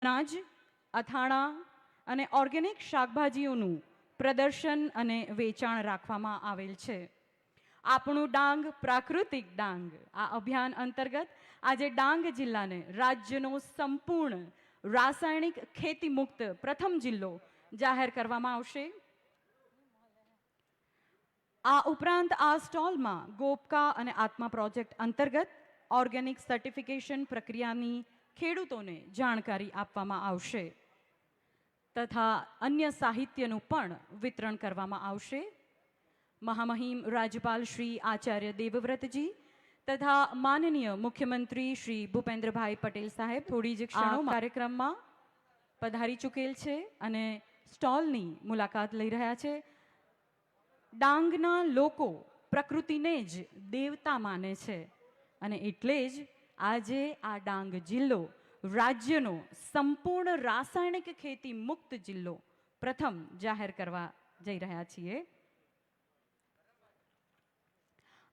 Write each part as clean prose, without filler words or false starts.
અનાજ, અથાણા અને ઓર્ગેનિક શાકભાજીઓનું પ્રદર્શન અને વેચાણ રાખવામાં આવેલ છે. આપણું ડાંગ પ્રાકૃતિક ડાંગ આ અભિયાન અંતર્ગત આજે ડાંગ જિલ્લાને રાજ્યનો સંપૂર્ણ રાસાયણિક ખેતી મુક્ત પ્રથમ જિલ્લો જાહેર કરવામાં આવશે. આ ઉપરાંત આ સ્ટોલમાં ગોપકા અને આત્મા પ્રોજેક્ટ અંતર્ગત ઓર્ગેનિક સર્ટિફિકેશન પ્રક્રિયાની ખેડૂતોને જાણકારી આપવામાં આવશે તથા અન્ય સાહિત્યનું પણ વિતરણ કરવામાં આવશે. મહામહિમ રાજ્યપાલ શ્રી આચાર્ય દેવવ્રતજી તથા માનનીય મુખ્યમંત્રી શ્રી ભૂપેન્દ્રભાઈ પટેલ સાહેબ થોડી જ ક્ષણો કાર્યક્રમમાં પધારી ચૂકેલ છે અને સ્ટોલની મુલાકાત લઈ રહ્યા છે. ડાંગના લોકો પ્રકૃતિને જ દેવતા માને છે અને એટલે જ આજે આ ડાંગ જિલ્લો રાજ્યનો સંપૂર્ણ રાસાયણિક ખેતી મુક્ત જિલ્લો પ્રથમ જાહેર કરવા જઈ રહ્યા છીએ.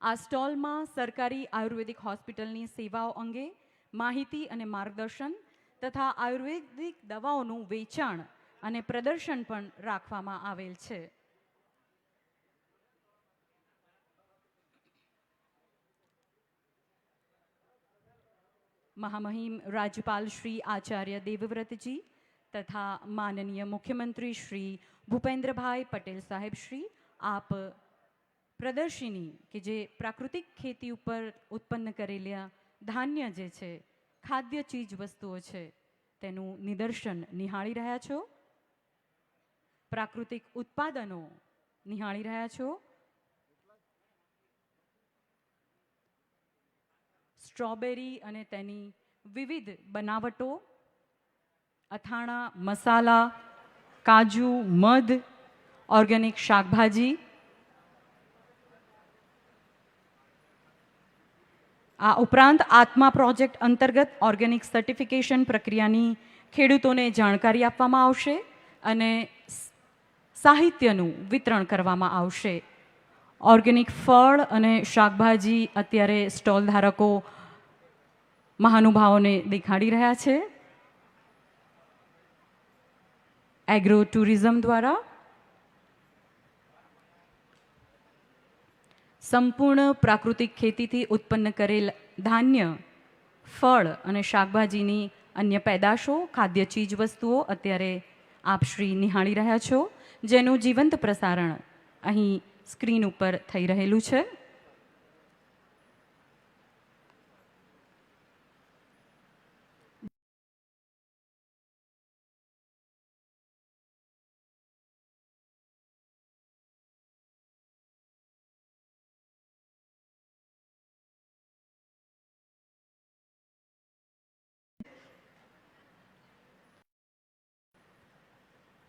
આ સ્ટોલમાં સરકારી આયુર્વેદિક હોસ્પિટલની સેવાઓ અંગે માહિતી અને માર્ગદર્શન તથા આયુર્વેદિક દવાઓનું વેચાણ અને પ્રદર્શન પણ રાખવામાં આવેલ છે. મહામહિમ રાજ્યપાલ શ્રી આચાર્ય દેવવ્રતજી તથા માનનીય મુખ્યમંત્રી શ્રી ભૂપેન્દ્રભાઈ પટેલ સાહેબ શ્રી આપ પ્રદર્શિની કે જે પ્રાકૃતિક ખેતી ઉપર ઉત્પન્ન કરેલા ધાન્ય જે છે ખાદ્ય ચીજ વસ્તુઓ છે તેનું નિદર્શન નિહાળી રહ્યા છો. પ્રાકૃતિક ઉત્પાદનો નિહાળી રહ્યા છો. સ્ટ્રોબેરી અને તેની વિવિધ બનાવટો, અથાણા, મસાલા, કાજુ, મધ, ઓર્ગેનિક શાકભાજી. આ ઉપરાંત આત્મા પ્રોજેક્ટ અંતર્ગત ઓર્ગેનિક સર્ટિફિકેશન પ્રક્રિયાની ખેડૂતોને જાણકારી આપવામાં આવશે અને સાહિત્યનું વિતરણ કરવામાં આવશે. ઓર્ગેનિક ફળ અને શાકભાજી અત્યારે સ્ટોલ ધારકો મહાનુભાવોને દેખાડી રહ્યા છે. એગ્રો ટુરિઝમ દ્વારા સંપૂર્ણ પ્રાકૃતિક ખેતીથી ઉત્પન્ન કરેલ ધાન્ય, ફળ અને શાકભાજીની અન્ય પેદાશો, ખાદ્ય ચીજ વસ્તુઓ અત્યારે આપ શ્રી નિહાળી રહ્યા છો, જેનું જીવંત પ્રસારણ અહીં સ્ક્રીન ઉપર થઈ રહેલું છે.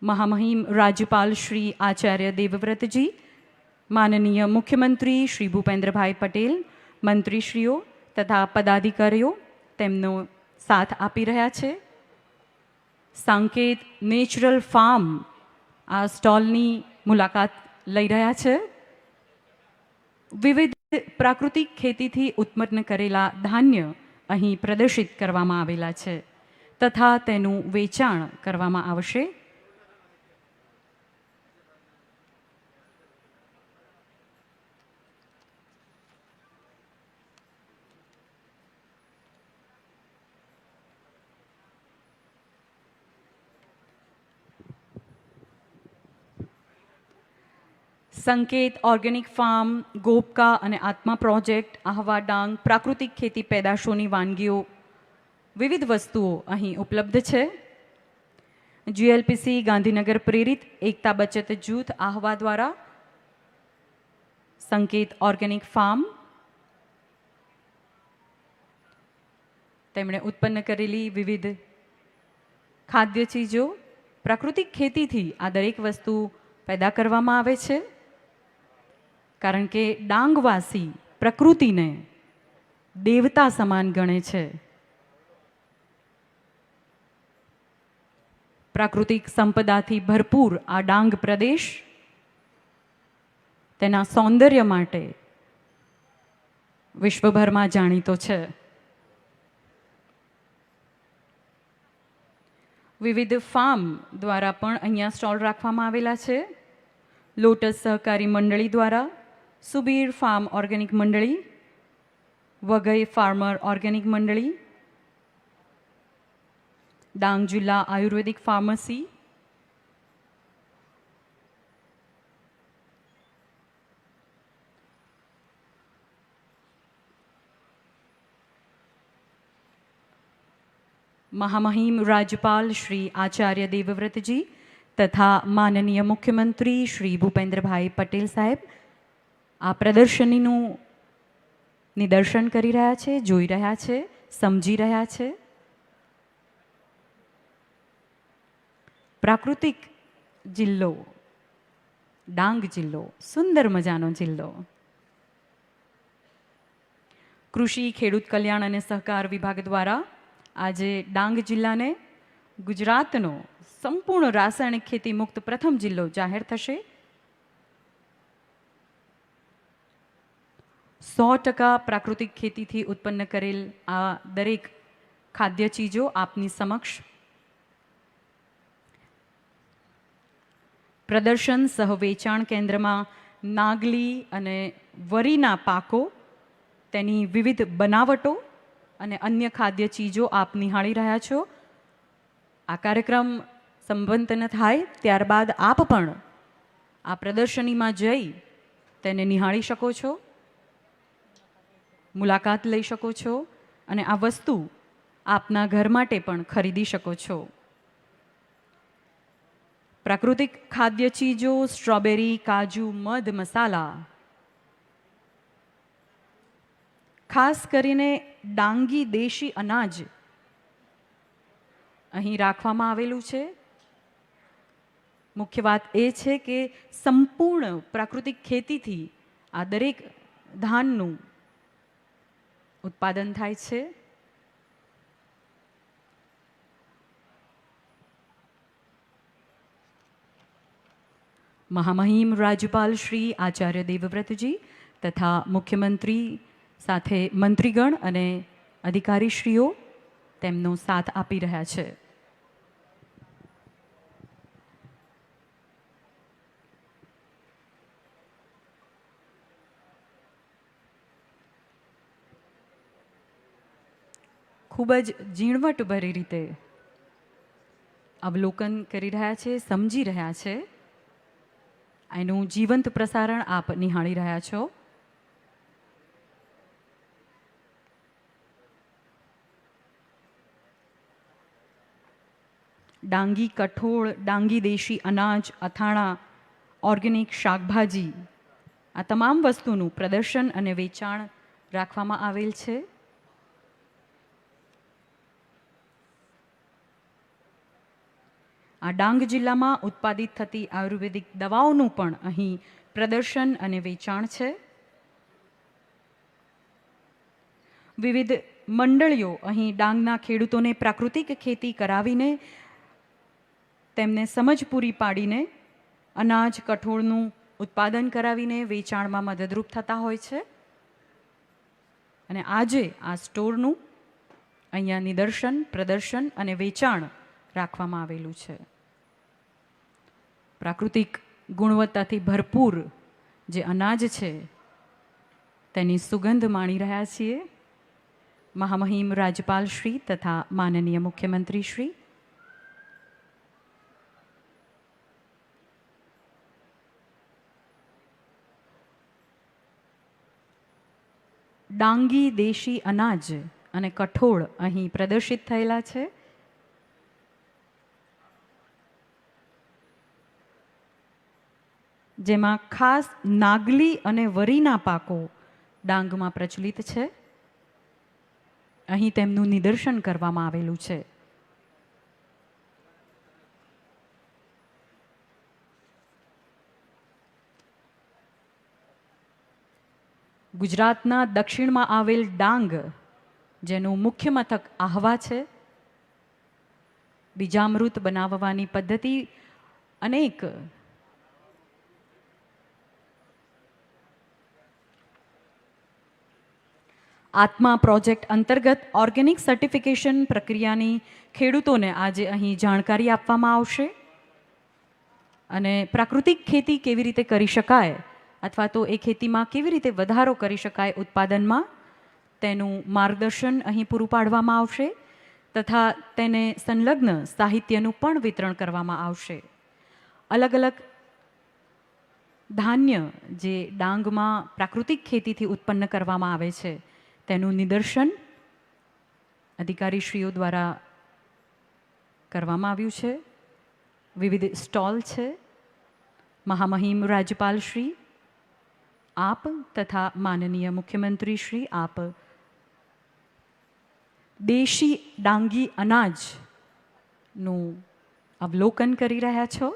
મહામહિમ રાજ્યપાલ શ્રી આચાર્ય દેવવ્રતજી, માનનીય મુખ્યમંત્રી શ્રી ભૂપેન્દ્રભાઈ પટેલ, મંત્રીશ્રીઓ તથા પદાધિકારીઓ તેમનો સાથ આપી રહ્યા છે. સંકેત નેચરલ ફાર્મ આ સ્ટોલની મુલાકાત લઈ રહ્યા છે. વિવિધ પ્રાકૃતિક ખેતીથી ઉત્પન્ન કરેલા ધાન્ય અહીં પ્રદર્શિત કરવામાં આવેલા છે તથા તેનું વેચાણ કરવામાં આવશે. સંકેત ઓર્ગેનિક ફાર્મ, ગોપકા અને આત્મા પ્રોજેક્ટ, આહવા ડાંગ પ્રાકૃતિક ખેતી પેદાશોની વાનગીઓ, વિવિધ વસ્તુઓ અહીં ઉપલબ્ધ છે. જીએલપીસી ગાંધીનગર પ્રેરિત એકતા બચત જૂથ આહવા દ્વારા સંકેત ઓર્ગેનિક ફાર્મ તેમણે ઉત્પન્ન કરેલી વિવિધ ખાદ્ય ચીજો, પ્રાકૃતિક ખેતીથી આ દરેક વસ્તુ પેદા કરવામાં આવે છે કારણ કે ડાંગવાસી પ્રકૃતિને દેવતા સમાન ગણે છે. પ્રાકૃતિક સંપદાથી ભરપૂર આ ડાંગ પ્રદેશ તેના સૌંદર્ય માટે વિશ્વભરમાં જાણીતો છે. વિવિધ ફાર્મ દ્વારા પણ અહીંયા સ્ટોલ રાખવામાં આવેલા છે. લોટસ સહકારી મંડળી દ્વારા, સુબીર ફાર્મ ઓર્ગેનિક મંડળી, વઘઈ ફાર્મર ઓર્ગેનિક મંડળી, ડાંગ જિલ્લા આયુર્વેદિક ફાર્મસી, महामहिम राज्यपाल श्री आचार्य देवव्रत जी तथा माननीय मुख्यमंत्री श्री भूपेन्द्र भाई पटेल साहेब आ प्रदर्शनीનું નિદર્શન કરી રહ્યા છે, જોઈ રહ્યા છે, સમજી રહ્યા છે. પ્રાકૃતિક જિલ્લો ડાંગ જિલ્લો, સુંદર મજાનો જિલ્લો. કૃષિ ખેડૂત કલ્યાણ અને સહકાર વિભાગ દ્વારા આજે ડાંગ જિલ્લાને ગુજરાતનો સંપૂર્ણ રાસાયણિક ખેતી મુક્ત પ્રથમ જિલ્લો જાહેર થશે. 100% પ્રાકૃતિક ખેતીથી ઉત્પન્ન કરેલ આ દરેક ખાદ્ય ચીજો આપની સમક્ષ પ્રદર્શન સહ વેચાણ કેન્દ્રમાં નાગલી અને વરીના પાકો, તેની વિવિધ બનાવટો અને અન્ય ખાદ્ય ચીજો આપ નિહાળી રહ્યા છો. આ કાર્યક્રમ સંપન્ન થાય ત્યારબાદ આપ પણ આ પ્રદર્શનીમાં જઈ તેને નિહાળી શકો છો, મુલાકાત લઈ શકો છો અને આ વસ્તુ આપના ઘર માટે પણ ખરીદી શકો છો. પ્રાકૃતિક ખાદ્ય ચીજો, સ્ટ્રોબેરી, કાજુ, મધ, મસાલા, ખાસ કરીને ડાંગી દેશી અનાજ અહીં રાખવામાં આવેલું છે. મુખ્ય વાત એ છે કે સંપૂર્ણ પ્રાકૃતિક ખેતીથી આ દરેક ધાનનું ઉત્પાદન થાય છે. महामहिम राज्यपाल श्री आचार्य देवव्रत जी तथा मुख्यमंत्री સાથે મંત્રીગણ અને અધિકારીશ્રીઓ તેમનો સાથ આપી રહ્યા છે. ખૂબ જ ઝીણવટભરી રીતે અવલોકન કરી રહ્યા છે, સમજી રહ્યા છે. એનું જીવંત પ્રસારણ આપ નિહાળી રહ્યા છો. ડાંગી કઠોળ, ડાંગી દેશી અનાજ, અથાણા, ઓર્ગેનિક શાકભાજી, આ તમામ વસ્તુનું પ્રદર્શન અને વેચાણ રાખવામાં આવેલ છે. આ ડાંગ જિલ્લામાં ઉત્પાદિત થતી આયુર્વેદિક દવાઓનું પણ અહીં પ્રદર્શન અને વેચાણ છે. વિવિધ મંડળીઓ અહીં ડાંગના ખેડૂતોને પ્રાકૃતિક ખેતી કરાવીને તેમને સમજ પૂરી પાડીને અનાજ, કઠોળનું ઉત્પાદન કરાવીને વેચાણમાં મદદરૂપ થતા હોય છે. અને આજે આ સ્ટોરનું અહીંયા નિદર્શન, પ્રદર્શન અને વેચાણ રાખવામાં આવેલું છે. પ્રાકૃતિક ગુણવત્તાથી ભરપૂર જે અનાજ છે તેની સુગંધ માણી રહ્યા છીએ. મહામહિમ રાજ્યપાલ શ્રી તથા માનનીય મુખ્યમંત્રી શ્રી ડાંગી દેશી અનાજ અને કઠોળ અહીં પ્રદર્શિત થયેલા છે. જેમાં ખાસ નાગલી અને વરીના પાકો ડાંગમાં પ્રચલિત છે. અહીં તેમનું નિદર્શન કરવામાં આવેલું છે. ગુજરાતના દક્ષિણમાં આવેલ ડાંગ, જેનું મુખ્ય મથક આહવા છે, બીજામૃત બનાવવાની પદ્ધતિ અનેક આત્મા પ્રોજેક્ટ અંતર્ગત ઓર્ગેનિક સર્ટિફિકેશન પ્રક્રિયાની ખેડૂતોને આજે અહીં જાણકારી આપવામાં આવશે અને પ્રાકૃતિક ખેતી કેવી રીતે કરી શકાય અથવા તો એ ખેતીમાં કેવી રીતે વધારો કરી શકાય ઉત્પાદનમાં તેનું માર્ગદર્શન અહીં પૂરું પાડવામાં આવશે તથા તેને સંલગ્ન સાહિત્યનું પણ વિતરણ કરવામાં આવશે. અલગ અલગ ધાન્ય જે ડાંગમાં પ્રાકૃતિક ખેતીથી ઉત્પન્ન કરવામાં આવે છે તેનું નિદર્શન અધિકારીશ્રીઓ દ્વારા કરવામાં આવ્યું છે. વિવિધ સ્ટોલ છે. મહામહિમ રાજ્યપાલ શ્રી આપ તથા માનનીય મુખ્યમંત્રી શ્રી આપ દેશી ડાંગી અનાજનું અવલોકન કરી રહ્યા છો.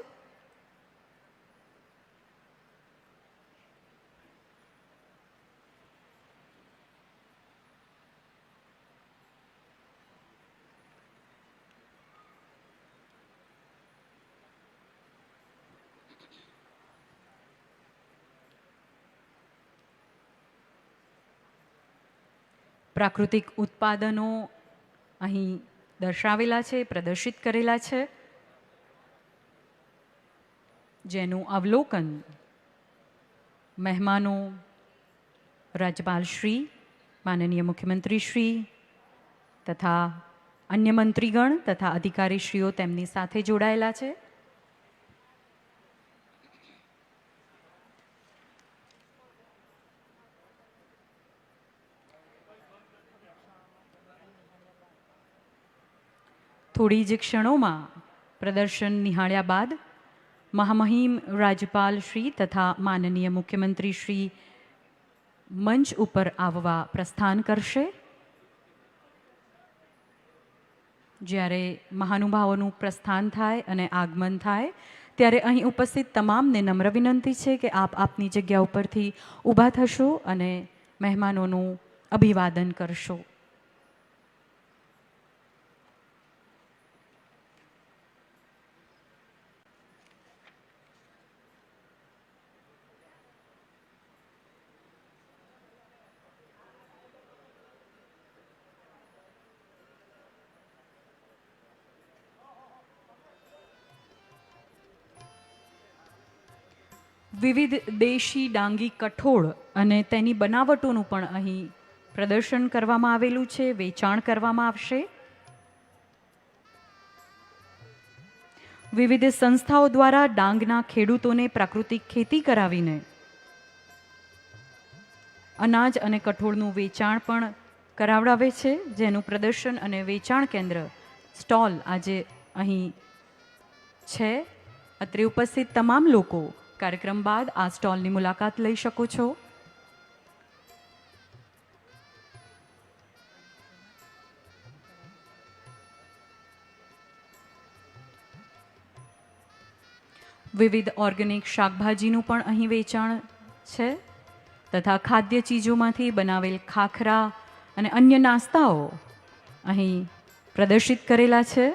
પ્રાકૃતિક ઉત્પાદનો અહીં દર્શાવેલા છે, પ્રદર્શિત કરેલા છે, જેનું અવલોકન મહેમાનો રાજ્યપાલ શ્રી માનનીય મુખ્યમંત્રી શ્રી તથા અન્ય મંત્રીગણ તથા અધિકારીશ્રીઓ તેમની સાથે જોડાયેલા છે. થોડી જ ક્ષણોમાં પ્રદર્શન નિહાળ્યા બાદ મહામહિમ રાજ્યપાલ શ્રી તથા માનનીય મુખ્યમંત્રી શ્રી મંચ ઉપર આવવા પ્રસ્થાન કરશે. જ્યારે મહાનુભાવોનું પ્રસ્થાન થાય અને આગમન થાય ત્યારે અહીં ઉપસ્થિત તમામને નમ્ર વિનંતી છે કે આપ આપની જગ્યા ઉપરથી ઊભા થશો અને મહેમાનોનું અભિવાદન કરશો. વિવિધ દેશી ડાંગી કઠોળ અને તેની બનાવટોનું પણ અહીં પ્રદર્શન કરવામાં આવેલું છે, વેચાણ કરવામાં આવશે. વિવિધ સંસ્થાઓ દ્વારા ડાંગના ખેડૂતોને પ્રાકૃતિક ખેતી કરાવીને અનાજ અને કઠોળનું વેચાણ પણ કરાવડાવે છે, જેનું પ્રદર્શન અને વેચાણ કેન્દ્ર સ્ટોલ આજે અહીં છે. અત્રે ઉપસ્થિત તમામ લોકો કાર્યક્રમ બાદ આ સ્ટોલની મુલાકાત લઈ શકો છો. વિવિધ ઓર્ગેનિક શાકભાજીનું પણ અહીં વેચાણ છે તથા ખાદ્ય ચીજોમાંથી બનાવેલ ખાખરા અને અન્ય નાસ્તાઓ અહીં પ્રદર્શિત કરેલા છે.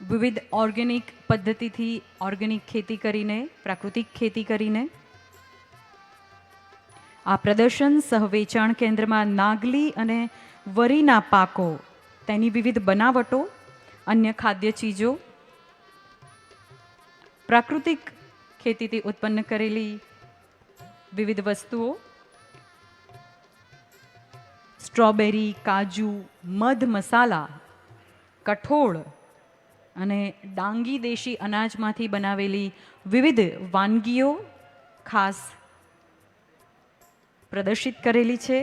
વિવિધ ઓર્ગેનિક પદ્ધતિથી ઓર્ગેનિક ખેતી કરીને પ્રાકૃતિક ખેતી કરીને આ પ્રદર્શન સહ વેચાણ કેન્દ્રમાં નાગલી અને વરીના પાકો તેની વિવિધ બનાવટો અન્ય ખાદ્ય ચીજો પ્રાકૃતિક ખેતીથી ઉત્પન્ન કરેલી વિવિધ વસ્તુઓ સ્ટ્રોબેરી, કાજુ, મધ મસાલા, કઠોળ અને ડાંગી દેશી અનાજમાંથી બનાવેલી વિવિધ વાનગીઓ ખાસ પ્રદર્શિત કરેલી છે.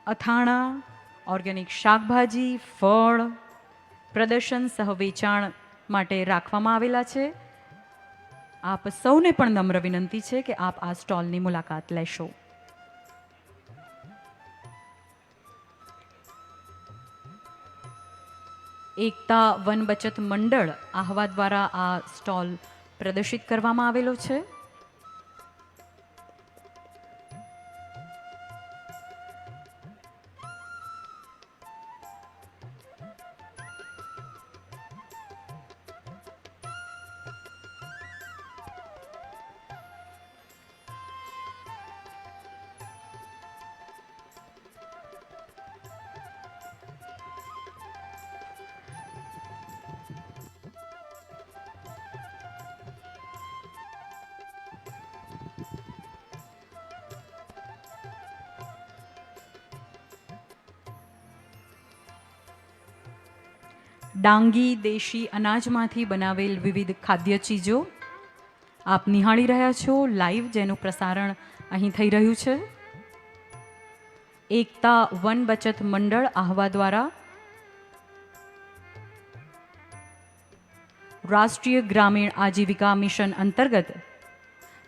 અથાણા, ઓર્ગેનિક શાકભાજી, ફળ પ્રદર્શન સહ વેચાણ માટે રાખવામાં આવેલા છે. આપ સૌને પણ નમ્ર વિનંતી છે કે આપ આ સ્ટોલની મુલાકાત લેશો. એકતા વન બચત મંડળ આહવા દ્વારા આ સ્ટોલ પ્રદર્શિત કરવામાં આવેલો છે. ડાંગી દેશી અનાજમાંથી બનાવેલ વિવિધ ખાદ્ય ચીજો આપ નિહાળી રહ્યા છો લાઈવ, જેનું પ્રસારણ અહીં થઈ રહ્યું છે. એકતા વન બચત મંડળ આહવા દ્વારા રાષ્ટ્રીય ગ્રામીણ આજીવિકા મિશન અંતર્ગત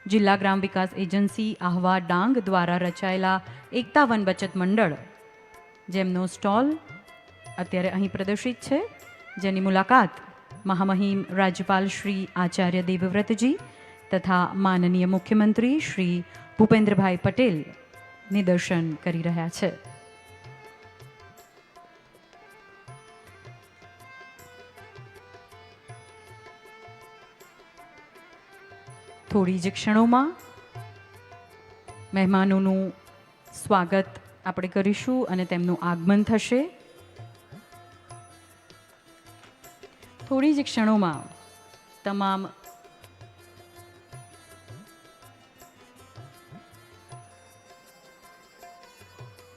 જિલ્લા ગ્રામ વિકાસ એજન્સી આહવા ડાંગ દ્વારા રચાયેલા એકતા વન બચત મંડળ, જેમનો સ્ટોલ અત્યારે અહીં પ્રદર્શિત છે, જેની મુલાકાત મહામહિમ રાજ્યપાલ શ્રી આચાર્ય દેવવ્રતજી તથા માનનીય મુખ્યમંત્રી શ્રી ભૂપેન્દ્રભાઈ પટેલ નિદર્શન કરી રહ્યા છે. થોડી જ ક્ષણોમાં મહેમાનોનું સ્વાગત આપણે કરીશું અને તેમનું આગમન થશે. થોડી જ ક્ષણોમાં તમામ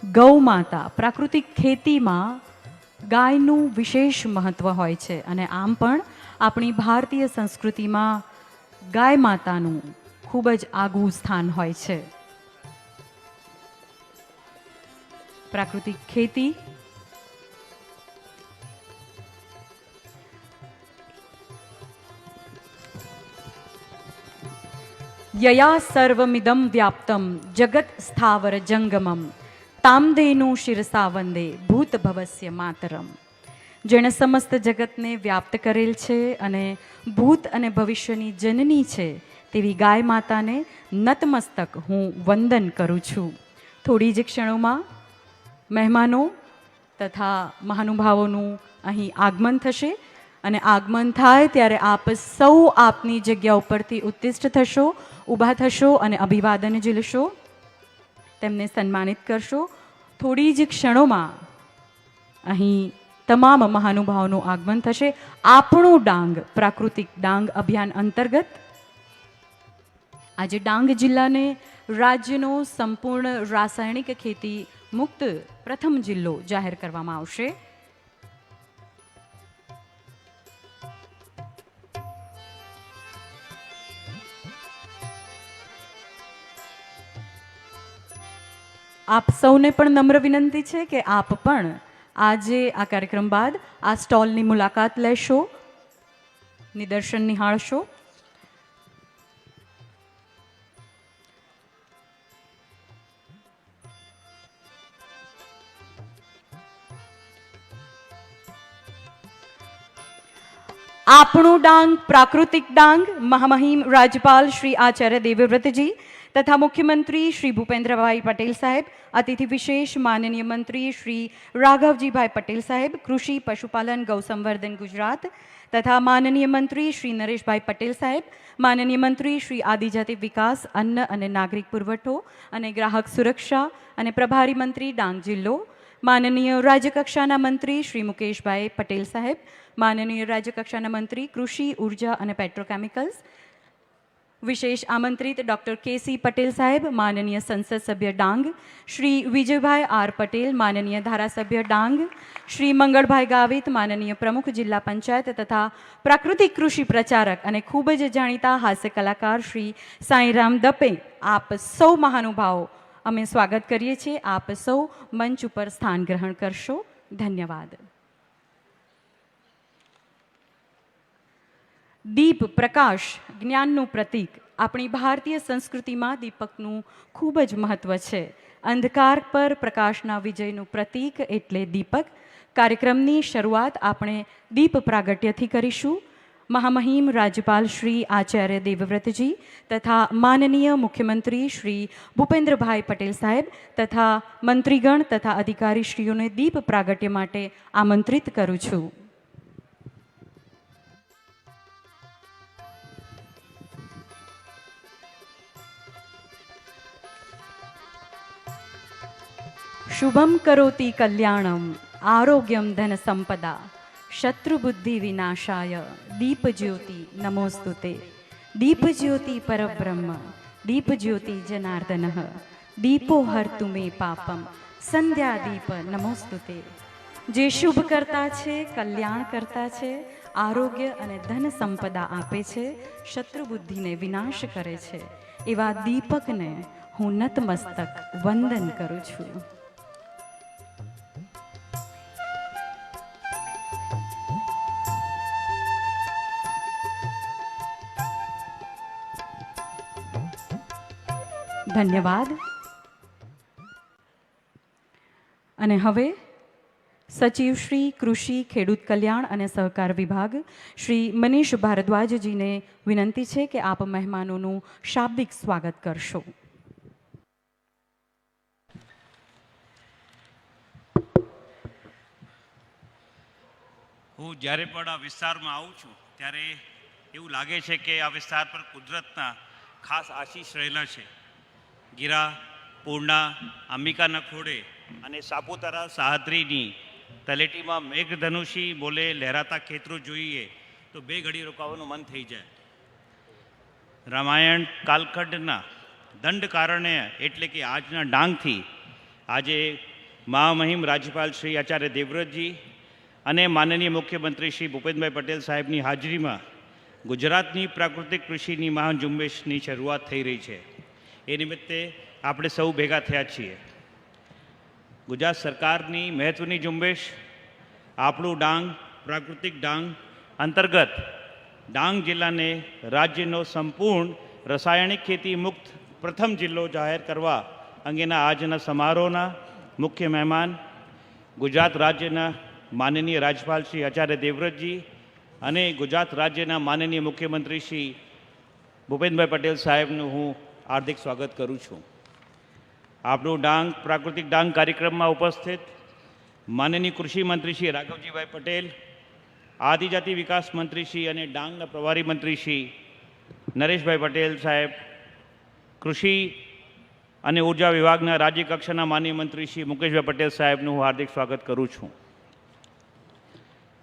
ગૌ માતા, પ્રાકૃતિક ખેતીમાં ગાયનું વિશેષ મહત્વ હોય છે અને આમ પણ આપણી ભારતીય સંસ્કૃતિમાં ગાય માતાનું ખૂબ જ આગવું સ્થાન હોય છે. પ્રાકૃતિક ખેતી યયા સર્વમિદમ વ્યાપ્તમ જગત સ્થાવર જંગમમ તામધેનુ શિરસા વંદે ભૂત ભવસ્ય માતરમ. જેણે સમસ્ત જગતને વ્યાપ્ત કરેલ છે અને ભૂત અને ભવિષ્યની જનની છે તેવી ગાય માતાને નતમસ્તક હું વંદન કરું છું. થોડી જ ક્ષણોમાં મહેમાનો તથા મહાનુભાવોનું અહીં આગમન થશે અને આગમન થાય ત્યારે આપ સૌ આપની જગ્યા ઉપરથી ઉત્તિષ્ઠ થશો, ઊભા થશો અને અભિવાદન ઝીલશો, તેમને સન્માનિત કરશો. થોડી જ ક્ષણોમાં અહીં તમામ મહાનુભાવોનું આગમન થશે. આપણું ડાંગ પ્રાકૃતિક ડાંગ અભિયાન અંતર્ગત આજે ડાંગ જિલ્લાને રાજ્યનો સંપૂર્ણ રાસાયણિક ખેતી મુક્ત પ્રથમ જિલ્લો જાહેર કરવામાં આવશે. આપ સૌને પણ નમ્ર વિનંતી છે કે આપ પણ આજે આ કાર્યક્રમ બાદ આ સ્ટોલની મુલાકાત લેશો, નિદર્શન નિહાળશો. આપણું ડાંગ પ્રાકૃતિક ડાંગ મહામહિમ રાજ્યપાલ શ્રી આચાર્ય દેવવ્રતજી તથા મુખ્યમંત્રી શ્રી ભૂપેન્દ્રભાઈ પટેલ સાહેબ, અતિથિ વિશેષ માનનીય મંત્રી શ્રી રાઘવજીભાઈ પટેલ સાહેબ, કૃષિ પશુપાલન ગૌસંવર્ધન ગુજરાત તથા માનનીય મંત્રી શ્રી નરેશભાઈ પટેલ સાહેબ, માનનીય મંત્રી શ્રી આદિજાતિ વિકાસ, અન્ન અને નાગરિક પુરવઠો અને ગ્રાહક સુરક્ષા અને પ્રભારી મંત્રી ડાંગ જિલ્લો, માનનીય રાજ્યકક્ષાના મંત્રી શ્રી મુકેશભાઈ પટેલ સાહેબ, માનનીય રાજ્યકક્ષાના મંત્રી કૃષિ, ઉર્જા અને પેટ્રોકેમિકલ્સ, વિશેષ આમંત્રિત ડૉક્ટર કે.સી. પટેલ સાહેબ, માનનીય સંસદ સભ્ય ડાંગ શ્રી વિજયભાઈ આર પટેલ, માનનીય ધારાસભ્ય ડાંગ શ્રી મંગળભાઈ ગાવિત, માનનીય પ્રમુખ જિલ્લા પંચાયત તથા પ્રાકૃતિક કૃષિ પ્રચારક અને ખૂબ જ જાણીતા હાસ્ય કલાકાર શ્રી સાંઈરામ દપે, આપ સૌ મહાનુભાવો અમે સ્વાગત કરીએ છીએ. આપ સૌ મંચ ઉપર સ્થાન ગ્રહણ કરશો. ધન્યવાદ. દીપ પ્રકાશ જ્ઞાનનું પ્રતીક. આપણી ભારતીય સંસ્કૃતિમાં દીપકનું ખૂબ જ મહત્વ છે. અંધકાર પર પ્રકાશના વિજયનું પ્રતીક એટલે દીપક. કાર્યક્રમની શરૂઆત આપણે દીપ પ્રાગટ્યથી કરીશું. મહામહિમ રાજ્યપાલ શ્રી આચાર્ય દેવવ્રતજી તથા માનનીય મુખ્યમંત્રી શ્રી ભૂપેન્દ્રભાઈ પટેલ સાહેબ તથા મંત્રીગણ તથા અધિકારીશ્રીઓને દીપ પ્રાગટ્ય માટે આમંત્રિત કરું છું. શુભમ કરોતિ કલ્યાણમ આરોગ્યમ ધન સંપદા શત્રુબુદ્ધિ વિનાશાય દીપજ્યોતિ નમોસ્તુતે. દીપજ્યોતિ પરબ્રહ્મ દીપજ્યોતિ જનાર્દનઃ દીપો હર્તુ મે પાપમ સંધ્યાદીપ નમોસ્તુતે. જે શુભ કરતા છે, કલ્યાણ કરતા છે, આરોગ્ય અને ધન સંપદા આપે છે, શત્રુ બુદ્ધિને વિનાશ કરે છે, એવા દીપકને હું નતમસ્તક વંદન કરું છું. ધન્યવાદ. અને હવે સચિવ શ્રી કૃષિ ખેડૂત કલ્યાણ અને સહકાર વિભાગ શ્રી મનીષ ભારદ્વાજજીને વિનંતી છે કે આપ મહેમાનોનું શાબ્દિક સ્વાગત કરશો. હું જ્યારે પણ આ વિસ્તારમાં આવું છું ત્યારે એવું લાગે છે કે આ વિસ્તાર પર કુદરતના ખાસ આશીષ રહેલા છે. ગીરા, પૂર્ણા, અંબિકાના ખોડે અને સાપુતારા સહાદ્રીની તલેટીમાં મેઘધનુષી બોલે લહેરાતા ખેતરો જોઈએ તો બે ઘડી રોકાવાનું મન થઈ જાય. રામાયણ કાલખંડના દંડ કારણે એટલે કે આજના ડાંગથી આજે મહામહિમ રાજ્યપાલ શ્રી આચાર્ય દેવવ્રતજી અને માનનીય મુખ્યમંત્રી શ્રી ભૂપેન્દ્રભાઈ પટેલ સાહેબની હાજરીમાં ગુજરાતની પ્રાકૃતિક કૃષિની મહાન ઝુંબેશની શરૂઆત થઈ રહી છે. એ નિમિત્તે આપણે સૌ ભેગા થયા છીએ. ગુજરાત સરકારની મહત્ત્વની ઝુંબેશ આપણું ડાંગ પ્રાકૃતિક ડાંગ અંતર્ગત ડાંગ જિલ્લાને રાજ્યનો સંપૂર્ણ રાસાયણિક ખેતી મુક્ત પ્રથમ જિલ્લો જાહેર કરવા અંગેના આજના સમારોહના મુખ્ય મહેમાન ગુજરાત રાજ્યના માનનીય રાજ્યપાલ શ્રી આચાર્ય દેવવ્રતજી અને ગુજરાત રાજ્યના માનનીય મુખ્યમંત્રી શ્રી ભૂપેન્દ્રભાઈ પટેલ સાહેબનું હું હાર્દિક સ્વાગત કરું છું. આપણું ડાંગ પ્રાકૃતિક ડાંગ કાર્યક્રમમાં ઉપસ્થિત માનનીય કૃષિ મંત્રી શ્રી રાઘવજીભાઈ પટેલ, આદિજાતિ વિકાસ મંત્રી શ્રી અને ડાંગના પ્રભારી મંત્રી શ્રી નરેશભાઈ પટેલ સાહેબ, કૃષિ અને ઉર્જા વિભાગના રાજ્ય કક્ષાના માનનીય મંત્રી શ્રી મુકેશભાઈ પટેલ સાહેબનું હું હાર્દિક સ્વાગત કરું છું.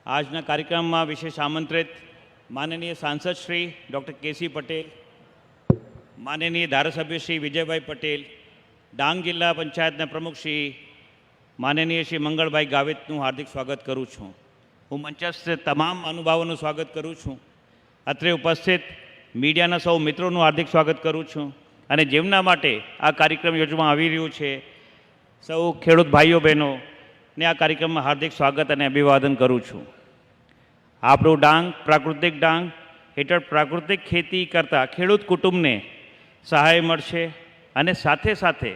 આજના કાર્યક્રમમાં વિશેષ આમંત્રિત માનનીય સાંસદ શ્રી ડૉક્ટર કેસી પટેલ, માનનીય ધારાસભ્ય શ્રી વિજયભાઈ પટેલ, ડાંગ જિલ્લા પંચાયતના પ્રમુખ શ્રી માનનીય શ્રી મંગળભાઈ ગાવિતનું હાર્દિક સ્વાગત કરું છું. હું મંચસ્થ તમામ અનુભાવોનું સ્વાગત કરું છું. અત્રે ઉપસ્થિત મીડિયાના સૌ મિત્રોનું હાર્દિક સ્વાગત કરું છું અને જેમના માટે આ કાર્યક્રમ યોજવામાં આવી રહ્યું છે સૌ ખેડૂત ભાઈઓ બહેનોને આ કાર્યક્રમમાં હાર્દિક સ્વાગત અને અભિવાદન કરું છું. આપણું ડાંગ પ્રાકૃતિક ડાંગ હેઠળ પ્રાકૃતિક ખેતી કરતા ખેડૂત કુટુંબને સહાય મળશે અને સાથે સાથે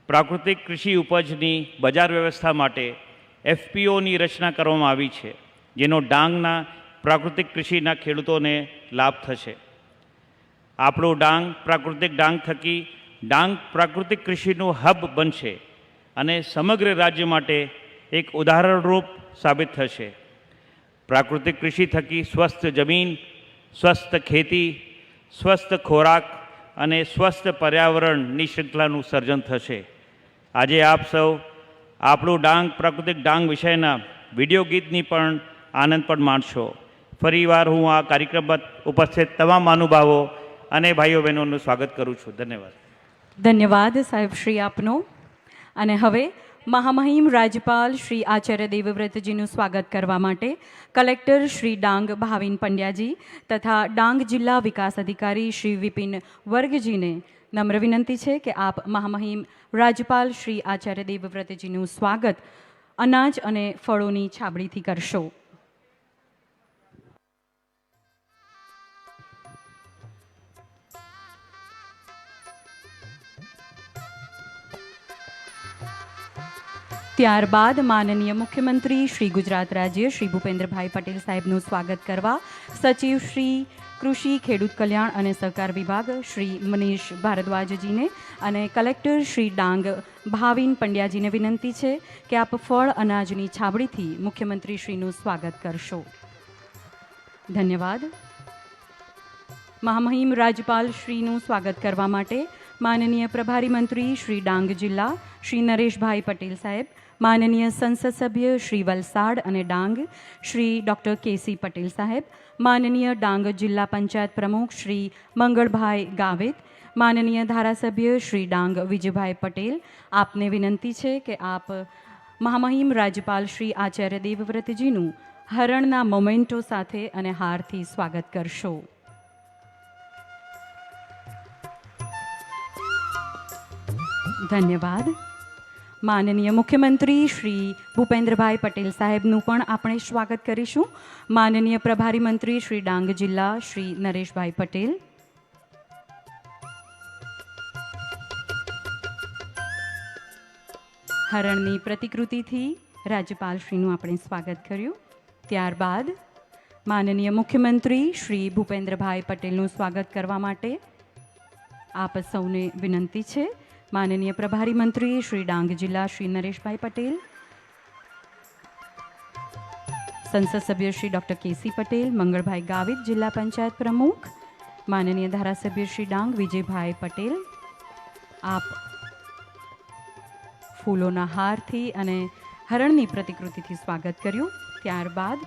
પ્રાકૃતિક કૃષિ ઉપજની બજાર વ્યવસ્થા માટે એફપીઓની રચના કરવામાં આવી છે, જેનો ડાંગના પ્રાકૃતિક કૃષિના ખેડૂતોને લાભ થશે. આપણું ડાંગ પ્રાકૃતિક ડાંગ થકી ડાંગ પ્રાકૃતિક કૃષિનું હબ બનશે અને સમગ્ર રાજ્ય માટે એક ઉદાહરણરૂપ સાબિત થશે. પ્રાકૃતિક કૃષિ થકી સ્વસ્થ જમીન, સ્વસ્થ ખેતી, સ્વસ્થ ખોરાક અને સ્વસ્થ પર્યાવરણની શૃંખલાનું સર્જન થશે. આજે આપ સૌ આપણું ડાંગ પ્રાકૃતિક ડાંગ વિષયના વિડીયો ગીતની પણ આનંદ પણ માણશો. ફરીવાર હું આ કાર્યક્રમમાં ઉપસ્થિત તમામ મહાનુભાવો અને ભાઈઓ બહેનોનું સ્વાગત કરું છું. ધન્યવાદ. ધન્યવાદ સાહેબ શ્રી આપનો. અને હવે મહામહિમ રાજ્યપાલ શ્રી આચાર્ય દેવવ્રતજીનું સ્વાગત કરવા માટે કલેક્ટર શ્રી ડાંગ ભાવિન પંડ્યાજી તથા ડાંગ જિલ્લા વિકાસ અધિકારી શ્રી વિપિન વર્ગજીને નમ્ર વિનંતી છે કે આપ મહામહિમ રાજ્યપાલ શ્રી આચાર્ય દેવવ્રતજીનું સ્વાગત અનાજ અને ફળોની છાબડીથી કરશો. ત્યારબાદ માનનીય મુખ્યમંત્રી શ્રી ગુજરાત રાજ્ય શ્રી ભૂપેન્દ્રભાઈ પટેલ સાહેબનું સ્વાગત કરવા સચિવ શ્રી કૃષિ ખેડૂત કલ્યાણ અને સહકાર વિભાગ શ્રી મનીષ ભારદ્વાજજીને અને કલેક્ટર શ્રી ડાંગ ભાવિન પંડ્યાજીને વિનંતી છે કે આપ ફળ અનાજની છાબડીથી મુખ્યમંત્રીશ્રીનું સ્વાગત કરશો. ધન્યવાદ. મહામહિમ રાજ્યપાલ શ્રીનું સ્વાગત કરવા માટે માનનીય પ્રભારી મંત્રી શ્રી ડાંગ જિલ્લા શ્રી નરેશભાઈ પટેલ સાહેબ, માનનીય સંસદ સભ્ય શ્રી વલસાડ અને ડાંગ શ્રી ડૉક્ટર કેસી પટેલ સાહેબ, માનનીય ડાંગ જિલ્લા પંચાયત પ્રમુખ શ્રી મંગળભાઈ ગાવિત, માનનીય ધારાસભ્ય શ્રી ડાંગ વિજયભાઈ પટેલ, આપને વિનંતી છે કે આપ મહામહિમ રાજ્યપાલ શ્રી આચાર્ય દેવવ્રતજીનું હરણના મોમેન્ટો સાથે અને હારથી સ્વાગત કરશો. ધન્યવાદ. માનનીય મુખ્યમંત્રી શ્રી ભૂપેન્દ્રભાઈ પટેલ સાહેબનું પણ આપણે સ્વાગત કરીશું. માનનીય પ્રભારી મંત્રી શ્રી ડાંગ જિલ્લા શ્રી નરેશભાઈ પટેલ, હરણની પ્રતિકૃતિથી રાજ્યપાલશ્રીનું આપણે સ્વાગત કર્યું. ત્યારબાદ માનનીય મુખ્યમંત્રી શ્રી ભૂપેન્દ્રભાઈ પટેલનું સ્વાગત કરવા માટે આપ સૌને વિનંતી છે. માનનીય પ્રભારી મંત્રી શ્રી ડાંગ જિલ્લા શ્રી નરેશભાઈ પટેલ, સંસદ સભ્ય શ્રી ડૉક્ટર કેસી પટેલ, મંગળભાઈ ગાવિત જિલ્લા પંચાયત પ્રમુખ, માનનીય ધારાસભ્ય શ્રી ડાંગ વિજયભાઈ પટેલ, આપ ફૂલોના હારથી અને હરણની પ્રતિકૃતિથી સ્વાગત કર્યું. ત્યારબાદ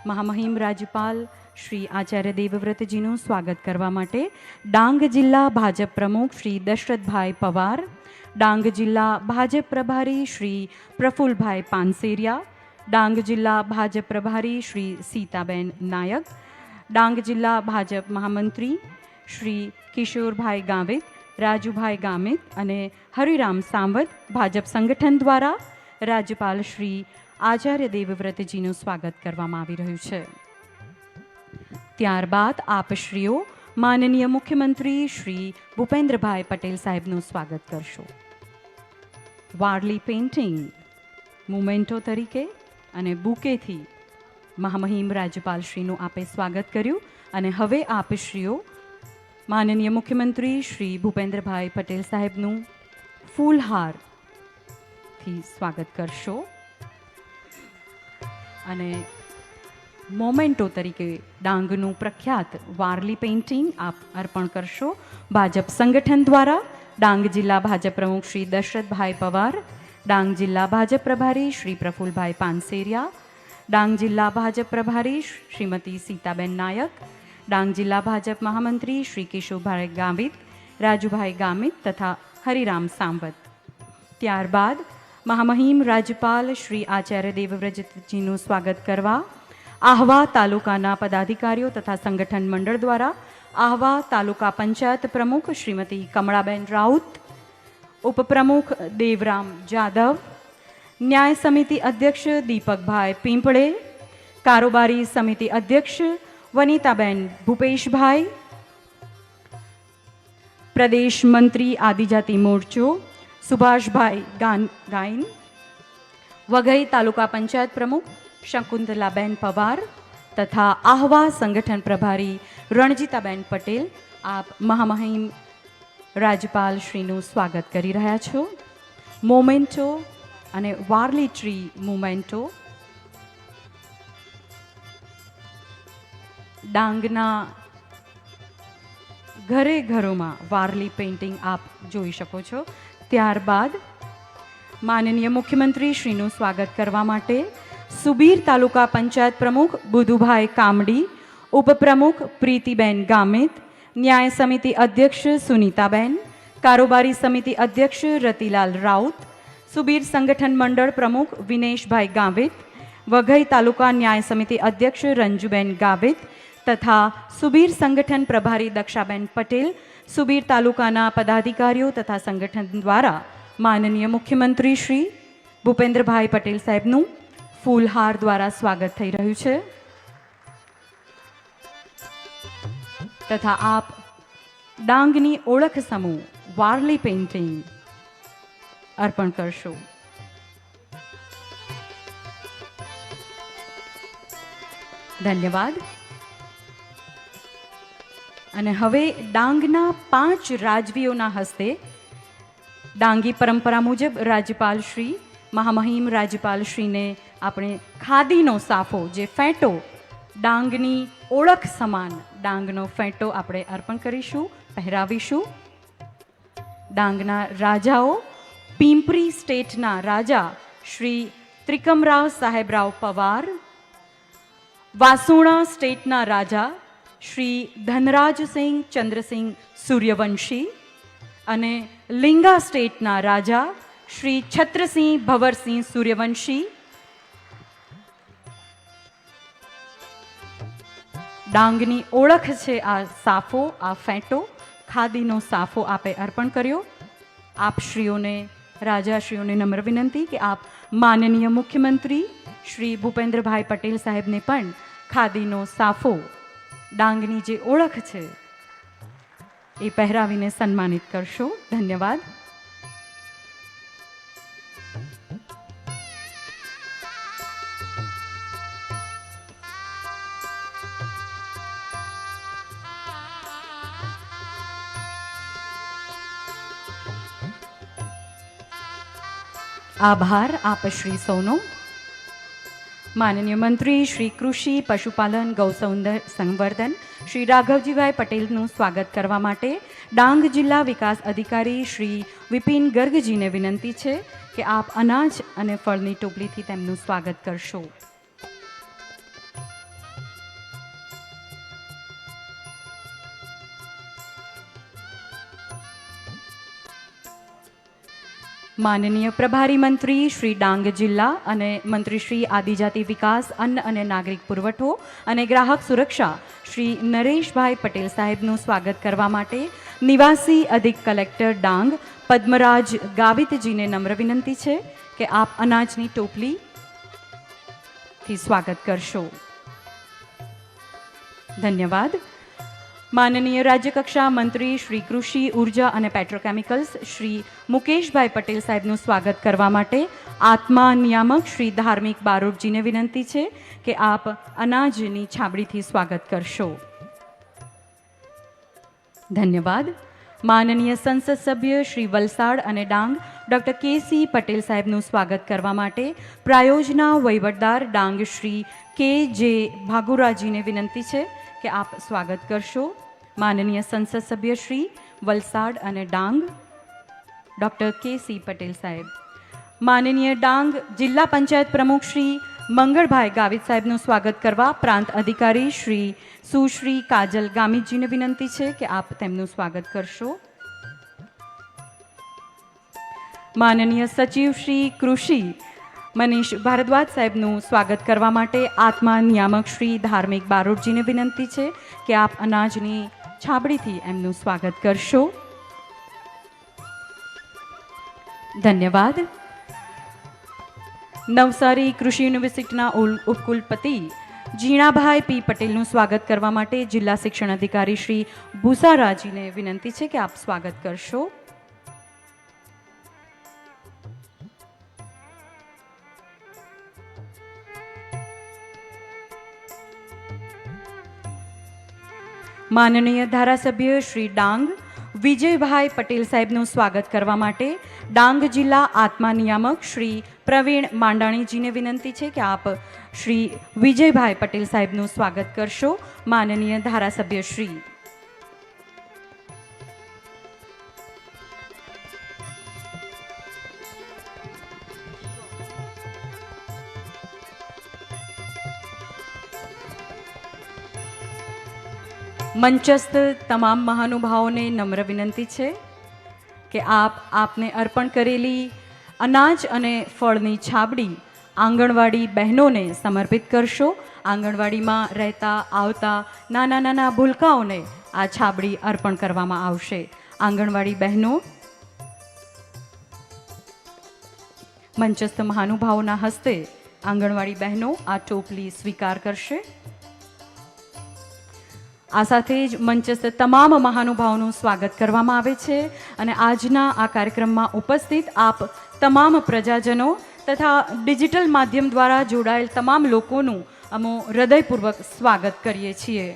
મહામહિમ રાજ્યપાલ શ્રી આચાર્ય દેવવ્રતજીનું સ્વાગત કરવા માટે ડાંગ જિલ્લા ભાજપ પ્રમુખ શ્રી દશરથભાઈ પવાર, ડાંગ જિલ્લા ભાજપ પ્રભારી શ્રી પ્રફુલભાઈ પાનસેરિયા, ડાંગ જિલ્લા ભાજપ પ્રભારી શ્રી સીતાબેન નાયક, ડાંગ જિલ્લા ભાજપ મહામંત્રી શ્રી કિશોરભાઈ ગાવિત, રાજુભાઈ ગામિત અને હરિરામ સાંવત ભાજપ સંગઠન દ્વારા રાજ્યપાલ શ્રી આચાર્ય દેવવ્રતજીનું સ્વાગત કરવામાં આવી રહ્યું છે. ત્યારબાદ આપશ્રીઓ માનનીય મુખ્યમંત્રી શ્રી ભૂપેન્દ્રભાઈ પટેલ સાહેબનું સ્વાગત કરશો. વારલી પેઇન્ટિંગ મુમેન્ટો તરીકે અને બુકેથી મહામહિમ રાજ્યપાલશ્રીનું આપે સ્વાગત કર્યું અને હવે આપશ્રીઓ માનનીય મુખ્યમંત્રી શ્રી ભૂપેન્દ્રભાઈ પટેલ સાહેબનું ફૂલહારથી સ્વાગત કરશો અને મોમેન્ટો તરીકે ડાંગનું પ્રખ્યાત વારલી પેઇન્ટિંગ આપ અર્પણ કરશો. ભાજપ સંગઠન દ્વારા ડાંગ જિલ્લા ભાજપ પ્રમુખ શ્રી દશરથભાઈ પવાર, ડાંગ જિલ્લા ભાજપ પ્રભારી શ્રી પ્રફુલભાઈ પાનસેરિયા, ડાંગ જિલ્લા ભાજપ પ્રભારી શ્રીમતી સીતાબેન નાયક, ડાંગ જિલ્લા ભાજપ મહામંત્રી શ્રી કિશોરભાઈ ગામિત, રાજુભાઈ ગામિત તથા હરિરામ સાંવત. ત્યારબાદ મહામહિમ રાજ્યપાલ શ્રી આચાર્ય દેવવ્રતજીનું સ્વાગત કરવા આહવા તાલુકાના પદાધિકારીઓ તથા સંગઠન મંડળ દ્વારા આહવા તાલુકા પંચાયત પ્રમુખ શ્રીમતી કમળાબેન રાઉત, ઉપપ્રમુખ દેવરામ જાદવ, ન્યાય સમિતિ અધ્યક્ષ દીપકભાઈ પીંપળે, કારોબારી સમિતિ અધ્યક્ષ વનિતાબેન ભૂપેશભાઈ, પ્રદેશ મંત્રી આદિજાતિ મોરચો સુભાષભાઈ ગાઈન, વઘઈ તાલુકા પંચાયત પ્રમુખ શકુંતલાબેન પવાર તથા આહવા સંગઠન પ્રભારી રણજીતાબેન પટેલ આપ મહામહિમ રાજ્યપાલ શ્રીનું સ્વાગત કરી રહ્યા છો. મોમેન્ટો અને વારલી ટ્રી મોમેન્ટો ડાંગના ઘરે ઘરોમાં વારલી પેઇન્ટિંગ આપ જોઈ શકો છો. ત્યારબાદ માનનીય મુખ્યમંત્રી શ્રીનું સ્વાગત કરવા માટે સુબીર તાલુકા પંચાયત પ્રમુખ બુધુભાઈ કામડી, ઉપપ્રમુખ પ્રીતિબેન ગામિત, ન્યાય સમિતિ અધ્યક્ષ સુનીતાબેન, કારોબારી સમિતિ અધ્યક્ષ રતિલાલ રાઉત, સુબીર સંગઠન મંડળ પ્રમુખ વિનેશભાઈ ગાવિત, વઘઈ તાલુકા ન્યાય સમિતિ અધ્યક્ષ રંજુબેન ગાવિત તથા સુબીર સંગઠન પ્રભારી દક્ષાબેન પટેલ, સુબીર તાલુકાના પદાધિકારીઓ તથા સંગઠન દ્વારા માનનીય મુખ્યમંત્રી શ્રી ભૂપેન્દ્રભાઈ પટેલ સાહેબનું ફૂલહાર દ્વારા સ્વાગત થઈ રહ્યું છે તથા આપ ડાંગની ઓળખ સમૂહ વારલી પેઇન્ટિંગ અર્પણ કરશો. ધન્યવાદ. અને હવે ડાંગના 5 રાજવીઓના હસ્તે ડાંગી પરંપરા મુજબ રાજ્યપાલ શ્રી મહામહિમ રાજ્યપાલ શ્રીને આપણે ખાદીનો સાફો જે ફેંટો ડાંગની ઓળખ સમાન ડાંગનો ફેંટો આપણે અર્પણ કરીશું, પહેરાવીશું. ડાંગના રાજાઓ પિંપરી સ્ટેટના રાજા શ્રી ત્રિકમરાવ સાહેબરાવ પવાર, વાસુણા સ્ટેટના રાજા શ્રી ધનરાજસિંહ ચંદ્રસિંહ સૂર્યવંશી અને લિંગા સ્ટેટના રાજા શ્રી છત્રસિંહ ભવરસિંહ સૂર્યવંશી, ડાંગની ઓળખ છે આ સાફો, આ ફેંટો, ખાદીનો સાફો આપે અર્પણ કર્યો. આપશ્રીઓને, રાજાશ્રીઓને નમ્ર વિનંતી કે આપ માનનીય મુખ્યમંત્રી શ્રી ભૂપેન્દ્રભાઈ પટેલ સાહેબને પણ ખાદીનો સાફો, ડાંગની જે ઓળખ છે એ પહેરાવીને સન્માનિત કરશો. ધન્યવાદ. આભાર આપ શ્રી સૌનો. માનનીય મંત્રી શ્રી કૃષિ, પશુપાલન, સંવર્ધન શ્રી રાઘવજીભાઈ પટેલનું સ્વાગત કરવા માટે ડાંગ જિલ્લા વિકાસ અધિકારી શ્રી વિપિન ગર્ગજીને વિનંતી છે કે આપ અનાજ અને ફળની ટોપલીથી તેમનું સ્વાગત કરશો. માનનીય પ્રભારી મંત્રી શ્રી ડાંગ જિલ્લા અને મંત્રી શ્રી આદિજાતિ વિકાસ, અન્ન અને નાગરિક પુરવઠો અને ગ્રાહક સુરક્ષા શ્રી નરેશભાઈ પટેલ સાહેબનું સ્વાગત કરવા માટે નિવાસી અધિક કલેક્ટર ડાંગ પદ્મરાજ ગાવિતજીને નમ્ર વિનંતી છે કે આપ અનાજની ટોપલીથી સ્વાગત કરશો. ધન્યવાદ. માનનીય રાજ્યકક્ષા મંત્રી શ્રી કૃષિ, ઉર્જા અને પેટ્રોકેમિકલ્સ શ્રી મુકેશભાઈ પટેલ સાહેબનું સ્વાગત કરવા માટે આત્મા નિયામક શ્રી ધાર્મિક બારોટજીને વિનંતી છે કે આપ અનાજની છાબડીથી સ્વાગત કરશો. ધન્યવાદ. માનનીય સંસદ સભ્ય શ્રી વલસાડ અને ડાંગ ડૉક્ટર કે.સી. પટેલ સાહેબનું સ્વાગત કરવા માટે પ્રાયોજના વહીવટદાર ડાંગ શ્રી કે.જે. ભાગુરાજીને વિનંતી છે કે આપ સ્વાગત કરશો. માનનીય સંસદ સભ્ય શ્રી વલસાડ અને ડાંગ ડૉક્ટર કે.સી. પટેલ સાહેબ. માનનીય ડાંગ જિલ્લા પંચાયત પ્રમુખ શ્રી મંગળભાઈ ગાવિત સાહેબનું સ્વાગત કરવા પ્રાંત અધિકારી શ્રી સુશ્રી કાજલ ગામિતજીને વિનંતી છે કે આપ તેમનું સ્વાગત કરશો. માનનીય સચિવ શ્રી કૃષિ મનીષ ભારદ્વાજ સાહેબનું સ્વાગત કરવા માટે આત્મા નિયામક શ્રી ધાર્મિક બારોટજીને વિનંતી છે કે આપ અનાજની છાબડીથી એમનું સ્વાગત કરશો. ધન્યવાદ. નવસારી કૃષિ યુનિવર્સિટીના ઉપકુલપતિ જીણાભાઈ પી પટેલનું સ્વાગત કરવા માટે જિલ્લા શિક્ષણ અધિકારી શ્રી ભૂસારાજીને વિનંતી છે કે આપ સ્વાગત કરશો. માનનીય ધારાસભ્ય શ્રી ડાંગ વિજયભાઈ પટેલ સાહેબનું સ્વાગત કરવા માટે ડાંગ જિલ્લા આત્મા નિયામક શ્રી પ્રવીણ માંડાણીજીને વિનંતી છે કે આપ શ્રી વિજયભાઈ પટેલ સાહેબનું સ્વાગત કરશો. માનનીય ધારાસભ્ય શ્રી. મંચસ્થ તમામ મહાનુભાવોને નમ્ર વિનંતી છે કે આપને અર્પણ કરેલી અનાજ અને ફળની છાબડી આંગણવાડી બહેનોને સમર્પિત કરશો. આંગણવાડીમાં રહેતા આવતા નાના નાના ભૂલકાઓને આ છાબડી અર્પણ કરવામાં આવશે. આંગણવાડી બહેનો મંચસ્થ મહાનુભાવોના હસ્તે આંગણવાડી બહેનો આ ટોપલી સ્વીકાર કરશે. આ સાથે જ મંચસ્થ તમામ મહાનુભાવોનું સ્વાગત કરવામાં આવે છે અને આજના આ કાર્યક્રમમાં ઉપસ્થિત આપ તમામ પ્રજાજનો તથા ડિજિટલ માધ્યમ દ્વારા જોડાયેલ તમામ લોકોનું અમે હૃદયપૂર્વક સ્વાગત કરીએ છીએ.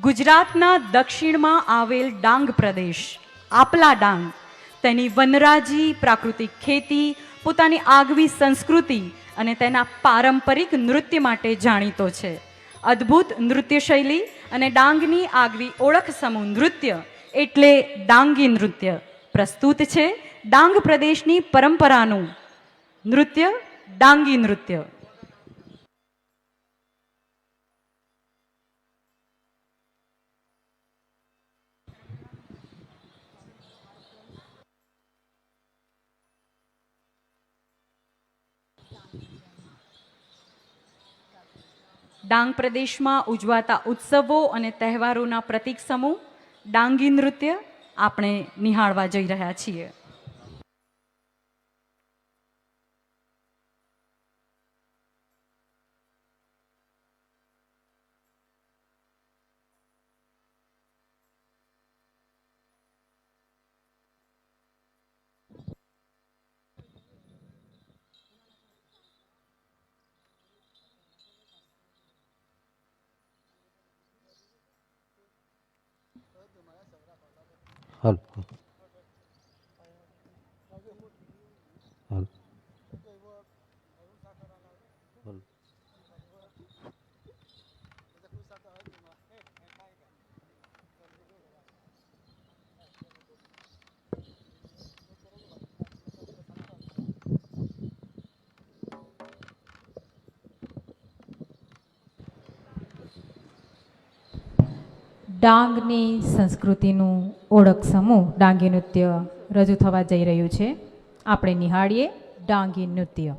ગુજરાતના દક્ષિણમાં આવેલ ડાંગ પ્રદેશ, આપલા ડાંગ, તેની વનરાજી પ્રાકૃતિક ખેતી, પોતાની આગવી સંસ્કૃતિ અને તેના પારંપરિક નૃત્ય માટે જાણીતો છે. અદ્ભુત નૃત્ય શૈલી અને ડાંગની આગવી ઓળખ સમૂહ નૃત્ય એટલે ડાંગી નૃત્ય પ્રસ્તુત છે ડાંગ પ્રદેશની પરંપરાનું નૃત્ય ડાંગી નૃત્ય. ડાંગ પ્રદેશમાં ઉજવાતા ઉત્સવો અને તહેવારોના પ્રતીક સમૂહ ડાંગી નૃત્ય આપણે નિહાળવા જઈ રહ્યા છીએ. હાલ હાલ ડાંગની સંસ્કૃતિનું ઓળખ સમૂહ ડાંગી નૃત્ય રજૂ થવા જઈ રહ્યું છે. આપણે નિહાળીએ ડાંગી નૃત્ય.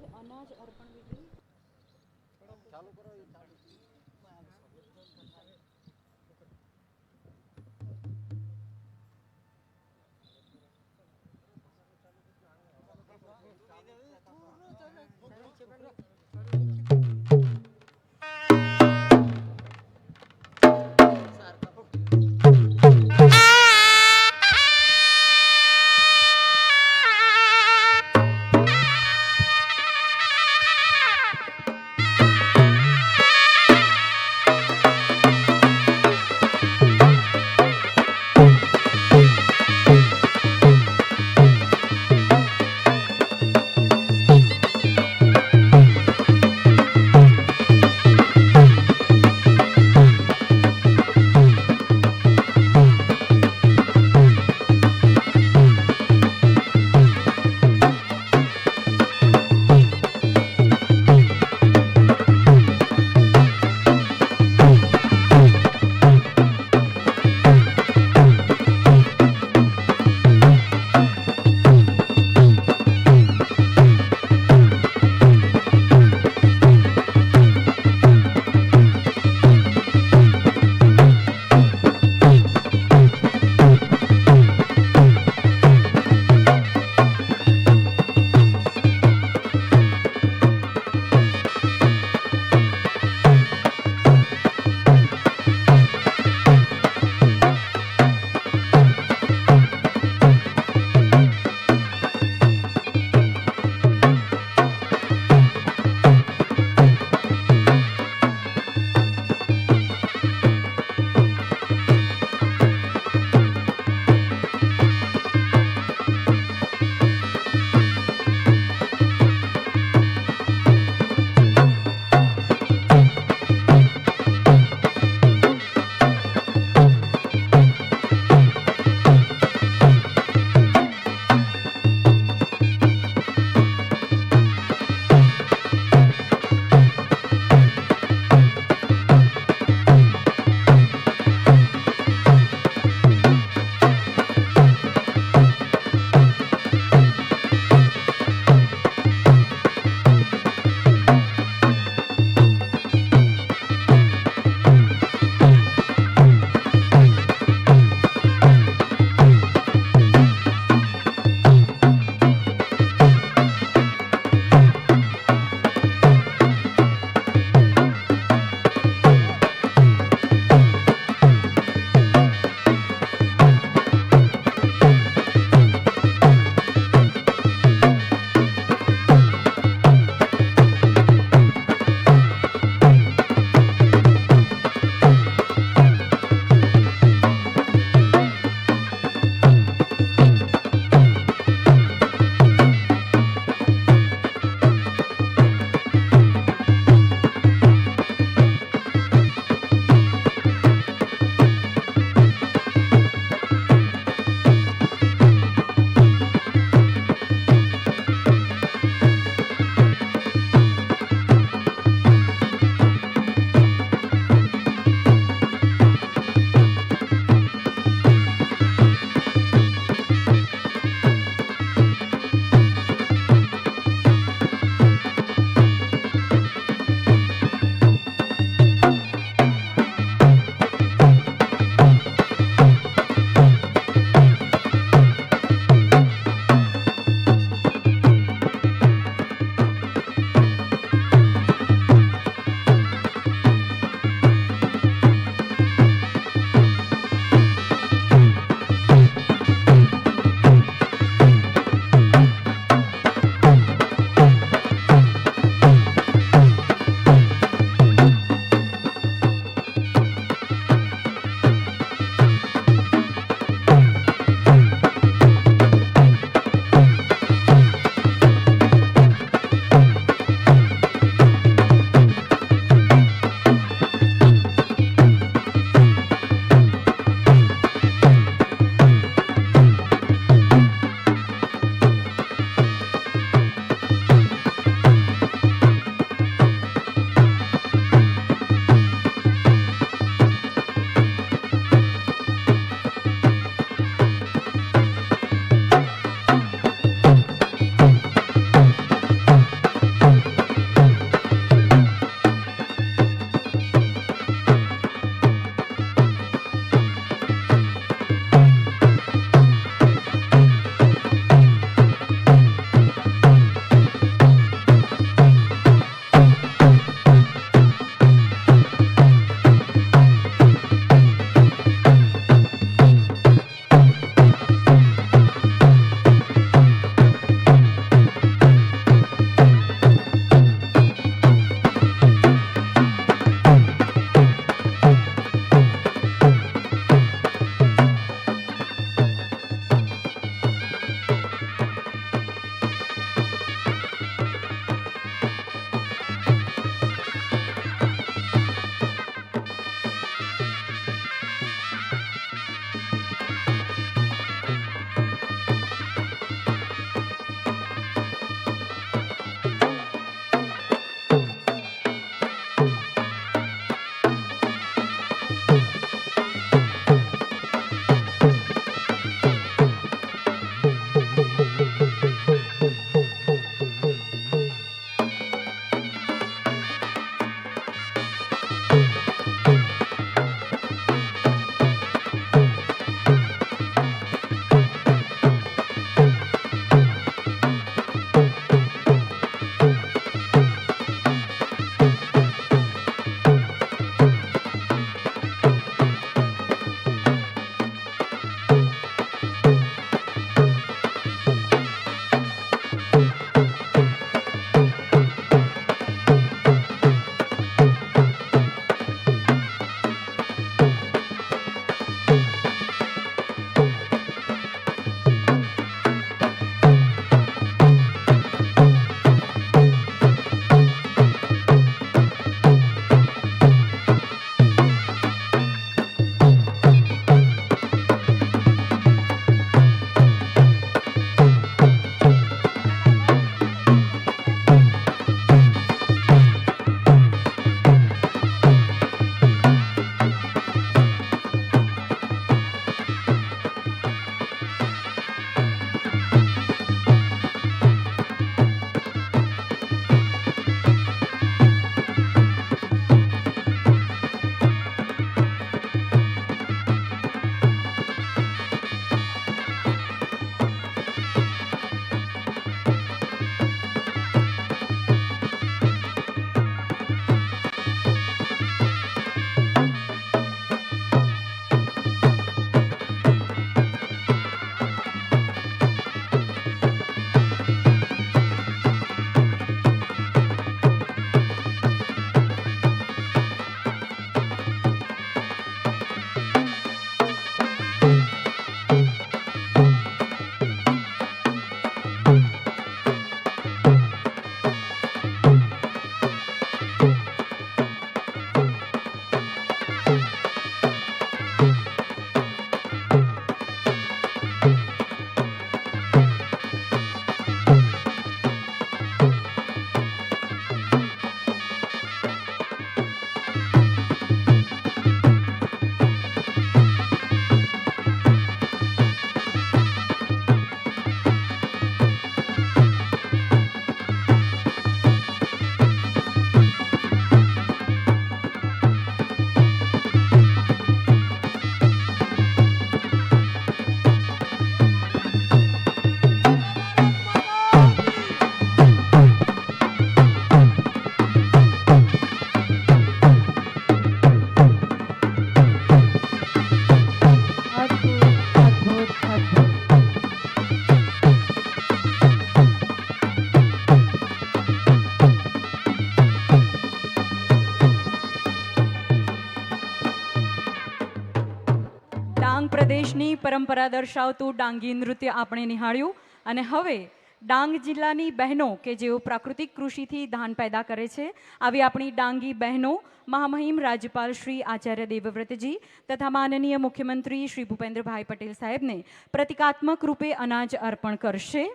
ડાંગની પરંપરા દર્શાવતું ડાંગી નૃત્ય આપણે નિહાળ્યું. અને હવે ડાંગ જિલ્લાની બહેનો કે જેઓ પ્રાકૃતિક કૃષિથી ધાન પેદા કરે છે, આવી આપણી ડાંગી બહેનો મહામહિમ રાજ્યપાલ શ્રી આચાર્ય દેવવ્રતજી તથા માનનીય મુખ્યમંત્રી શ્રી ભૂપેન્દ્રભાઈ પટેલ સાહેબને પ્રતિકાત્મક રૂપે અનાજ અર્પણ કરશે.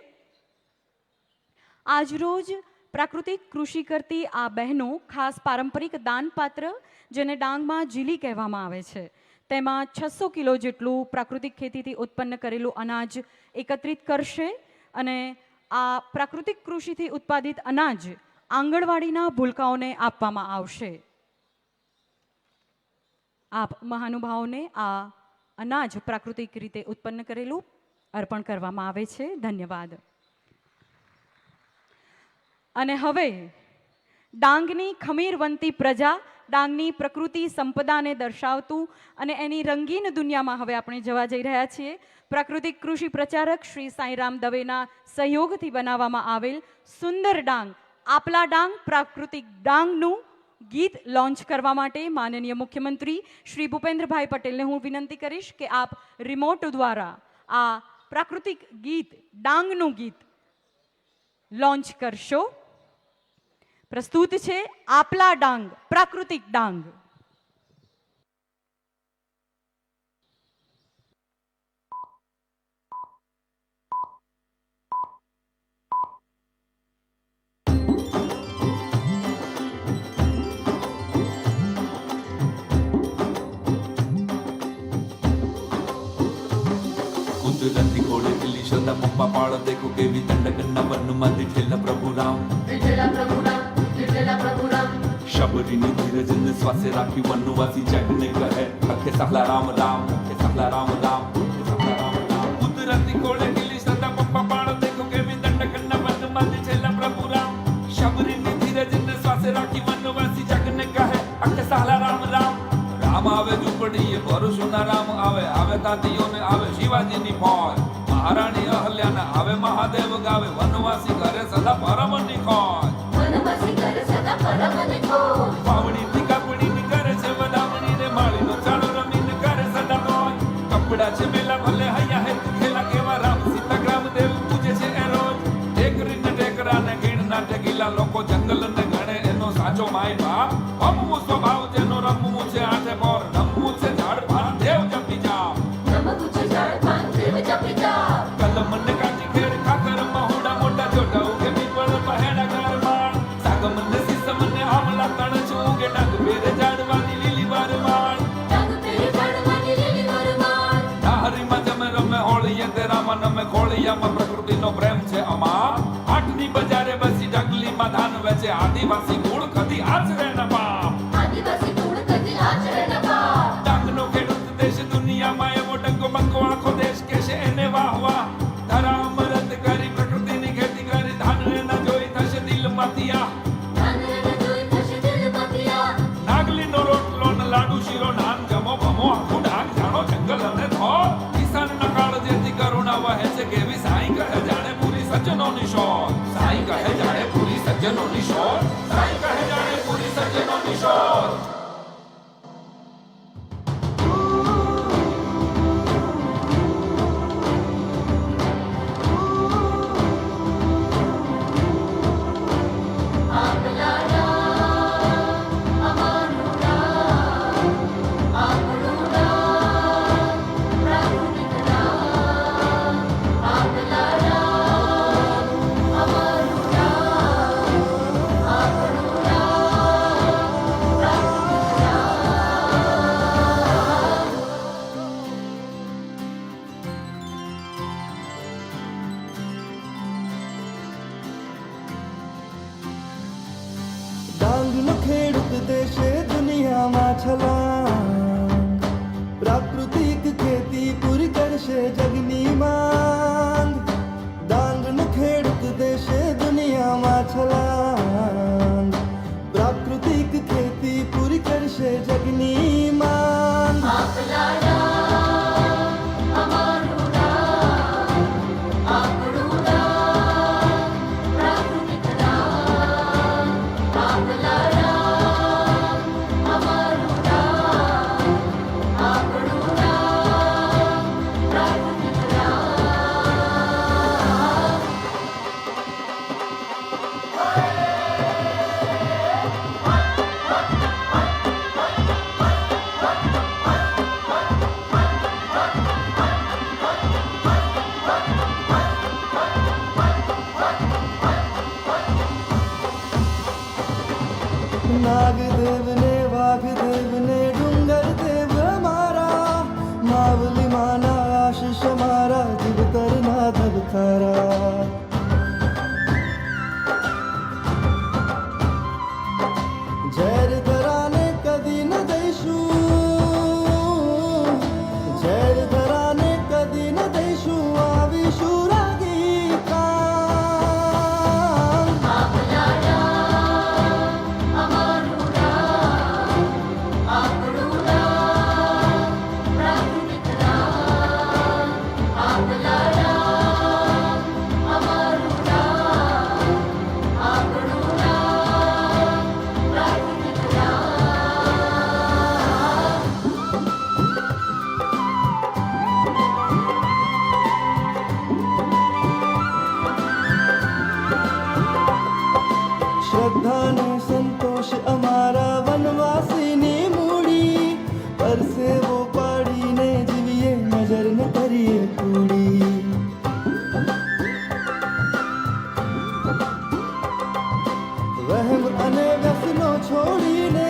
આજરોજ પ્રાકૃતિક કૃષિ કરતી આ બહેનો ખાસ પારંપરિક દાનપાત્ર, જેને ડાંગમાં જીલી કહેવામાં આવે છે, તેમાં 600 કિલો જેટલું પ્રાકૃતિક ખેતીથી ઉત્પન્ન કરેલું અનાજ એકત્રિત કરશે. અને આ પ્રાકૃતિક કૃષિથી ઉત્પાદિત અનાજ આંગણવાડીના ભૂલકાઓને આપવામાં આવશે. આપ મહાનુભાવોને આ અનાજ પ્રાકૃતિક રીતે ઉત્પન્ન કરેલું અર્પણ કરવામાં આવે છે. ધન્યવાદ. અને હવે ડાંગની ખમીરવંતી પ્રજા, ડાંગની પ્રકૃતિ સંપદાને દર્શાવતું અને એની રંગીન દુનિયામાં હવે આપણે જવા જઈ રહ્યા છીએ. પ્રાકૃતિક કૃષિ પ્રચારક શ્રી સાંઈરામ દવેના સહયોગથી બનાવવામાં આવેલ સુંદર ડાંગ, આપલા ડાંગ પ્રાકૃતિક ડાંગનું ગીત લોન્ચ કરવા માટે માનનીય મુખ્યમંત્રી શ્રી ભૂપેન્દ્રભાઈ પટેલને હું વિનંતી કરીશ કે આપ રિમોટ દ્વારા આ પ્રાકૃતિક ગીત, ડાંગનું ગીત લોન્ચ કરશો. પ્રસ્તુત છે આપલા ડાંગ પ્રાકૃતિક ડાંગ. કુદરતી ઘોડે દિલ્હી શોધા પપ્પા પાળો દેખો કેવી દંડકના વનમાં દીઠેલા પ્રભુ રામ. શબરીની ધીરજને શ્વાસે રાખી વનવાસી જગને કહે અખે સહલા રામ રામ, અખે સહલા રામ રામ, અખે સહલા રામ રામ. કુદરતી ઘોડે દિલ્હી શોધા પપ્પા પાળો દેખો કેવી દંડકના વનમાં દીઠેલા પ્રભુ રામ. શબરીની ધીરજને શ્વાસે રાખી વનવાસી જગને કહે અખે સહલા રામ રામ. રામ આવે ઝૂંપડીએ ભરોસોના રામ આવે, આવે દાદીઓને આવે શિવાજીની ફોજ. મહારાણી અહલ્યાના આવે મહાદેવ ગાવે, વનવાસી કરે સદા પરમની ખોજ. પાવણીથી કાપડીની કરે છે વધામણી ને માળીનો ચાળો રમીને કરે સદા મોજ. કપડા છે મેલા ભલે હૈયા હે ખેલા કેવા રામ સીતા ગ્રામ દેવ પૂજે છે એ રોજ. ટેકરીને ટેકરા ને ગીણના ટેકીલા લોકો જંગલ ને ગણે એનો સાચો માય બાપ. અમવું સ્વભાવ જેનો રમવું છે આઠે બોર, રમવું છે ઝાડ પાન દેવ જપી જાવ. કલમ ને કાચી ખેડ ખાકર મહોડા મોટા જોટા ઉગે પીપળ પહેડા ઘર માળ. સાગમ ને સીસમ ને આમલા તણ છું ઉગે ડાંગ પેરે ઝાડવાની લીલી વારમાળ. નાહરીમાં જમે રમે હોળીએ તે રામન અમે ખોળિયામાં પ્રકૃતિનો પ્રેમ છે અમાર. આઠની બજારે બસી ઢગલીમાં ધાન વેચે આદિવાસી મૂળ કદી આચરે ન પાપ. ડાંગનો ખેડૂત દેશ દુનિયામાં એવો ડંકો બંકો આખો દેશ કે છે એને વાહ વાહ. ધરા અમરત કરી પ્રકૃતિની ખેતી કરી ધાનને ન જોઈ થશે દિલમાંથી આ. નાગલીનો રોટલો ને લાડુ શીરો નાન જમો ભમો આખું ડાંગ જાણો જંગલ અને ધોર. કિસાનના કાળ જેથી કરુણા વહે છે કેવી સાઈ કહે જાણે પૂરી સજ્જનોની શોર. સાઈ કહે જાણે પૂરી સજ્જનોની શોર. સાઈ કહે જાણે પૂરી સજ્જનોની શોર. ડાંગનો ખેડૂત દેશે દુનિયામાં છલાંગ. પ્રાકૃતિક ખેતી પૂરી કરશે જગની માંગ. ડાંગનો ખેડૂત દેશે દુનિયામાં છલાંગ. પ્રાકૃતિક ખેતી પૂરી કરશે જગની માંગ. नागदेव ने वाघदेव ने डूंगर देव हमारा, मावली माना आशीष हमारा, जीव तरना धबकारा. जैर धराने कधी न दैशू, जैर धराने कधी न दैशू, आवी शूरागी का. श्रद्धा ने संतोष हमारा वनवासी ने मूड़ी, पर से वो पाड़ी ने जीविए नजर न करिए कूड़ी. वहम अने व्यसनो छोड़ीने,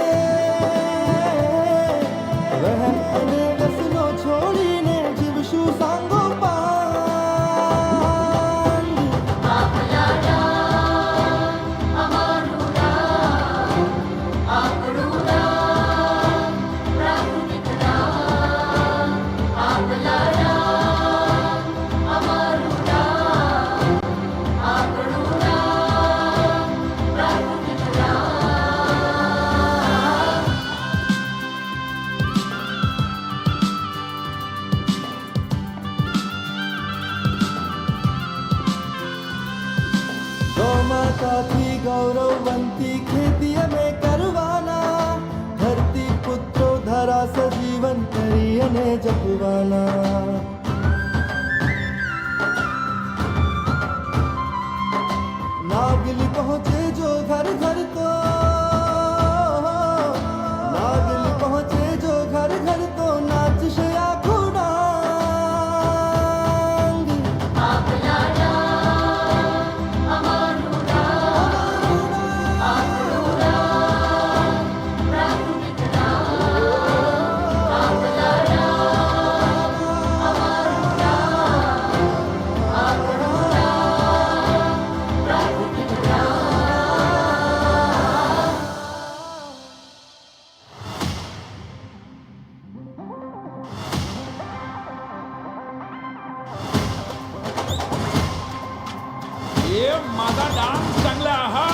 वहम अने व्यसनो छोड़ीने, जीवशु सांगो पांग. गौ माता थी गौरवंती, खेती में करवाना, धरती पुत्रो धरा सजीवन करियने जपवाना. नागली पहुँचे जो घर घर तो, नागली पहुँचे जो घर घर तो, नाच शया खुडांग. ये माझा डान्स चांगला. हा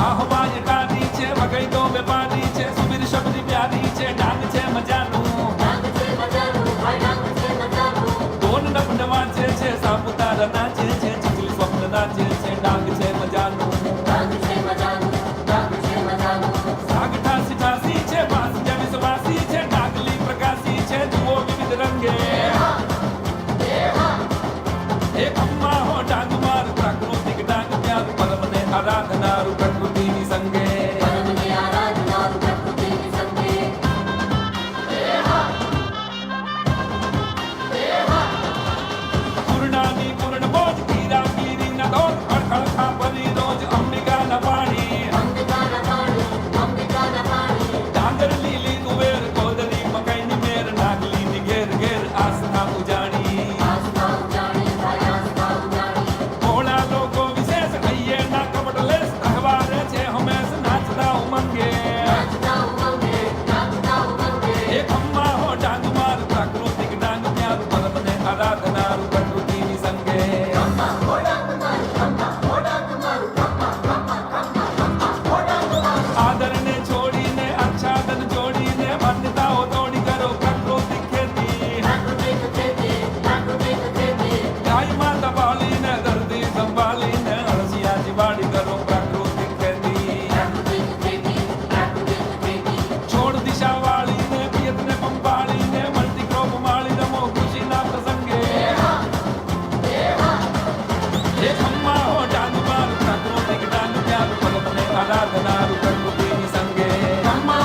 आह्वान गादी छे, वगई तो बेपारी छे, सुबीर शब्दी प्यारी छे, डांग छे मजानु, दोन नभ नवाचे छे, सापुतारा नाचे छे, चिखली स्वप्न नाचे छे, डांग छे मजानु. सागठा सिठासी छे, वास जविस वासी छे, डागली प्रकाशी छे, जुओ विविध रंगे. एक अम्मा हो डांग मार, प्राकृतिक डांग प्यार, परमने आराधनारु प्रकृतिनी संगे. पूर्णानी पूर्ण बोध, कीरा कीरी न दोध, खड़खड़ खापरी रोज, अंबिका न पाणी. डांगर लीली तुवेर, कोदली मकई नि मेर, नागली नि घेर घेर, आस्था उजाणी. भोला लोको विशेष, कहिए ना कपट लेस, अखबारे छे हमेश नाचता उमंगे. एक अम्मा हो डांग मार, प्राकृतिक डांग प्यार, परमने आराधनारु प्रकृतिनी संगे. आदर ने छोड़ीने, आच्छादन जोड़ीने, मान्यताओ तोड़ी करो प्राकृतिक खेती. गाय माता पालीने, धरती संभालीने, हरसिया जिवाड़ी करो प्राकृतिक खेती. छोड़ दिशा वाली ने, पियत ने पंपाली ने, मल्टी क्रॉप माली रमो खुशी ना प्रसंगे. एक अम्मा हो डांग मार, प्राकृतिक डांग प्यार, परमने आराधनारु प्रकृतिनी संगे. अम्मा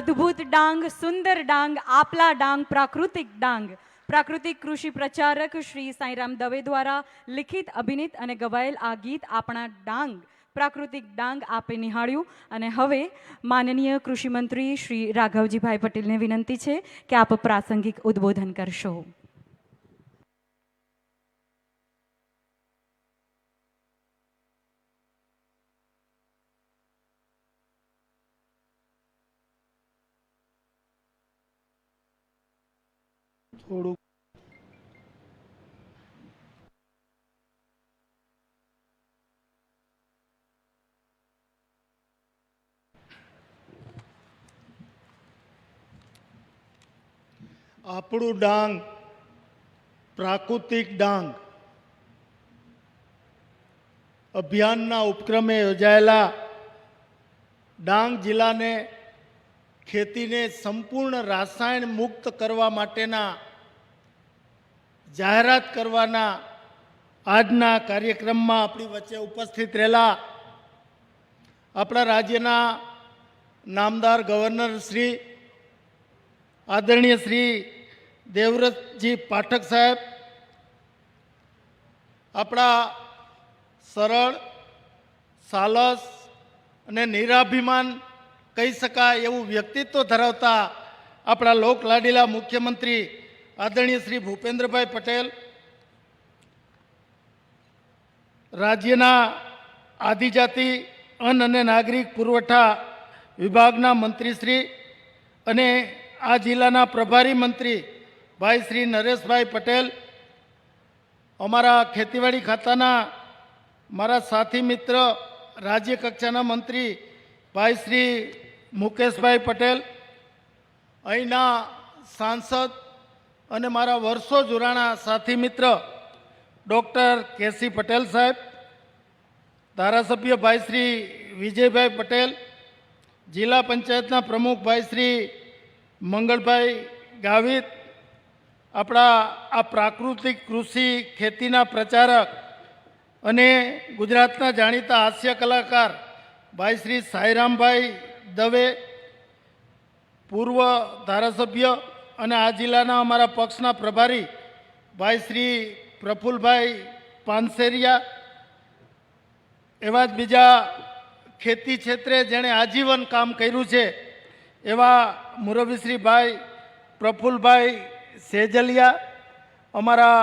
અદ્ભુત ડાંગ, સુંદર ડાંગ, આપલા ડાંગ, પ્રાકૃતિક ડાંગ. પ્રાકૃતિક કૃષિ પ્રચારક શ્રી સાંઈરામ દવે દ્વારા લિખિત, અભિનીત અને ગવાયેલ આ ગીત આપણા ડાંગ, પ્રાકૃતિક ડાંગ આપે નિહાળ્યું. અને હવે માનનીય કૃષિ મંત્રી શ્રી રાઘવજીભાઈ પટેલને વિનંતી છે કે આપ પ્રાસંગિક ઉદ્બોધન કરશો. થોડું આપણું ડાંગ પ્રાકૃતિક ડાંગ અભિયાનના ઉપક્રમે યોજાયેલા ડાંગ જિલ્લાને ખેતીને સંપૂર્ણ રાસાયણ મુક્ત કરવા માટેના જાહેરાત કરવાના આજના કાર્યક્રમમાં આપણી વચ્ચે ઉપસ્થિત રહેલા આપણા રાજ્યના નામદાર ગવર્નર શ્રી આદરણીય શ્રી દેવવ્રતજી પાઠક સાહેબ, આપણા સરળ, સાલસ અને નિરાભિમાન કહી શકાય એવું વ્યક્તિત્વ ધરાવતા આપણા લોકલાડીલા મુખ્યમંત્રી આદરણીય શ્રી ભૂપેન્દ્રભાઈ પટેલ, રાજ્યના આદિજાતિ અન્ન અને નાગરિક પુરવઠા વિભાગના મંત્રીશ્રી અને આ જિલ્લાના પ્રભારી મંત્રી ભાઈ શ્રી નરેશભાઈ પટેલ, અમારા ખેતીવાડી ખાતાના મારા સાથી મિત્ર રાજ્ય કક્ષાના મંત્રી ભાઈ શ્રી મુકેશભાઈ પટેલ, અહીંના સાંસદ અને મારા વર્ષો જુરાણા સાથી મિત્ર ડૉક્ટર કેસી પટેલ સાહેબ, ધારાસભ્ય ભાઈ શ્રી વિજયભાઈ પટેલ, જિલ્લા પંચાયતના પ્રમુખ ભાઈ શ્રી મંગળભાઈ ગાવિત, આપણા આ પ્રાકૃતિક કૃષિ ખેતીના પ્રચારક અને ગુજરાતના જાણીતા હાસ્ય કલાકાર ભાઈ શ્રી સાંઈરામભાઈ દવે, પૂર્વ ધારાસભ્ય અને આ જિલ્લાના અમારા પક્ષના પ્રભારી ભાઈ શ્રી પ્રફુલભાઈ પાનસેરિયા, એવા જ બીજા ખેતી ક્ષેત્રે જેણે આજીવન કામ કર્યું છે એવા મુરબીશ્રીભાઈ પ્રફુલભાઈ સેજલિયા, અમારા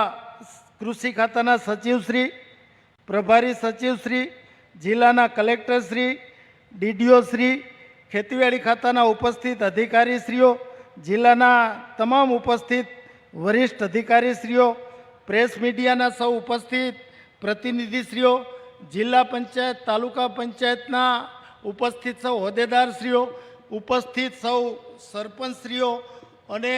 કૃષિ ખાતાના સચિવશ્રી, પ્રભારી સચિવશ્રી, જિલ્લાના કલેક્ટરશ્રી, ડીડીઓશ્રી, ખેતીવાડી ખાતાના ઉપસ્થિત અધિકારીશ્રીઓ, જિલ્લાના તમામ ઉપસ્થિત વરિષ્ઠ અધિકારીશ્રીઓ, પ્રેસ મીડિયાના સૌ ઉપસ્થિત પ્રતિનિધિશ્રીઓ, જિલ્લા પંચાયત તાલુકા પંચાયતના ઉપસ્થિત સૌ હોદ્દેદારશ્રીઓ, ઉપસ્થિત સૌ સરપંચશ્રીઓ અને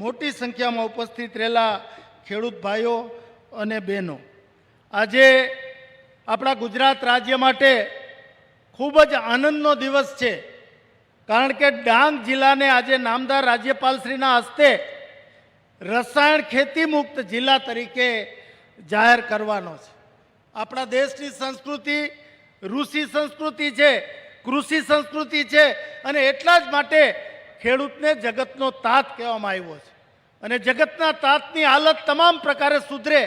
મોટી સંખ્યામાં ઉપસ્થિત રહેલા ખેડૂત ભાઈઓ અને બહેનો, આજે આપણા ગુજરાત રાજ્ય માટે ખૂબ જ આનંદનો દિવસ છે. કારણ કે ડાંગ જિલ્લાને આજે નામદાર રાજ્યપાલશ્રીના હસ્તે રસાયણ ખેતી મુક્ત જિલ્લા તરીકે જાહેર કરવાનો છે. આપણા દેશની સંસ્કૃતિ ઋષિ સંસ્કૃતિ છે, કૃષિ સંસ્કૃતિ છે અને એટલા જ માટે ખેડૂતને જગતનો તાત કહેવામાં આવ્યો છે. અને જગતના તાતની હાલત તમામ પ્રકારે સુધરે,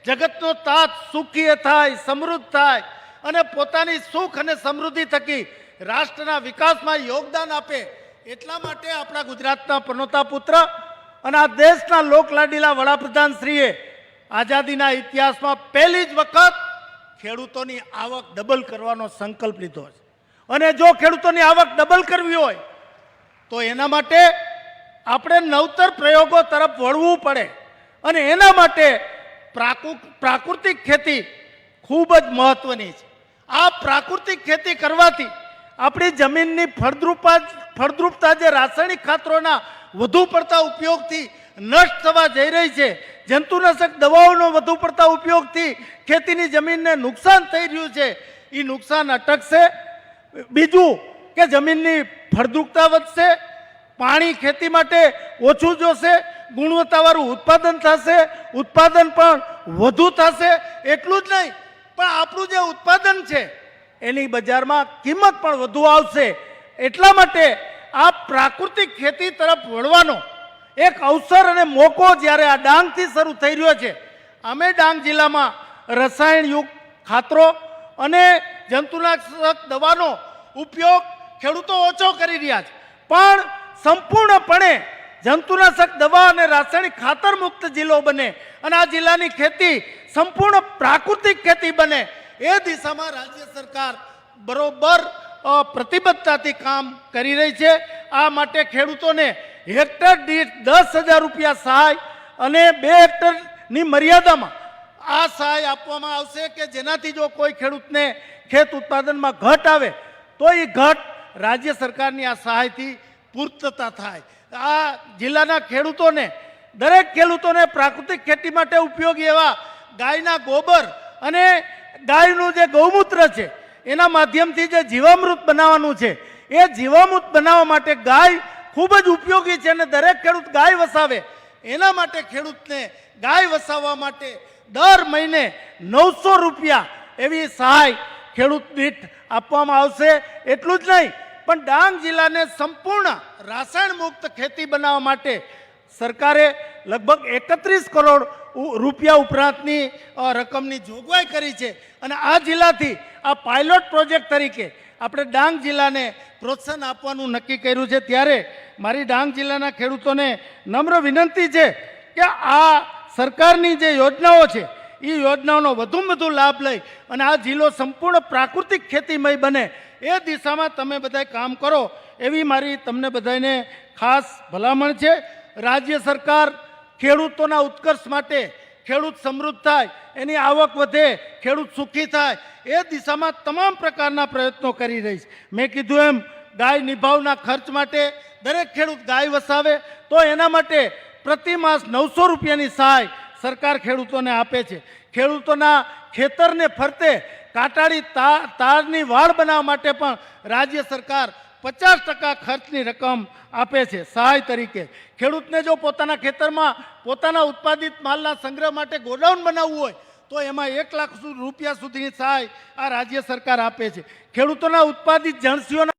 જગતનો તાત સુખી થાય, સમૃદ્ધ થાય અને પોતાની સુખ અને સમૃદ્ધિ થકી રાષ્ટ્રના વિકાસમાં યોગદાન આપે, એટલા માટે આપણા ગુજરાતના પનોતા પુત્ર અને આ દેશના લોકલાડીલા વડાપ્રધાન શ્રીએ આઝાદીના ઇતિહાસમાં પહેલી જ વખત ખેડૂતોની આવક ડબલ કરવાનો સંકલ્પ લીધો છે. અને જો ખેડૂતોની આવક ડબલ કરવી હોય તો એના માટે આપણે નવતર પ્રયોગો તરફ વળવું પડે અને એના માટે પ્રાકૃતિક ખેતી ખૂબ જ મહત્વની છે. આ પ્રાકૃતિક ખેતી કરવાથી આપણી જમીનની ફળદ્રુપતા જે રાસાયણિક ખાતરોના વધુ પડતા ઉપયોગથી નષ્ટ થવા જઈ રહી છે, જંતુનાશક દવાઓનો વધુ પડતા ઉપયોગથી ખેતીની જમીનને નુકસાન થઈ રહ્યું છે, એ નુકસાન અટકશે. બીજું કે જમીનની ફળદ્રુપતા વધશે, પાણી ખેતી માટે ઓછું જોશે, ગુણવત્તાવાળું ઉત્પાદન થશે, ઉત્પાદન પણ વધુ થશે. એટલું જ નહીં પણ આપણું જે ઉત્પાદન છે એની બજારમાં કિંમત પણ વધુ આવશે. એટલા માટે આ પ્રાકૃતિક ખેતી તરફ વળવાનો એક અવસર અને મોકો જ્યારે આ ડાંગથી શરૂ થઈ રહ્યો છે. અમે ડાંગ જિલ્લામાં રસાયણયુક્ત ખાતરો અને જંતુનાશક દવાનો ઉપયોગ ખેડૂતો ઓછો કરી રહ્યા છે, પણ સંપૂર્ણપણે જંતુનાશક દવા અને રાસાયણિક ખાતર મુક્ત જિલ્લો બને અને આ જિલ્લાની ખેતી સંપૂર્ણ પ્રાકૃતિક ખેતી બને એ દિશામાં રાજ્ય સરકાર બરોબર પ્રતિબદ્ધતાથી કામ કરી રહી છે. આ માટે ખેડૂતોને હેક્ટર દીઠ 10,000 રૂપિયા સહાય અને 2 હેક્ટરની મર્યાદામાં આ સહાય આપવામાં આવશે કે જેનાથી જો કોઈ ખેડૂતને ખેત ઉત્પાદનમાં ઘટ આવે તો એ ઘટ રાજ્ય સરકારની આ સહાયથી પૂર્તતા થાય. આ જિલ્લાના ખેડૂતોને દરેક ખેડૂતોને પ્રાકૃતિક ખેતી માટે ઉપયોગી એવા ગાયના ગોબર અને ગાયનું જે ગૌમૂત્ર છે એના માધ્યમથી જે જીવામૃત બનાવવાનું છે એ જીવામૃત બનાવવા માટે ગાય ખૂબ જ ઉપયોગી છે અને દરેક ખેડૂત ગાય વસાવે એના માટે ખેડૂતને ગાય વસાવવા માટે દર મહિને 900 રૂપિયા એવી સહાય ખેડૂત દીઠ આપવામાં આવશે. એટલું જ નહીં પણ ડાંગ જિલ્લાને સંપૂર્ણ રાસાયણ મુક્ત ખેતી બનાવવા માટે સરકારે લગભગ 31 કરોડ રૂપિયા ઉપરાંતની રકમની જોગવાઈ કરી છે અને આ જિલ્લાથી આ પાયલોટ પ્રોજેક્ટ તરીકે આપણે ડાંગ જિલ્લાને પ્રોત્સાહન આપવાનું નક્કી કર્યું છે. ત્યારે મારી ડાંગ જિલ્લાના ખેડૂતોને નમ્ર વિનંતી છે કે આ સરકારની જે યોજનાઓ છે એ યોજનાઓનો વધુમાં વધુ લાભ લઈ અને આ જિલ્લો સંપૂર્ણ પ્રાકૃતિક ખેતીમય બને એ દિશામાં તમે બધાય કામ કરો એવી મારી તમને બધાને ખાસ ભલામણ છે. રાજ્ય સરકાર ખેડૂતોના ઉત્કર્ષ માટે, ખેડૂત સમૃદ્ધ થાય, એની આવક વધે, ખેડૂત સુખી થાય એ દિશામાં તમામ પ્રકારના પ્રયત્નો કરી રહી છે. મેં કીધું એમ ગાય નિભાવના ખર્ચ માટે દરેક ખેડૂત ગાય વસાવે તો એના માટે પ્રતિ માસ 900 રૂપિયાની સહાય સરકાર ખેડૂતોને આપે છે. ખેડૂતોના ખેતરને ફરતે કાંટાળી તારની વાડ બનાવવા માટે પણ રાજ્ય સરકાર 50% ખર્ચની રકમ આપે છે સહાય તરીકે. ખેડૂતને જો પોતાના ખેતરમાં પોતાના ઉત્પાદિત માલના સંગ્રહ માટે ગોડાઉન બનાવવું હોય તો એમાં 1 લાખ રૂપિયા સુધીની સહાય આ રાજ્ય સરકાર આપે છે. ખેડૂતોના ઉત્પાદિત જણસીઓના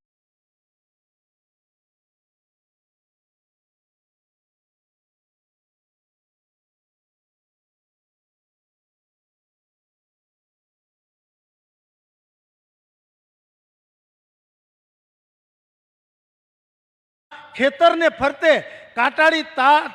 ખેતરને ફરતે કાંટાળી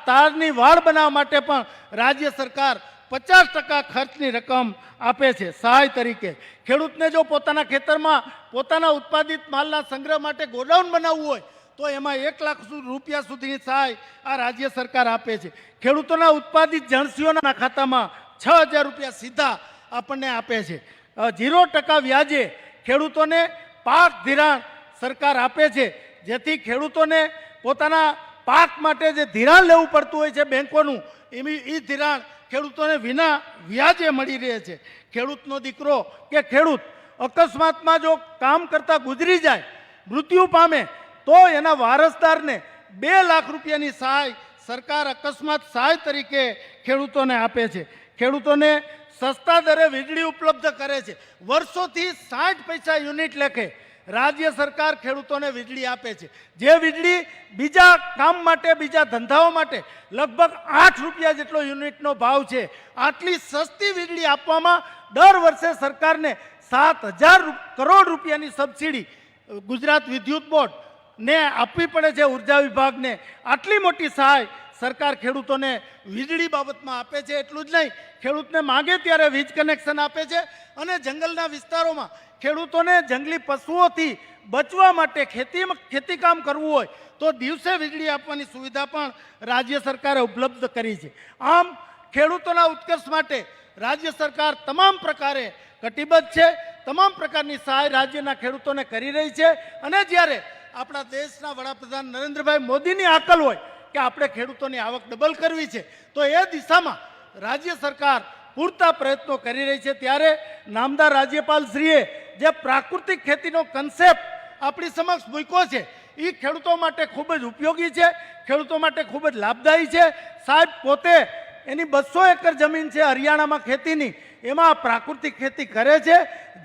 તારની વાડ બનાવવા માટે પણ રાજ્ય સરકાર 50% ખર્ચની રકમ આપે છે સહાય તરીકે. ખેડૂતને જો પોતાના ખેતરમાં પોતાના ઉત્પાદિત માલના સંગ્રહ માટે ગોડાઉન બનાવવું હોય તો એમાં 1 લાખ રૂપિયા સુધીની સહાય આ રાજ્ય સરકાર આપે છે. ખેડૂતોના ઉત્પાદિત જણસીઓના ખાતામાં 6,000 રૂપિયા સીધા આપણને આપે છે. 0% વ્યાજે ખેડૂતોને પાક ધિરાણ સરકાર આપે છે, જેથી ખેડૂતોને પોતાના પાક માટે જે ધિરાણ લેવું પડતું હોય છે બેંકોનું એ ધિરાણ ખેડૂતોને વિના વ્યાજે મળી રહે છે. ખેડૂતનો દીકરો કે ખેડૂત અકસ્માતમાં જો કામ કરતા ગુજરી જાય, મૃત્યુ પામે તો એના વારસદારને 2 લાખ રૂપિયાની સહાય સરકાર અકસ્માત સહાય તરીકે ખેડૂતોને આપે છે. ખેડૂતોને સસ્તા દરે વીજળી ઉપલબ્ધ કરે છે. વર્ષોથી 60 પૈસા યુનિટ લેખે રાજ્ય સરકાર ખેડૂતોને વીજળી આપે છે. જે વીજળી બીજા કામ માટે, બીજા ધંધાઓ માટે લગભગ 8 રૂપિયા જેટલો યુનિટનો ભાવ છે. આટલી સસ્તી વીજળી આપવામાં દર વર્ષે સરકારને 7,000 કરોડ રૂપિયાની સબસિડી ગુજરાત વિદ્યુત બોર્ડને આપવી પડે છે, ઉર્જા વિભાગને. આટલી મોટી સહાય સરકાર ખેડૂતોને વીજળી બાબતમાં આપે છે. એટલું જ નહીં, ખેડૂતને માંગે ત્યારે વીજ કનેક્શન આપે છે અને જંગલના વિસ્તારોમાં ખેડૂતોને જંગલી પશુઓથી બચવા માટે ખેતી કામ કરવું હોય તો દિવસે વીજળી આપવાની સુવિધા પણ રાજ્ય સરકારે ઉપલબ્ધ કરી છે. આમ ખેડૂતોના ઉત્કર્ષ માટે રાજ્ય સરકાર તમામ પ્રકારે કટિબદ્ધ છે. તમામ પ્રકારની સહાય રાજ્યના ખેડૂતોને કરી રહી છે અને જ્યારે આપણા દેશના વડાપ્રધાન નરેન્દ્રભાઈ મોદીની આકલ હોય કે આપણે ખેડૂતોની આવક ડબલ કરવી છે તો એ દિશામાં રાજ્ય સરકાર પૂરતા પ્રયત્નો કરી રહી છે. ત્યારે નામદાર રાજ્યપાલશ્રીએ જે પ્રાકૃતિક ખેતીનો કન્સેપ્ટ આપણી સમક્ષ મૂક્યો છે એ ખેડૂતો માટે ખૂબ જ ઉપયોગી છે, ખેડૂતો માટે ખૂબ જ લાભદાયી છે. સાહેબ પોતે એની 200 એકર જમીન છે હરિયાણામાં ખેતીની, એમાં આ પ્રાકૃતિક ખેતી કરે છે.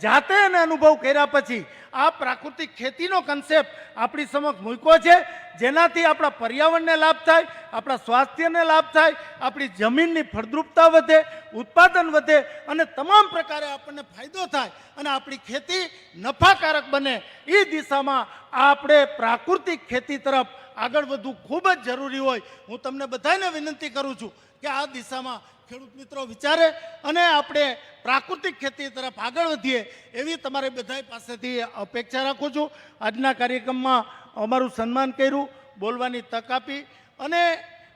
જાતે એને અનુભવ કર્યા પછી આ પ્રાકૃતિક ખેતીનો કન્સેપ્ટ આપણી સમક્ષ મૂક્યો છે, જેનાથી આપણા પર્યાવરણને લાભ થાય, આપણા સ્વાસ્થ્યને લાભ થાય, આપણી જમીનની ફળદ્રુપતા વધે, ઉત્પાદન વધે અને તમામ પ્રકારે આપણને ફાયદો થાય અને આપણી ખેતી નફાકારક બને. એ દિશામાં આપણે પ્રાકૃતિક ખેતી તરફ આગળ વધવું ખૂબ જ જરૂરી હોય. હું તમને બધાને વિનંતી કરું છું કે આ દિશામાં ખેડૂત મિત્રો વિચારે અને આપણે પ્રાકૃતિક ખેતી તરફ આગળ વધીએ એવી તમારે બધા પાસેથી અપેક્ષા રાખું છું. આજના કાર્યક્રમમાં અમારું સન્માન કર્યું, બોલવાની તક આપી અને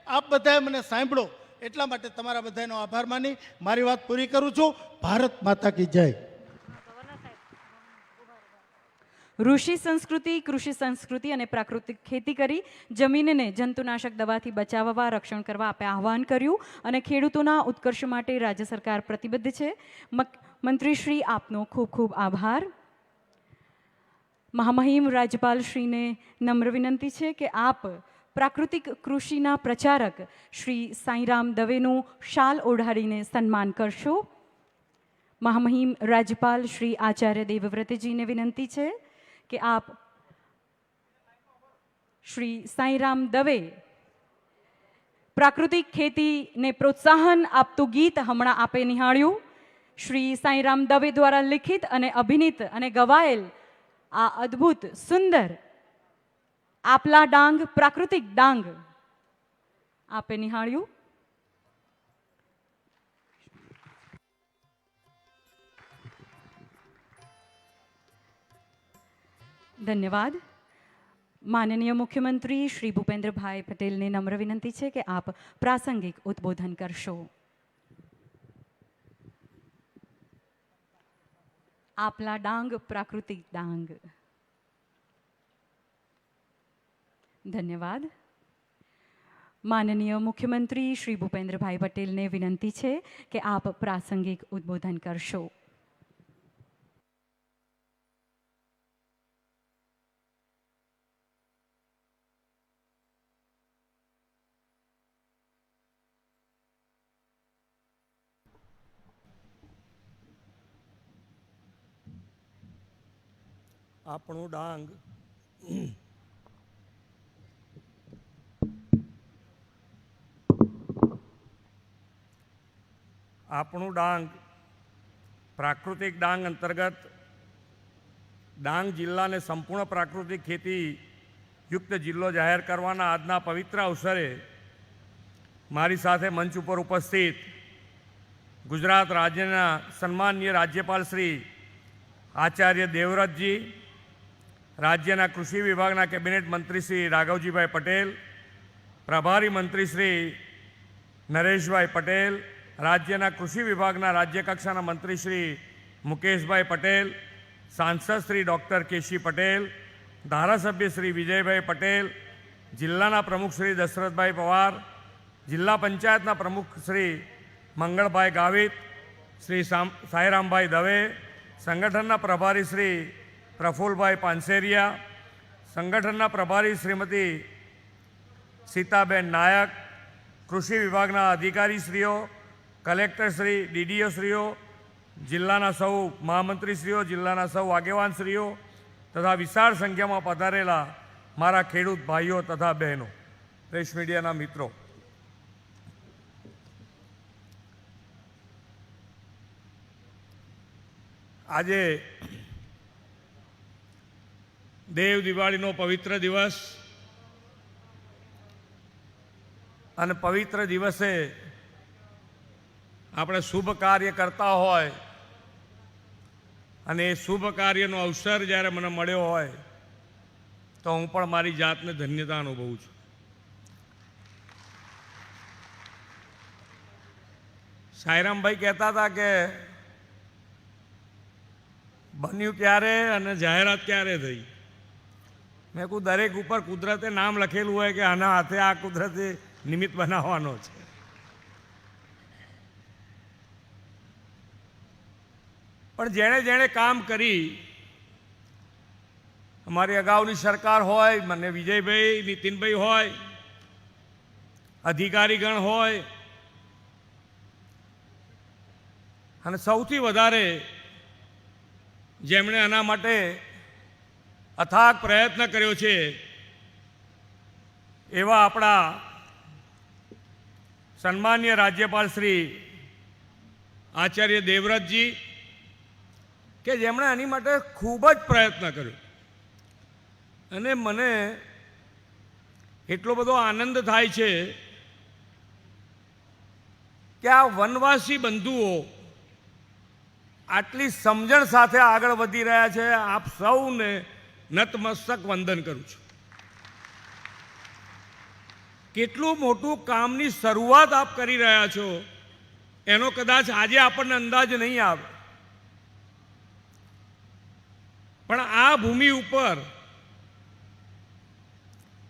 આપ બધાએ મને સાંભળો એટલા માટે તમારા બધાનો આભાર માની મારી વાત પૂરી કરું છું. ભારત માતા કી જય. ઋષિ સંસ્કૃતિ, કૃષિ સંસ્કૃતિ અને પ્રાકૃતિક ખેતી કરી જમીનને જંતુનાશક દવાથી બચાવવા, રક્ષણ કરવા આપે આહવાન કર્યું અને ખેડૂતોના ઉત્કર્ષ માટે રાજ્ય સરકાર પ્રતિબદ્ધ છે. મંત્રીશ્રી, આપનો ખૂબ ખૂબ આભાર. મહામહિમ રાજ્યપાલશ્રીને નમ્ર વિનંતી છે કે આપ પ્રાકૃતિક કૃષિના પ્રચારક શ્રી સાંઈરામ દવેનું શાલ ઓઢાડીને સન્માન કરશો. મહામહિમ રાજ્યપાલ શ્રી આચાર્ય દેવવ્રતજીને વિનંતી છે કે આપ શ્રી સાંઈરામ દવે પ્રાકૃતિક ખેતીને પ્રોત્સાહન આપતું ગીત હમણાં આપે નિહાળ્યું. શ્રી સાંઈરામ દવે દ્વારા લિખિત અને અભિનીત અને ગવાયેલ આ અદ્ભુત સુંદર આપલા ડાંગ પ્રાકૃતિક ડાંગ આપે નિહાળ્યું. ધન્યવાદ. માનનીય મુખ્યમંત્રી શ્રી ભૂપેન્દ્રભાઈ પટેલને નમ્ર વિનંતી છે કે આપ પ્રાસંગિક ઉદ્બોધન કરશો. આપલા ડાંગ પ્રાકૃતિક ડાંગ. ધન્યવાદ. માનનીય મુખ્યમંત્રી શ્રી ભૂપેન્દ્રભાઈ પટેલને વિનંતી છે કે આપ પ્રાસંગિક ઉદ્બોધન કરશો. આપણું ડાંગ પ્રાકૃતિક ડાંગ અંતર્ગત ડાંગ જિલ્લાને સંપૂર્ણ પ્રાકૃતિક ખેતી યુક્ત જિલ્લો જાહેર કરવાના આજના પવિત્ર અવસરે મારી સાથે મંચ ઉપર ઉપસ્થિત ગુજરાત રાજ્યના સન્માનીય રાજ્યપાલ શ્રી આચાર્ય દેવવ્રતજી, રાજ્યના કૃષિ વિભાગના કેબિનેટ મંત્રી શ્રી રાઘવજીભાઈ પટેલ, પ્રભારી મંત્રી શ્રી નરેશભાઈ પટેલ, રાજ્યના કૃષિ વિભાગના રાજ્યકક્ષાના મંત્રી શ્રી મુકેશભાઈ પટેલ, સાંસદ શ્રી ડૉક્ટર કેસી પટેલ, ધારાસભ્ય શ્રી વિજયભાઈ પટેલ, જિલ્લાના પ્રમુખ શ્રી દશરથભાઈ પવાર, જિલ્લા પંચાયતના પ્રમુખ શ્રી મંગળભાઈ ગાવિત, શ્રી સાંઈરામભાઈ દવે, સંગઠનના પ્રભારી શ્રી પ્રફુલભાઈ પાનસેરિયા, સંગઠનના પ્રભારી શ્રીમતી સીતાબેન નાયક, કૃષિ વિભાગના અધિકારીશ્રીઓ, કલેક્ટરશ્રી, ડીડીઓશ્રીઓ, જિલ્લાના સૌ મહામંત્રીશ્રીઓ, જિલ્લાના સૌ આગેવાનશ્રીઓ તથા વિશાળ સંખ્યામાં પધારેલા મારા ખેડૂત ભાઈઓ તથા બહેનો, પ્રેસ મીડિયાના મિત્રો, આજે દેવ દિવાળીનો પવિત્ર દિવસ અને પવિત્ર દિવસે આપણે શુભ કાર્ય કરતા હોય અને એ શુભ કાર્યનો અવસર જ્યારે મને મળ્યો હોય તો હું પણ મારી જાતને ધન્યતા અનુભવું છું. સાંઈરામભાઈ કહેતા હતા કે બન્યું ક્યારે અને જાહેરાત ક્યારે થઈ. મેં કહું દરેક ઉપર કુદરતે નામ લખેલું હોય કે આના હાથે આ કુદરતે નિમિત્ત બનાવવાનો છે. પણ જેણે જેણે કામ કરી, અમારી અગાઉની સરકાર હોય, મને વિજયભાઈ, નીતિનભાઈ હોય, અધિકારીગણ હોય, અને સૌથી વધારે જેમણે આના માટે અથાગ પ્રયત્ન કર્યો છે એવા આપણા સન્માનીય રાજ્યપાલ શ્રી આચાર્ય દેવવ્રતજી કે જેમણે આની માટે ખૂબ જ પ્રયત્ન કર્યો. અને મને એટલો બધો આનંદ થાય છે કે આ વનવાસી બંધુઓ આટલી સમજણ સાથે આગળ વધી રહ્યા છે. આપ સૌને નતમસ્તક વંદન કરું છું. કેટલું મોટું કામની શરૂઆત આપ કરી રહ્યા છો એનો કદાચ આજે આપણને અંદાજ નહીં આવે, પણ આ ભૂમિ ઉપર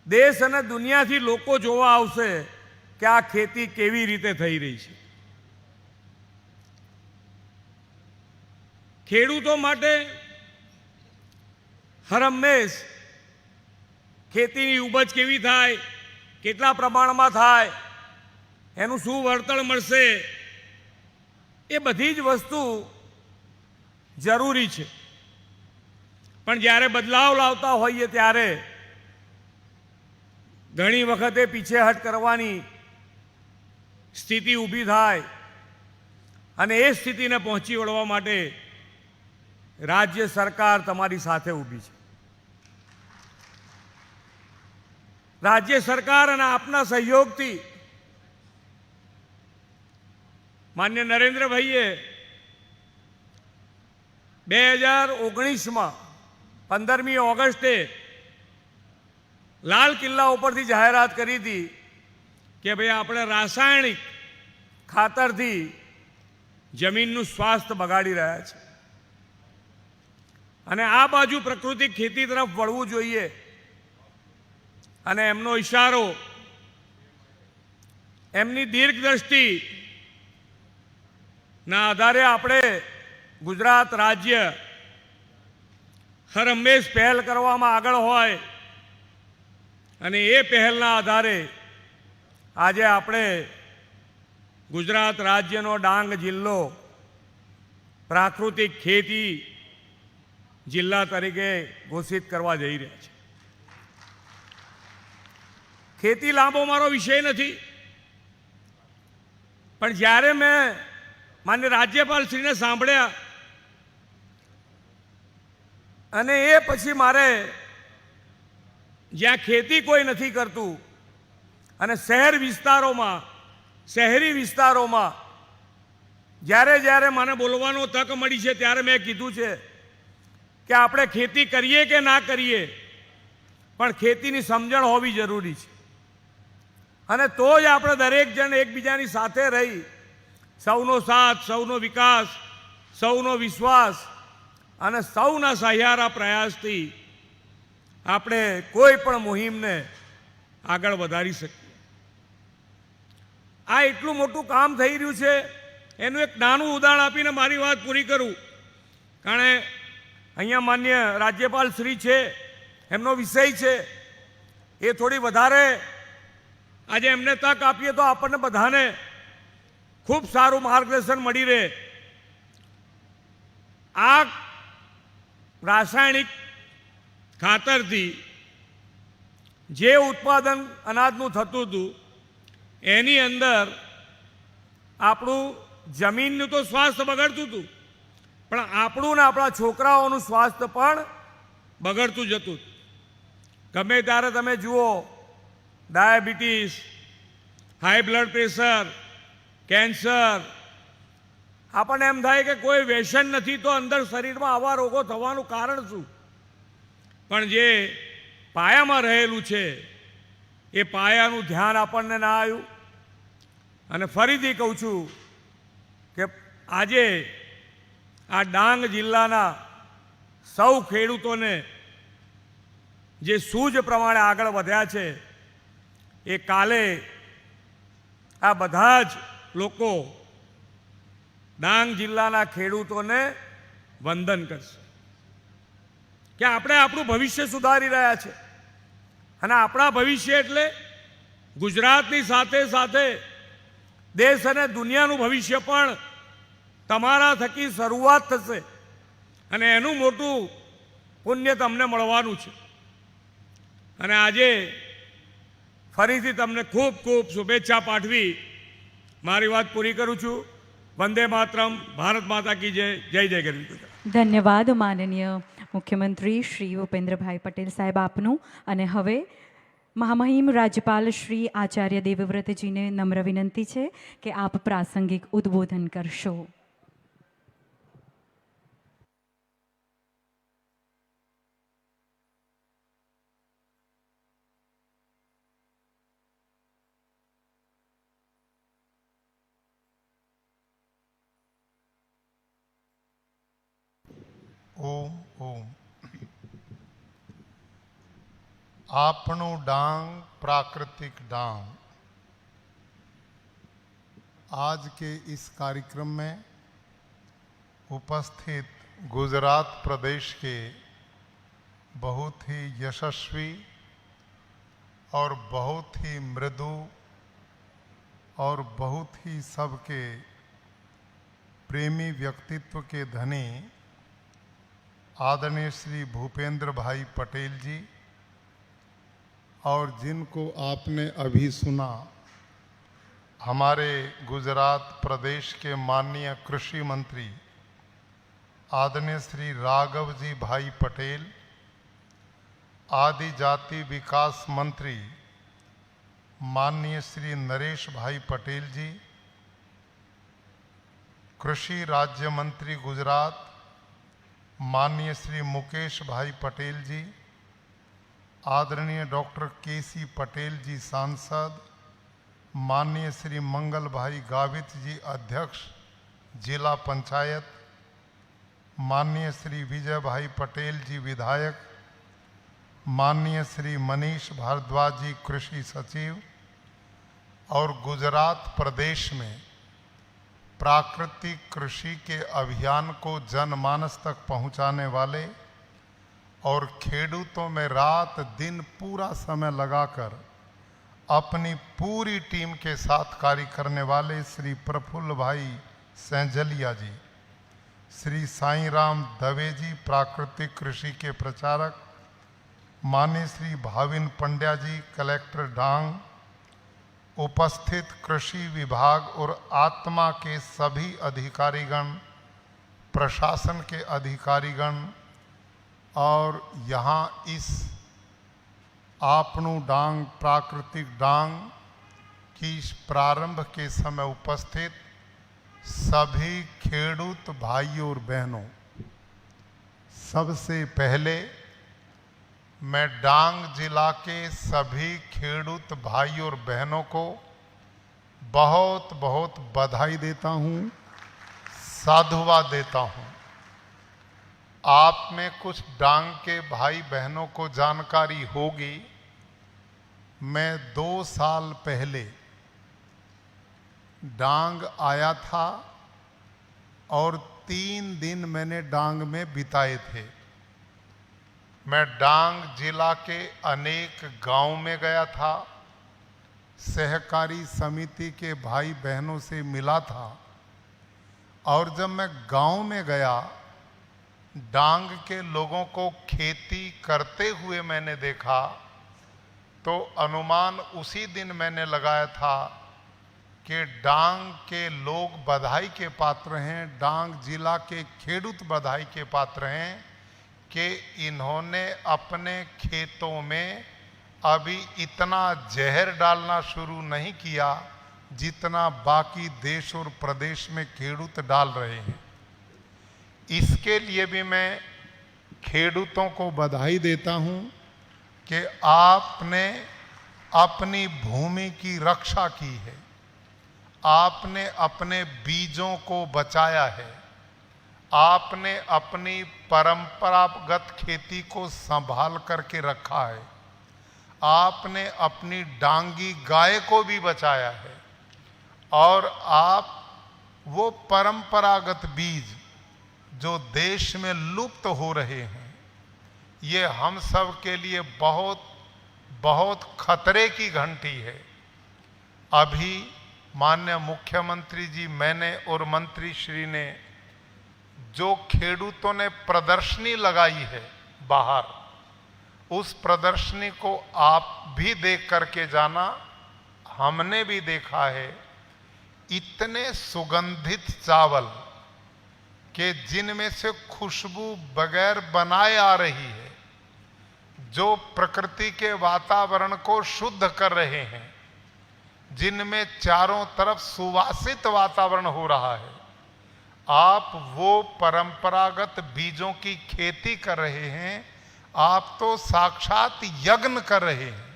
દેશ અને દુનિયાથી લોકો જોવા આવશે કે આ ખેતી કેવી રીતે થઈ રહી છે. ખેડૂતો માટે હરહંમેશ ખેતીની ઉપજ કેવી થાય, કેટલા પ્રમાણમાં થાય, એનું શું વળતર મળશે, એ બધી જ વસ્તુ જરૂરી છે. પણ જ્યારે બદલાવ લાવતા હોઈએ ત્યારે ઘણી વખતે પીછેહટ કરવાની સ્થિતિ ઊભી થાય અને એ સ્થિતિને પહોંચી વળવા માટે રાજ્ય સરકાર તમારી સાથે ઊભી છે. રાજ્ય સરકાર અને આપના સહયોગથી માન્ય નરેન્દ્રભાઈએ 2019માં 15મી ઓગસ્ટે લાલ કિલ્લા ઉપરથી જાહેરાત કરી હતી કે ભાઈ આપણે રાસાયણિક ખાતરથી જમીનનું સ્વાસ્થ્ય બગાડી રહ્યા છે અને આ બાજુ પ્રાકૃતિક ખેતી તરફ વળવું જોઈએ. અને એમનો ઈશારો, એમની દીર્ઘદ્રષ્ટિના આધારે આપણે ગુજરાત રાજ્ય હરહંમેશ પહેલ કરવામાં આગળ હોય અને એ પહેલના આધારે આજે આપણે ગુજરાત રાજ્યનો ડાંગ જિલ્લો પ્રાકૃતિક ખેતી જિલ્લા તરીકે ઘોષિત કરવા જઈ રહ્યા છે. ખેતી લાંબો મારો વિષય નથી, પણ જ્યારે મેં માન્ય રાજ્યપાલશ્રીને સાંભળ્યા અને એ પછી મારે જ્યાં ખેતી કોઈ નથી કરતું અને શહેરી વિસ્તારોમાં જ્યારે મને બોલવાનો તક મળી છે ત્યારે મેં કીધું છે કે આપણે ખેતી કરીએ કે ના કરીએ પણ ખેતીની સમજણ હોવી જરૂરી છે. અને તો જ આપણે દરેક જણ એકબીજાની સાથે રહી સૌનો સાથ, સૌનો વિકાસ, સૌનો વિશ્વાસ અને સૌના સહિયારા પ્રયાસથી આપણે કોઈ પણ મુહિમને આગળ વધારી શકીએ. આ એટલું મોટું કામ થઈ રહ્યું છે એનું એક નાનું ઉદાહરણ આપીને મારી વાત પૂરી કરું. કારણ અહીંયા માન્ય રાજ્યપાલ શ્રી છે, એમનો વિષય છે, એ થોડી વધારે આજે એમને તક આપીએ તો આપણને બધાને ખૂબ સારું માર્ગદર્શન મળી રહે. આ રાસાયણિક ખાતરથી જે ઉત્પાદન અનાજનું થતું હતું એની અંદર આપણું જમીનનું તો સ્વાસ્થ્ય બગડતું હતું, પણ આપણું ને આપણા છોકરાઓનું સ્વાસ્થ્ય પણ બગડતું જતું. ગમે ત્યારે તમે જુઓ diabetes, high blood pressure, cancer, આપણને એમ થાય કે કોઈ વ્યસન નથી તો અંદર શરીરમાં આવા રોગો થવાનું કારણ શું? પણ જે પાયામાં રહેલું છે એ પાયાનું ધ્યાન આપણને ના આવ્યું. અને ફરીથી કહું છું કે આજે આ ડાંગ જિલ્લાના સૌ ખેડૂતોને જે સૂઝ પ્રમાણે આગળ વધ્યા છે એ કાલે આ બધા જ લોકો ડાંગ જિલ્લાના ખેડૂતોને વંદન કરશે કે આપણે આપણું ભવિષ્ય સુધારી રહ્યા છે. અને આપણા ભવિષ્ય એટલે ગુજરાતની સાથે સાથે દેશ અને દુનિયાનું ભવિષ્ય પણ તમારા થકી શરૂઆત થશે અને એનું મોટું પુણ્ય તમને મળવાનું છે. અને આજે ફરીથી તમને ખૂબ ખૂબ શુભેચ્છા પાઠવી મારી વાત પૂરી કરું છું. વંદે માતરમ. ભારત માતા કી જય. જય જય ગરવી ગુજરાત. ધન્યવાદ માનનીય મુખ્યમંત્રી શ્રી ભૂપેન્દ્રભાઈ પટેલ સાહેબ આપનું. અને હવે મહામહિમ રાજ્યપાલ શ્રી આચાર્ય દેવવ્રતજીને નમ્ર વિનંતી છે કે આપ પ્રાસંગિક ઉદ્બોધન કરશો. ઓમ ઓમ. આપણું डांग प्राकृतिक डांग आज के इस कार्यक्रम में उपस्थित गुजरात प्रदेश के बहुत ही यशस्वी और बहुत ही मृदु और बहुत ही सबके प्रेमी व्यक्तित्व के धनी आदरणीय श्री भूपेंद्र भाई पटेल जी और जिनको आपने अभी सुना हमारे गुजरात प्रदेश के माननीय कृषि मंत्री आदरणीय श्री राघव जी भाई पटेल, आदि जाति विकास मंत्री माननीय श्री नरेश भाई पटेल जी, कृषि राज्य मंत्री गुजरात माननीय श्री मुकेश भाई पटेल जी, आदरणीय डॉक्टर केसी पटेल जी सांसद, माननीय श्री मंगल भाई गावित जी अध्यक्ष जिला पंचायत, माननीय श्री विजय भाई पटेल जी विधायक, माननीय श्री मनीष भारद्वाज जी कृषि सचिव और गुजरात प्रदेश में प्राकृतिक कृषि के अभियान को जनमानस तक पहुंचाने वाले और खेडूतों में रात दिन पूरा समय लगाकर अपनी पूरी टीम के साथ कार्य करने वाले श्री प्रफुल्ल भाई सैंजलिया जी, श्री साईं राम दवे जी प्राकृतिक कृषि के प्रचारक, माननीय श्री भाविन पंड्या जी कलेक्टर डांग, उपस्थित कृषि विभाग और आत्मा के सभी अधिकारीगण, प्रशासन के अधिकारीगण और यहाँ इस आपनू डांग प्राकृतिक डांग की प्रारंभ के समय उपस्थित सभी खेडूत भाइयों और बहनों, सबसे पहले मैं डांग जिला के सभी खेडूत भाइयों और बहनों को बहुत बहुत बधाई देता हूँ, साधुवाद देता हूँ। आप में कुछ डांग के भाई बहनों को जानकारी होगी, मैं 2 साल पहले डांग आया था और 3 दिन मैंने डांग में बिताए थे। मैं डांग जिला के अनेक गांव में गया था, सहकारी समिति के भाई बहनों से मिला था और जब मैं गांव में गया डांग के लोगों को खेती करते हुए मैंने देखा तो अनुमान उसी दिन मैंने लगाया था कि डांग के लोग बधाई के पात्र हैं, डांग जिला के खेडूत बधाई के पात्र हैं कि इन्होंने अपने खेतों में अभी इतना जहर डालना शुरू नहीं किया जितना बाकी देश और प्रदेश में खेडूत डाल रहे हैं। इसके लिए भी मैं खेडूतों को बधाई देता हूं कि आपने अपनी भूमि की रक्षा की है, आपने अपने बीजों को बचाया है, आपने अपनी परंपरागत खेती को संभाल करके रखा है, आपने अपनी डांगी गाय को भी बचाया है और आप वो परंपरागत बीज जो देश में लुप्त हो रहे हैं, ये हम सब के लिए बहुत बहुत खतरे की घंटी है। अभी माननीय मुख्यमंत्री जी, मैंने और मंत्री श्री ने जो खेडूतों ने प्रदर्शनी लगाई है बाहर, उस प्रदर्शनी को आप भी देख करके जाना। हमने भी देखा है, इतने सुगंधित चावल कि जिनमें से खुशबू बगैर बनाए आ रही है, जो प्रकृति के वातावरण को शुद्ध कर रहे हैं, जिनमें चारों तरफ सुवासित वातावरण हो रहा है। आप वो परंपरागत बीजों की खेती कर रहे हैं, आप तो साक्षात यज्ञ कर रहे हैं।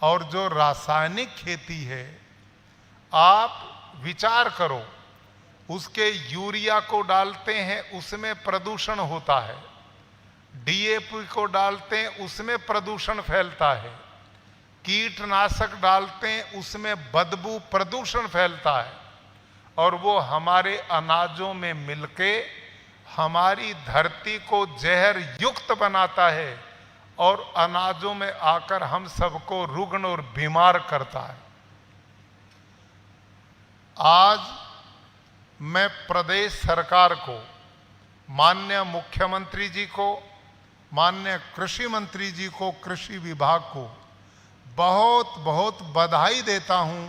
और जो रासायनिक खेती है, आप विचार करो, उसके यूरिया को डालते हैं, उसमें प्रदूषण होता है, डीएपी को डालते हैं, उसमें प्रदूषण फैलता है, कीटनाशक डालते हैं, उसमें बदबू प्रदूषण फैलता है, और वो हमारे अनाजों में मिलके हमारी धरती को जहर युक्त बनाता है और अनाजों में आकर हम सबको रुग्ण और बीमार करता है। आज मैं प्रदेश सरकार को, माननीय मुख्यमंत्री जी को, माननीय कृषि मंत्री जी को, कृषि विभाग को बहुत बहुत बधाई देता हूं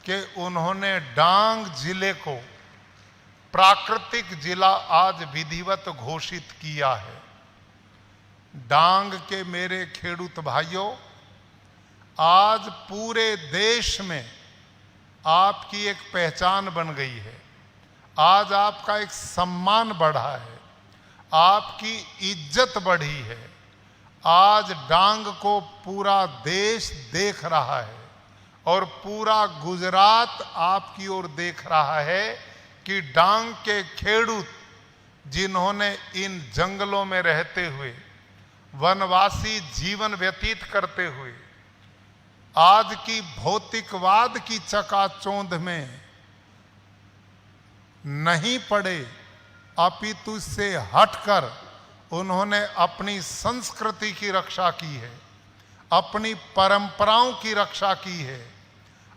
कि उन्होंने डांग जिले को प्राकृतिक जिला आज विधिवत घोषित किया है। डांग के मेरे खेडूत भाइयों, आज पूरे देश में आपकी एक पहचान बन गई है, आज आपका एक सम्मान बढ़ा है, आपकी इज्जत बढ़ी है। आज डांग को पूरा देश देख रहा है और पूरा गुजरात आपकी ओर देख रहा है कि डांग के खेडूत, जिन्होंने इन जंगलों में रहते हुए, वनवासी जीवन व्यतीत करते हुए, आज की भौतिकवाद की चकाचौंध में नहीं पड़े, अपितु से हटकर उन्होंने अपनी संस्कृति की रक्षा की है, अपनी परंपराओं की रक्षा की है,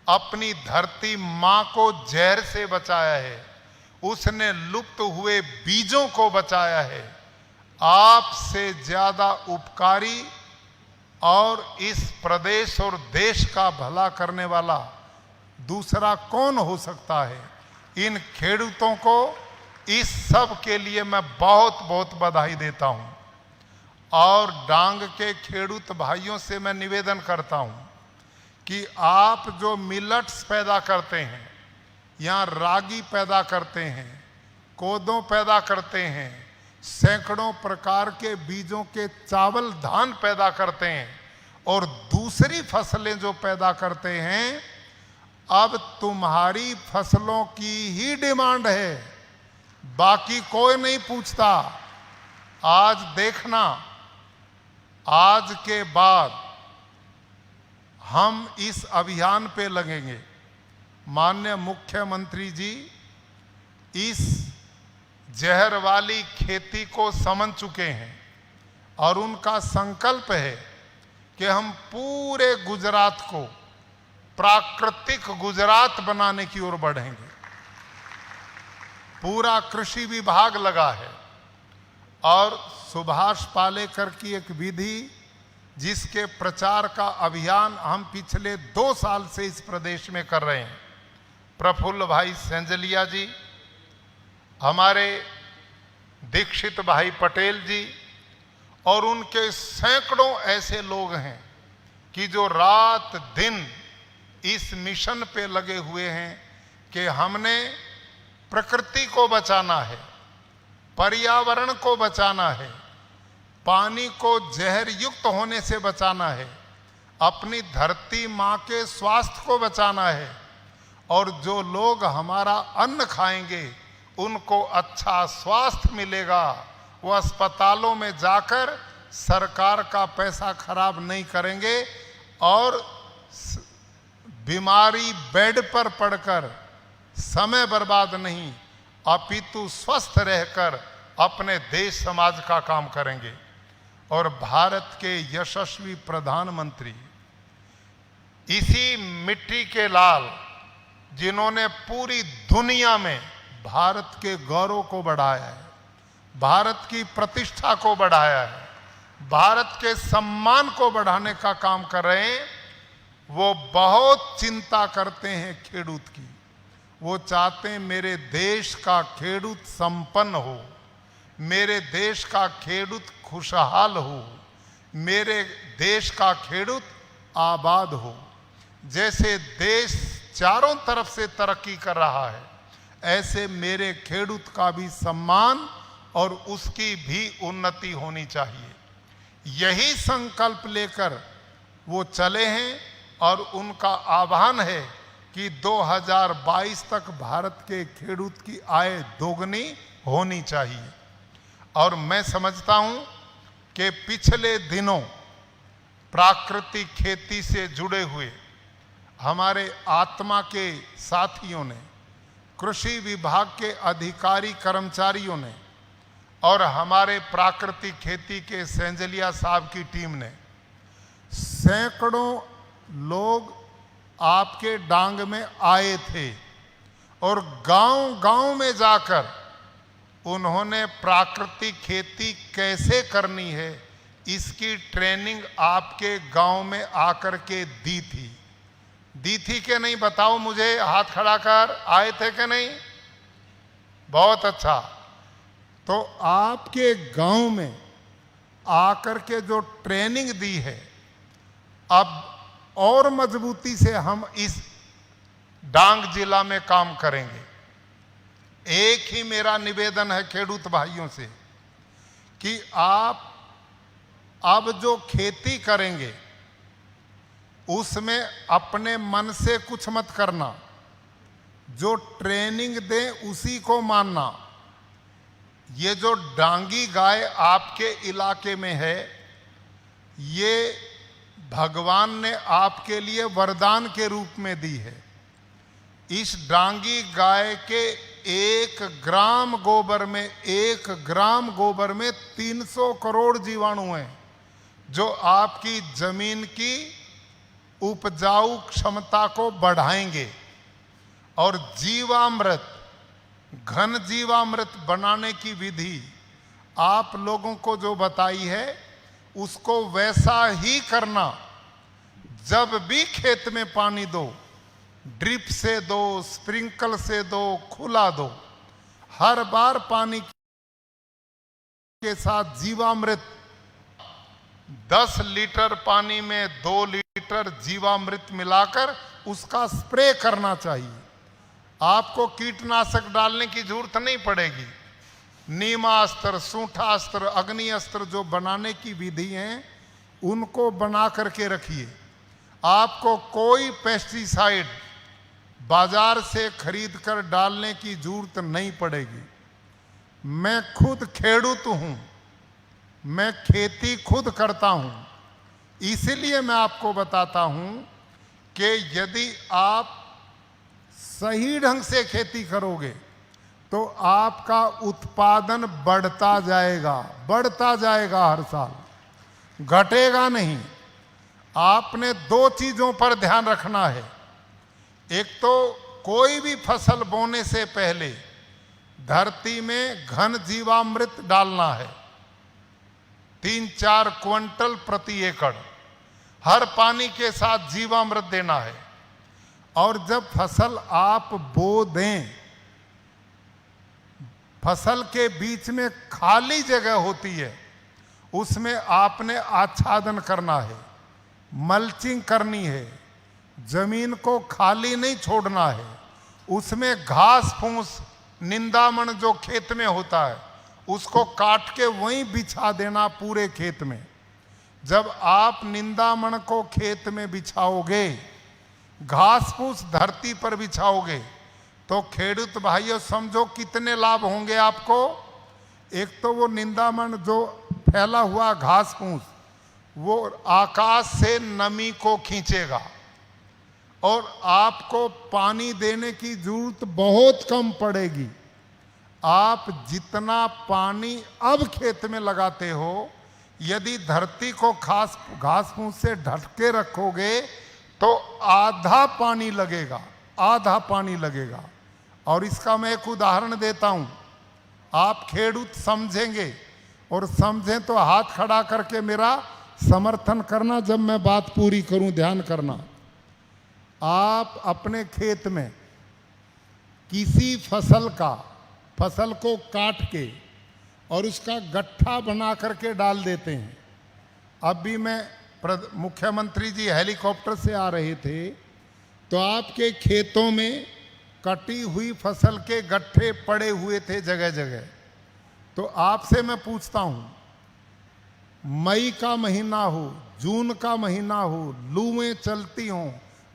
अपनी धरती मां को जहर से बचाया है, उसने लुप्त हुए बीजों को बचाया है। आपसे ज्यादा उपकारी और इस प्रदेश और देश का भला करने वाला दूसरा कौन हो सकता है। इन खेडूतों को इस सब के लिए मैं बहुत बहुत बधाई देता हूं और डांग के खेडूत भाइयों से मैं निवेदन करता हूं कि आप जो मिलेट्स पैदा करते हैं, यहाँ रागी पैदा करते हैं, कोदों पैदा करते हैं, सैकड़ों प्रकार के बीजों के चावल धान पैदा करते हैं और दूसरी फसलें जो पैदा करते हैं, अब तुम्हारी फसलों की ही डिमांड है, बाकी कोई नहीं पूछता। आज देखना, आज के बाद हम इस अभियान पे लगेंगे। माननीय मुख्यमंत्री जी इस जहर वाली खेती को समझ चुके हैं और उनका संकल्प है कि हम पूरे गुजरात को प्राकृतिक गुजरात बनाने की ओर बढ़ेंगे। पूरा कृषि विभाग लगा है और सुभाष पालेकर की एक विधि, जिसके प्रचार का अभियान हम पिछले 2 साल से इस प्रदेश में कर रहे हैं। प्रफुल्ल भाई सेंजलिया जी, हमारे दीक्षित भाई पटेल जी और उनके सैकड़ों ऐसे लोग हैं कि जो रात दिन इस मिशन पे लगे हुए हैं कि हमने प्रकृति को बचाना है, पर्यावरण को बचाना है, पानी को जहर युक्त होने से बचाना है, अपनी धरती माँ के स्वास्थ्य को बचाना है और जो लोग हमारा अन्न खाएंगे उनको अच्छा स्वास्थ्य मिलेगा, वो अस्पतालों में जाकर सरकार का पैसा खराब नहीं करेंगे और बीमारी बेड पर पड़कर समय बर्बाद नहीं, अपितु स्वस्थ रहकर अपने देश समाज का काम करेंगे। और भारत के यशस्वी प्रधानमंत्री इसी मिट्टी के लाल जिन्होंने पूरी दुनिया में भारत के गौरव को बढ़ाया है, भारत की प्रतिष्ठा को बढ़ाया है, भारत के सम्मान को बढ़ाने का काम कर रहे हैं, वो बहुत चिंता करते हैं खेडूत की। वो चाहते हैं मेरे देश का खेडूत संपन्न हो, मेरे देश का खेडूत खुशहाल हो, मेरे देश का खेडूत आबाद हो। जैसे देश चारों तरफ से तरक्की कर रहा है, ऐसे मेरे खेडूत का भी सम्मान और उसकी भी उन्नति होनी चाहिए। यही संकल्प लेकर वो चले हैं और उनका आह्वान है कि 2022 तक भारत के खेडूत की आय दोगुनी होनी चाहिए। और मैं समझता हूं कि पिछले दिनों प्राकृतिक खेती से जुड़े हुए हमारे आत्मा के साथियों ने, कृषि विभाग के अधिकारी कर्मचारियों ने और हमारे प्राकृतिक खेती के सेंजलिया साहब की टीम ने, सैकड़ों लोग आपके डांग में आए थे और गांव-गांव में जाकर उन्होंने प्राकृतिक खेती कैसे करनी है इसकी ट्रेनिंग आपके गांव में आकर के दी थी कि नहीं? बताओ मुझे, हाथ खड़ा कर। आए थे कि नहीं? बहुत अच्छा। तो आपके गांव में आकर के जो ट्रेनिंग दी है, अब और मजबूती से हम इस डांग जिला में काम करेंगे। एक ही मेरा निवेदन है खेडूत भाइयों से कि आप अब जो खेती करेंगे उसमें अपने मन से कुछ मत करना, जो ट्रेनिंग दें उसी को मानना। ये जो डांगी गाय आपके इलाके में है, ये भगवान ने आपके लिए वरदान के रूप में दी है। इस डांगी गाय के 1 ग्राम गोबर में 300 करोड़ जीवाणु हैं जो आपकी जमीन की उपजाऊ क्षमता को बढ़ाएंगे। और जीवामृत, घन जीवामृत बनाने की विधि आप लोगों को जो बताई है उसको वैसा ही करना। जब भी खेत में पानी दो, ड्रिप से दो, स्प्रिंकल से दो, खुला दो, हर बार पानी के साथ जीवामृत 10 लीटर पानी में 2 लीटर जीवामृत मिलाकर उसका स्प्रे करना चाहिए। आपको कीटनाशक डालने की जरूरत नहीं पड़ेगी। नीमास्त्र, सूंठास्त्र, अग्नि अस्त्र जो बनाने की विधि हैं उनको बना करके रखिए। आपको कोई पेस्टिसाइड बाजार से खरीद कर डालने की जरूरत नहीं पड़ेगी। मैं खुद खेडूत हूं, मैं खेती खुद करता हूं, इसलिए मैं आपको बताता हूं कि यदि आप सही ढंग से खेती करोगे तो आपका उत्पादन बढ़ता जाएगा हर साल, घटेगा नहीं। आपने 2 चीजों पर ध्यान रखना है। एक तो कोई भी फसल बोने से पहले धरती में घन जीवामृत डालना है, 3-4 क्विंटल प्रति एकड़, हर पानी के साथ जीवामृत देना है। और जब फसल आप बो दें, फसल के बीच में खाली जगह होती है, उसमें आपने आच्छादन करना है, मल्चिंग करनी है, जमीन को खाली नहीं छोड़ना है। उसमें घास फूस, निंदामण जो खेत में होता है उसको काट के वहीं बिछा देना पूरे खेत में। जब आप निंदामण को खेत में बिछाओगे, घास फूस धरती पर बिछाओगे, तो खेडूत भाइयों समझो कितने लाभ होंगे आपको। एक तो वो निंदामण जो फैला हुआ घास फूस वो आकाश से नमी को खींचेगा और आपको पानी देने की जरूरत बहुत कम पड़ेगी। आप जितना पानी अब खेत में लगाते हो, यदि धरती को घास फूस से ढक के रखोगे तो आधा पानी लगेगा। आधा पानी लगेगा। और इसका मैं एक उदाहरण देता हूं, आप खेडूत समझेंगे, और समझें तो हाथ खड़ा करके मेरा समर्थन करना जब मैं बात पूरी करूं, ध्यान करना। आप अपने खेत में किसी फसल को काट के और उसका गट्ठा बना करके डाल देते हैं। अब भी मैं मुख्यमंत्री जी हेलीकॉप्टर से आ रहे थे तो आपके खेतों में कटी हुई फसल के गट्ठे पड़े हुए थे जगह जगह। तो आपसे मैं पूछता हूं, मई का महीना हो, जून का महीना हो, लूएं चलती हों,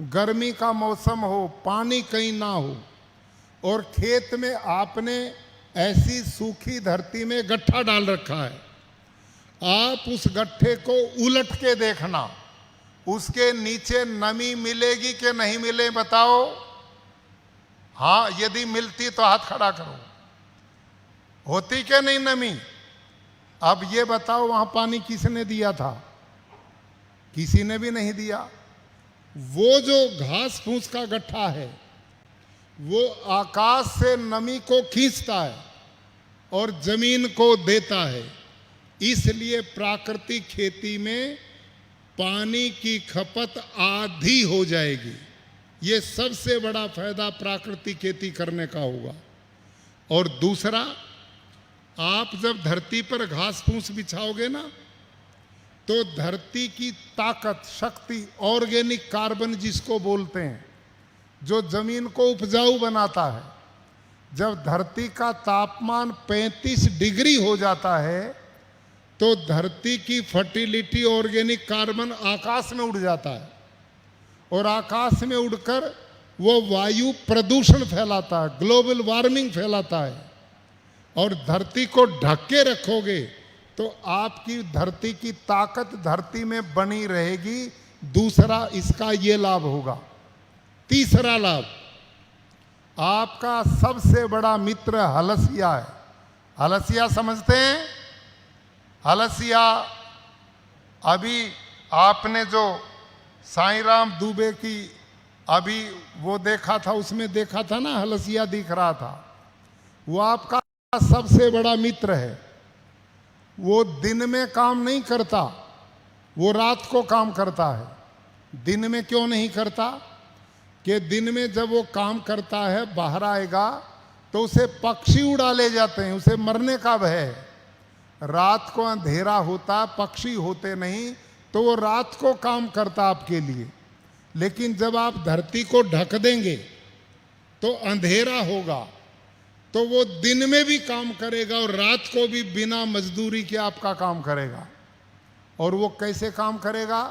गर्मी का मौसम हो, पानी कहीं ना हो, और खेत में आपने ऐसी सूखी धरती में गट्ठा डाल रखा है, आप उस गट्ठे को उलट के देखना, उसके नीचे नमी मिलेगी कि नहीं मिले बताओ। हाँ, यदि मिलती तो हाथ खड़ा करो। होती क्या नहीं नमी? अब ये बताओ वहां पानी किसने दिया था? किसी ने भी नहीं दिया। वो जो घास फूस का गट्ठा है वो आकाश से नमी को खींचता है और जमीन को देता है। इसलिए प्राकृतिक खेती में पानी की खपत आधी हो जाएगी। ये सबसे बड़ा फायदा प्राकृतिक खेती करने का होगा। और दूसरा, आप जब धरती पर घास फूस बिछाओगे ना तो धरती की ताकत, शक्ति, ऑर्गेनिक कार्बन जिसको बोलते हैं, जो जमीन को उपजाऊ बनाता है, जब धरती का तापमान 35 डिग्री हो जाता है तो धरती की फर्टिलिटी, ऑर्गेनिक कार्बन आकाश में उड़ जाता है और आकाश में उड़कर वो वायु प्रदूषण फैलाता है, ग्लोबल वार्मिंग फैलाता है। और धरती को ढक के रखोगे तो आपकी धरती की ताकत धरती में बनी रहेगी। दूसरा इसका ये लाभ होगा। तीसरा लाभ, आपका सबसे बड़ा मित्र हलसिया है। हलसिया समझते हैं? हलसिया, अभी आपने जो साईं राम दुबे की अभी वो देखा था, उसमें देखा था ना, हलसिया दिख रहा था। वो आपका सबसे बड़ा मित्र है। वो दिन में काम नहीं करता, वो रात को काम करता है। दिन में क्यों नहीं करता? कि दिन में जब वो काम करता है, बाहर आएगा तो उसे पक्षी उड़ा ले जाते हैं, उसे मरने का भय है। रात को अंधेरा होता, पक्षी होते नहीं, तो वो रात को काम करता आपके लिए। लेकिन जब आप धरती को ढक देंगे तो अंधेरा होगा, तो वो दिन में भी काम करेगा और रात को भी बिना मजदूरी के आपका काम करेगा। और वो कैसे काम करेगा?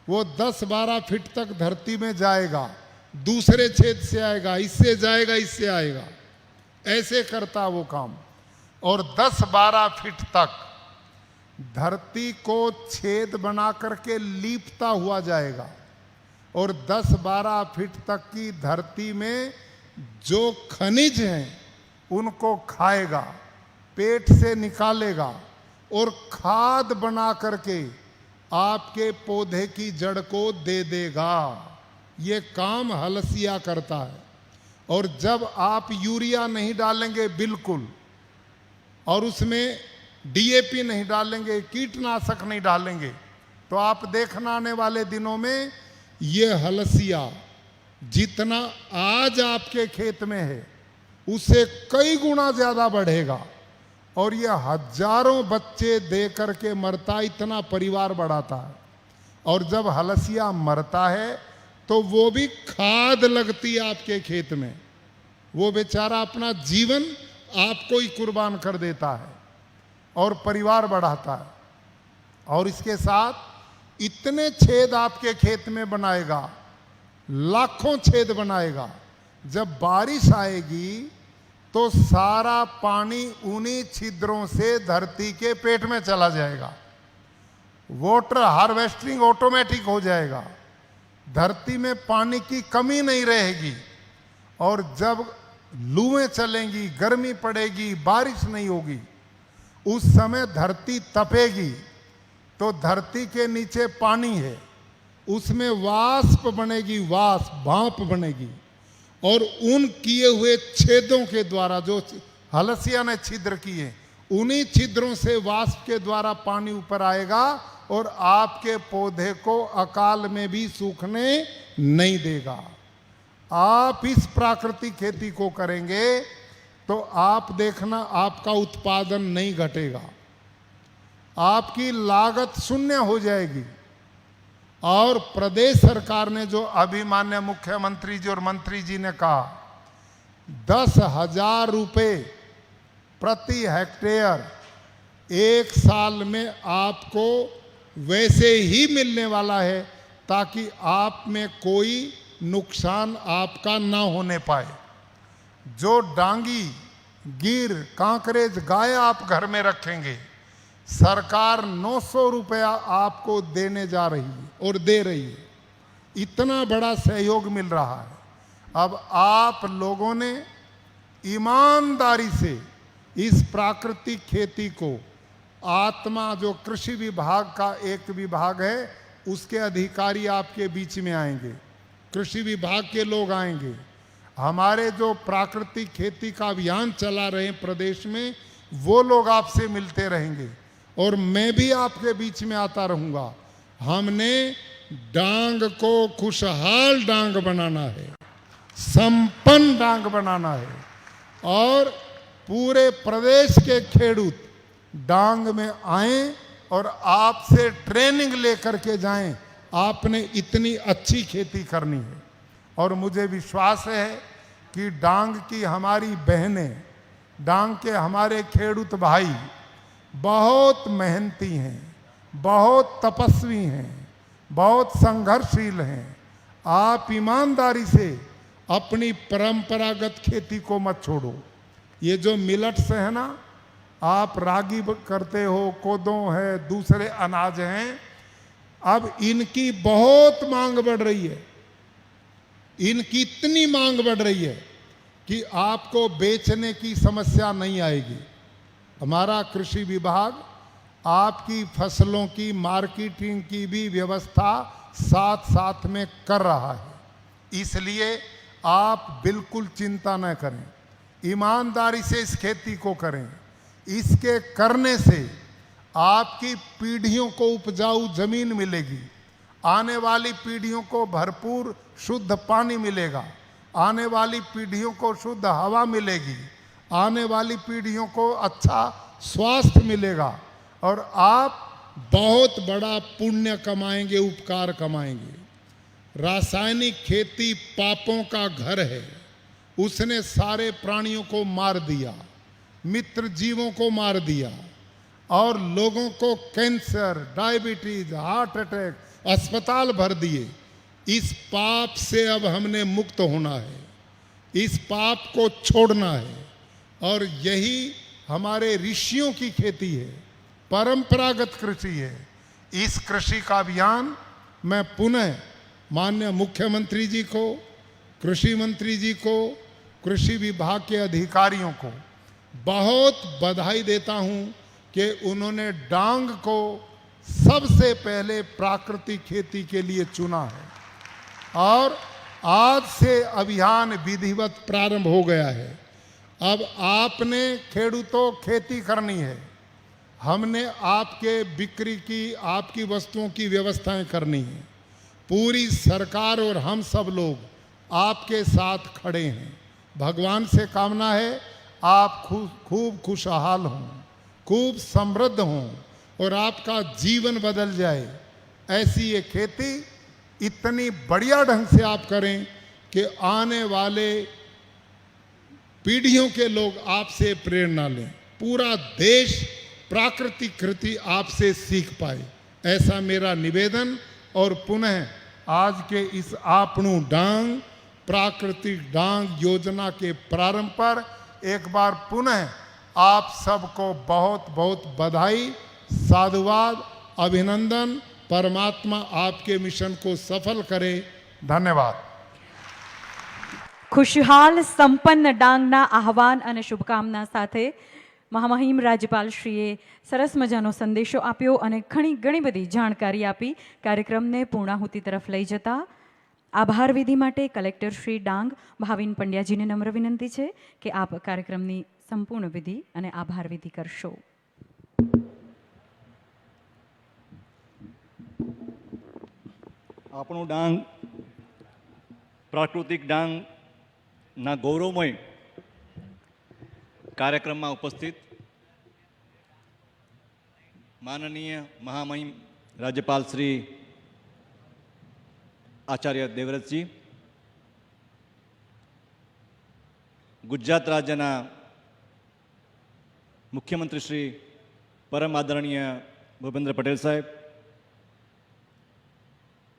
वो 10-12 फीट तक धरती में जाएगा, दूसरे छेद से आएगा, इससे जाएगा, इससे आएगा, ऐसे करता वो काम। और 10-12 फीट तक धरती को छेद बना करके लीपता हुआ जाएगा और 10-12 फीट तक की धरती में जो खनिज हैं उनको खाएगा, पेट से निकालेगा और खाद बना करके आपके पौधे की जड़ को दे देगा। ये काम हलसिया करता है। और जब आप यूरिया नहीं डालेंगे बिल्कुल, और उसमें डीएपी नहीं डालेंगे, कीटनाशक नहीं डालेंगे, तो आप देखना आने वाले दिनों में ये हलसिया जितना आज आपके खेत में है उससे कई गुना ज्यादा बढ़ेगा। और ये हजारों बच्चे दे करके मरता, इतना परिवार बढ़ाता है। और जब हलसिया मरता है तो वो भी खाद लगती है आपके खेत में। वो बेचारा अपना जीवन आपको ही कुर्बान कर देता है और परिवार बढ़ाता है। और इसके साथ इतने छेद आपके खेत में बनाएगा, लाखों छेद बनाएगा। जब बारिश आएगी तो सारा पानी उन्हीं छिद्रों से धरती के पेट में चला जाएगा। वाटर हार्वेस्टिंग ऑटोमेटिक हो जाएगा, धरती में पानी की कमी नहीं रहेगी। और जब लूएं चलेंगी, गर्मी पड़ेगी, बारिश नहीं होगी, उस समय धरती तपेगी तो धरती के नीचे पानी है, उसमें वाष्प बनेगी, वाष्प, भाप बनेगी। और उन किए हुए छेदों के द्वारा जो हलसिया ने छिद्र किए, उन्हीं छिद्रों से वाष्प के द्वारा पानी ऊपर आएगा और आपके पौधे को अकाल में भी सूखने नहीं देगा। आप इस प्राकृतिक खेती को करेंगे तो आप देखना आपका उत्पादन नहीं घटेगा, आपकी लागत शून्य हो जाएगी। और प्रदेश सरकार ने जो अभी माननीय मुख्यमंत्री जी और मंत्री जी ने कहा 10,000 रुपये प्रति हेक्टेयर एक साल में आपको वैसे ही मिलने वाला है, ताकि आप में कोई नुकसान आपका ना होने पाए। जो डांगी, गिर, कांकरेज गाय आप घर में रखेंगे, सरकार 900 रुपया आपको देने जा रही है और दे रही है। इतना बड़ा सहयोग मिल रहा है। अब आप लोगों ने ईमानदारी से इस प्राकृतिक खेती को, आत्मा जो कृषि विभाग का एक विभाग है, उसके अधिकारी आपके बीच में आएंगे, कृषि विभाग के लोग आएंगे, हमारे जो प्राकृतिक खेती का अभियान चला रहे हैं प्रदेश में, वो लोग आपसे मिलते रहेंगे और मैं भी आपके बीच में आता रहूँगा। हमने डांग को खुशहाल डांग बनाना है, संपन्न डांग बनाना है और पूरे प्रदेश के खेडूत डांग में आएं और आपसे ट्रेनिंग लेकर के जाएं। आपने इतनी अच्छी खेती करनी है और मुझे विश्वास है कि डांग की हमारी बहनें, डांग के हमारे खेडूत भाई बहुत मेहनती हैं, बहुत तपस्वी हैं, बहुत संघर्षशील हैं। आप ईमानदारी से अपनी परंपरागत खेती को मत छोड़ो। ये जो मिलट्स है ना, आप रागी करते हो, कोदो है, दूसरे अनाज हैं, अब इनकी बहुत मांग बढ़ रही है। इनकी इतनी मांग बढ़ रही है कि आपको बेचने की समस्या नहीं आएगी। हमारा कृषि विभाग आपकी फसलों की मार्केटिंग की भी व्यवस्था साथ साथ में कर रहा है, इसलिए आप बिल्कुल चिंता न करें, ईमानदारी से इस खेती को करें। इसके करने से आपकी पीढ़ियों को उपजाऊ जमीन मिलेगी, आने वाली पीढ़ियों को भरपूर शुद्ध पानी मिलेगा, आने वाली पीढ़ियों को शुद्ध हवा मिलेगी, आने वाली पीढ़ियों को अच्छा स्वास्थ्य मिलेगा और आप बहुत बड़ा पुण्य कमाएंगे, उपकार कमाएंगे। रासायनिक खेती पापों का घर है, उसने सारे प्राणियों को मार दिया, मित्र जीवों को मार दिया और लोगों को कैंसर, डायबिटीज, हार्ट अटैक, अस्पताल भर दिए। इस पाप से अब हमने मुक्त होना है, इस पाप को छोड़ना है और यही हमारे ऋषियों की खेती है, परंपरागत कृषि है। इस कृषि का अभियान मैं पुनः माननीय मुख्यमंत्री जी को, कृषि मंत्री जी को, कृषि विभाग के अधिकारियों को बहुत बधाई देता हूं कि उन्होंने डांग को सबसे पहले प्राकृतिक खेती के लिए चुना है और आज से अभियान विधिवत प्रारंभ हो गया है। अब आपने खेडूतों खेती करनी है, हमने आपके बिक्री की, आपकी वस्तुओं की व्यवस्थाएं करनी है। पूरी सरकार और हम सब लोग आपके साथ खड़े हैं। भगवान से कामना है आप खूब खुशहाल हों, खूब समृद्ध हों और आपका जीवन बदल जाए। ऐसी ये खेती इतनी बढ़िया ढंग से आप करें कि आने वाले पीढ़ियों के लोग आपसे प्रेरणा लें, पूरा देश प्राकृतिक कृषि आपसे सीख पाए, ऐसा मेरा निवेदन। और पुनः आज के इस आपणू डांग प्राकृतिक डांग योजना के प्रारंभ पर एक बार पुनः आप सबको बहुत बहुत बधाई, साधुवाद, अभिनंदन। परमात्मा आपके मिशन को सफल करे। धन्यवाद। ખુશહાલ સંપન્ન ડાંગના આહવાન અને શુભકામના સાથે મહામહિમ રાજ્યપાલશ્રીએ સરસ મજાનો સંદેશો આપ્યો અને ઘણી બધી જાણકારી આપી કાર્યક્રમને પૂર્ણાહુતિ તરફ લઈ જતા આભાર વિધિ માટે કલેક્ટર શ્રી ડાંગ ભાવિન પંડ્યાજીને નમ્ર વિનંતી છે કે આપ કાર્યક્રમની સંપૂર્ણ વિધિ અને આભાર વિધિ કરશો. આપણું ડાંગ પ્રાકૃતિક ડાંગના ગૌરવમય કાર્યક્રમમાં ઉપસ્થિત માનનીય મહામહિમ રાજ્યપાલ શ્રી આચાર્ય દેવવ્રતજી, ગુજરાત રાજ્યના મુખ્યમંત્રી શ્રી પરમ આદરણીય ભૂપેન્દ્ર પટેલ સાહેબ,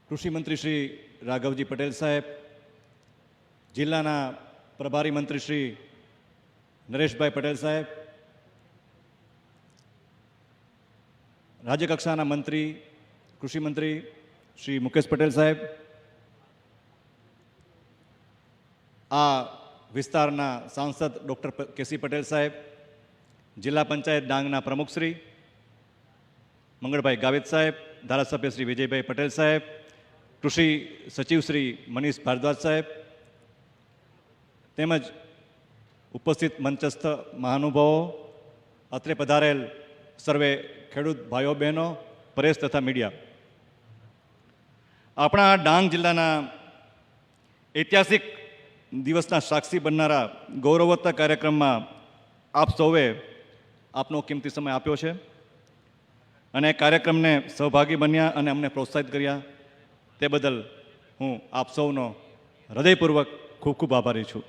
કૃષિ મંત્રી શ્રી રાઘવજી પટેલ સાહેબ, જિલ્લાના પ્રભારી મંત્રી શ્રી નરેશભાઈ પટેલ સાહેબ, રાજ્યકક્ષાના મંત્રી કૃષિ મંત્રી શ્રી મુકેશ પટેલ સાહેબ, આ વિસ્તારના સાંસદ ડૉક્ટર કેસી પટેલ સાહેબ, જિલ્લા પંચાયત ડાંગના પ્રમુખ શ્રી મંગળભાઈ ગાવિત સાહેબ, ધારાસભ્ય શ્રી વિજયભાઈ પટેલ સાહેબ, કૃષિ સચિવ શ્રી મનીષ ભારદ્વાજ સાહેબ, તેમજ ઉપસ્થિત મંચસ્થ મહાનુભાવો, અત્રે પધારેલ સર્વે ખેડૂત ભાઈઓ બહેનો, પ્રેસ તથા મીડિયા, આપણા ડાંગ જિલ્લાના ઐતિહાસિક દિવસના સાક્ષી બનનારા ગૌરવોત્તર કાર્યક્રમમાં આપ સૌએ આપનો કિંમતી સમય આપ્યો છે અને કાર્યક્રમને સહભાગી બન્યા અને અમને પ્રોત્સાહિત કર્યા તે બદલ હું આપ સૌનો હૃદયપૂર્વક ખૂબ ખૂબ આભારી છું.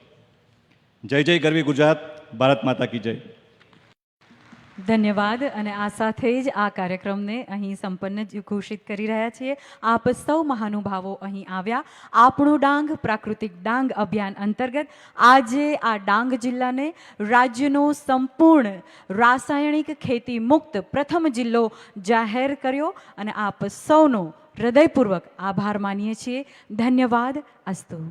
જય જય ગરવી ગુજરાત, ભારત માતા કી જય. ધન્યવાદ. અને આ સાથે જ આ કાર્યક્રમને અહીં સંપન્ન ઘોષિત કરી રહ્યા છીએ. આપ સૌ મહાનુભાવો અહીં આવ્યા. આપણું ડાંગ પ્રાકૃતિક ડાંગ અભિયાન અંતર્ગત આજે આ ડાંગ જિલ્લાને રાજ્યનો સંપૂર્ણ રાસાયણિક ખેતી મુક્ત પ્રથમ જિલ્લો જાહેર કર્યો અને આપ સૌનો હૃદયપૂર્વક આભાર માનીએ છીએ. ધન્યવાદ. અસ્તુ.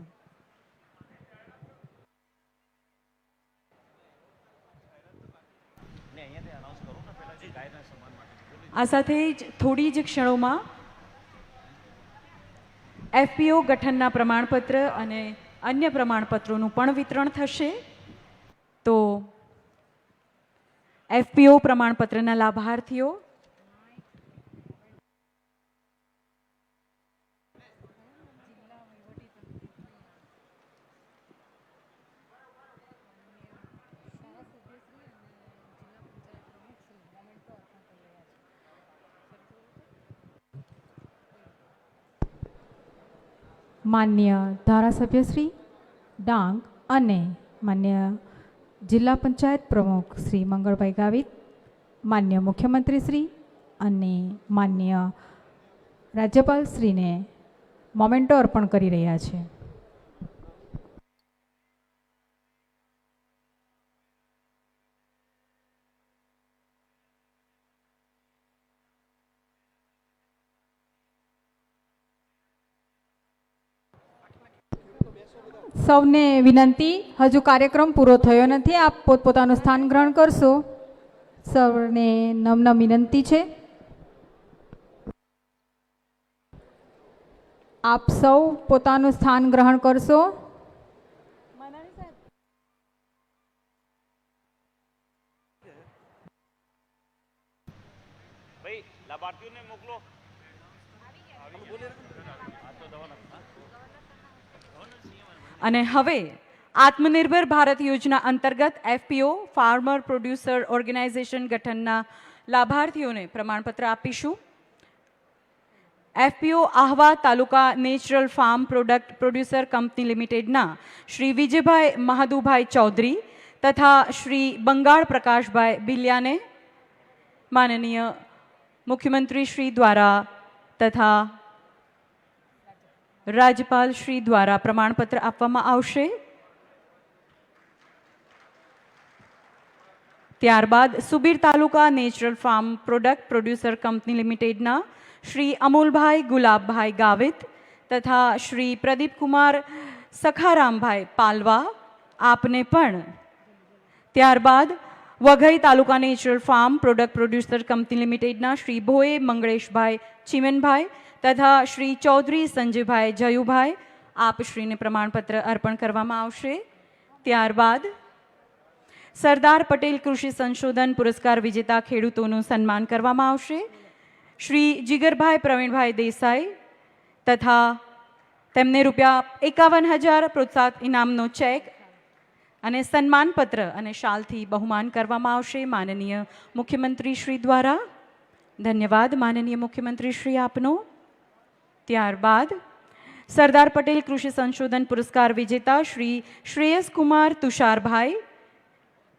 આ સાથે જ થોડી જ ક્ષણોમાં એફપીઓ ગઠનના પ્રમાણપત્ર અને અન્ય પ્રમાણપત્રોનું પણ વિતરણ થશે. તો એફપીઓ પ્રમાણપત્રના લાભાર્થીઓ માન્ય ધારાસભ્યશ્રી ડાંગ અને માન્ય જિલ્લા પંચાયત પ્રમુખ શ્રી મંગળભાઈ ગાવિત, માન્ય મુખ્યમંત્રીશ્રી અને માન્ય રાજ્યપાલશ્રીને મોમેન્ટો અર્પણ કરી રહ્યા છે. સૌને વિનંતી, હજુ કાર્યક્રમ પૂરો થયો નથી. આપ પોતપોતાનું સ્થાન ગ્રહણ કરશો. સૌને નમ્ર વિનંતી છે. આપ સૌ પોતાનું સ્થાન ગ્રહણ કરશો. ભાઈ લાભાર્થીઓને મોકલો. અને હવે આત્મનિર્ભર ભારત યોજના અંતર્ગત એફપીઓ ફાર્મર પ્રોડ્યુસર ઓર્ગેનાઇઝેશન ગઠનના લાભાર્થીઓને પ્રમાણપત્ર આપીશું. FPO Ahwa taluka natural farm product producer company લિમિટેડના શ્રી વિજયભાઈ મહાદુભાઈ ચૌધરી તથા શ્રી બંગાળ પ્રકાશભાઈ બિલિયાને માનનીય મુખ્યમંત્રી શ્રી દ્વારા તથા રાજ્યપાલ શ્રી દ્વારા પ્રમાણપત્ર આપવામાં આવશે. ત્યારબાદ Subir taluka natural farm product producer company લિમિટેડના શ્રી અમોલભાઈ ગુલાબભાઈ ગાવિત તથા શ્રી પ્રદીપકુમાર સખારામભાઈ પાલવા આપને પણ. ત્યારબાદ Waghai taluka natural farm product producer company લિમિટેડના શ્રી ભોએ મંગળેશભાઈ ચીમનભાઈ તથા શ્રી ચૌધરી સંજયભાઈ જયુભાઈ આપશ્રીને પ્રમાણપત્ર અર્પણ કરવામાં આવશે. ત્યારબાદ સરદાર પટેલ કૃષિ સંશોધન પુરસ્કાર વિજેતા ખેડૂતોનું સન્માન કરવામાં આવશે. શ્રી જીગરભાઈ પ્રવીણભાઈ દેસાઈ તથા તેમને ₹51,000 પ્રોત્સાહક ઇનામનો ચેક અને સન્માનપત્ર અને શાલથી બહુમાન કરવામાં આવશે માનનીય મુખ્યમંત્રી શ્રી દ્વારા. ધન્યવાદ માનનીય મુખ્યમંત્રી શ્રી આપનો. ત્યારબાદ સરદાર પટેલ કૃષિ સંશોધન પુરસ્કાર વિજેતા શ્રી શ્રેયસ કુમાર તુષારભાઈ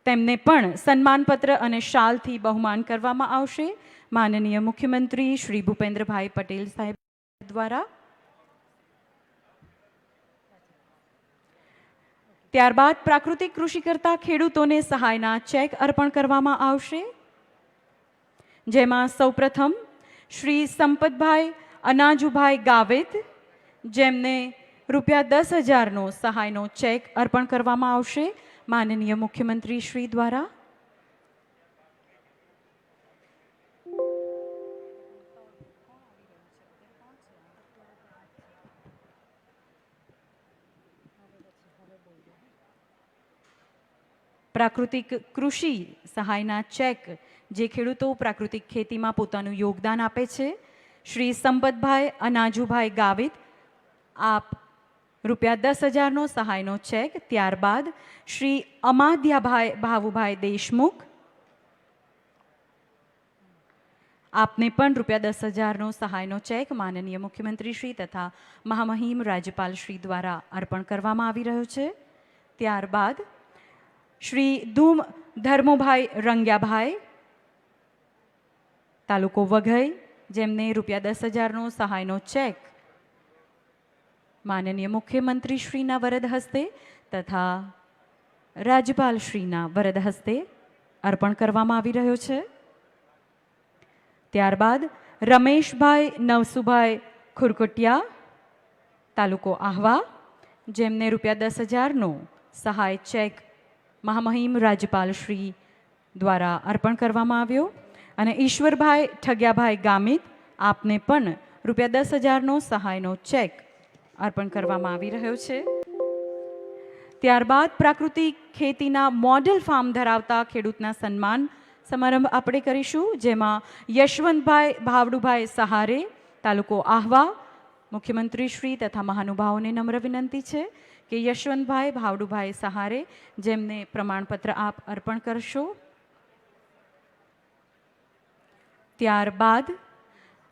તેમને પણ સન્માનપત્ર અને શાલથી બહુમાન કરવામાં આવશે માનનીય મુખ્યમંત્રી શ્રી ભૂપેન્દ્રભાઈ પટેલ સાહેબ દ્વારા. ત્યારબાદ પ્રાકૃતિક કૃષિ કરતા ખેડૂતોને સહાયના ચેક અર્પણ કરવામાં આવશે, જેમાં સૌપ્રથમ શ્રી સંપતભાઈ અનાજુભાઈ ગાવિત જેમને ₹10,000નો સહાયનો ચેક અર્પણ કરવામાં આવશે માનનીય મુખ્યમંત્રી શ્રી દ્વારા. પ્રાકૃતિક કૃષિ સહાયના ચેક જે ખેડૂતો પ્રાકૃતિક ખેતીમાં પોતાનું યોગદાન આપે છે, શ્રી સંપતભાઈ અનાજુભાઈ ગાવિત આપ ₹10,000નો સહાયનો ચેક. ત્યારબાદ શ્રી અમાધ્યાભાઈ ભાવુભાઈ દેશમુખ આપને પણ ₹10,000નો સહાયનો ચેક માનનીય મુખ્યમંત્રી શ્રી તથા મહામહિમ રાજ્યપાલ શ્રી દ્વારા અર્પણ કરવામાં આવી રહ્યો છે. ત્યારબાદ શ્રી ધૂમ ધર્મોભાઈ રંગ્યાભાઈ તાલુકો વઘઈ જેમને ₹10,000નો સહાયનો ચેક માનનીય મુખ્યમંત્રી શ્રીના વરદ હસ્તે તથા રાજ્યપાલ શ્રીના વરદ હસ્તે અર્પણ કરવામાં આવી રહ્યો છે. ત્યારબાદ રમેશભાઈ નવસુભાઈ ખુરકુટિયા તાલુકો આહવા જેમને ₹10,000નો સહાય ચેક મહામહિમ રાજ્યપાલ શ્રી દ્વારા અર્પણ કરવામાં આવ્યો. અને ઈશ્વરભાઈ ઠગ્યાભાઈ ગામિત આપને પણ ₹10,000નો સહાયનો ચેક અર્પણ કરવામાં આવી રહ્યો છે. ત્યારબાદ પ્રાકૃતિક ખેતીના મોડેલ ફાર્મ ધરાવતા ખેડૂતના સન્માન સમારંભ આપણે કરીશું, જેમાં યશવંતભાઈ ભાવડુભાઈ સહારે તાલુકો આહવા મુખ્યમંત્રી શ્રી તથા મહાનુભાવોને નમ્ર વિનંતી છે કે યશવંતભાઈ ભાવડુભાઈ સહારે જેમને પ્રમાણપત્ર આપ અર્પણ કરશો. ત્યારબાદ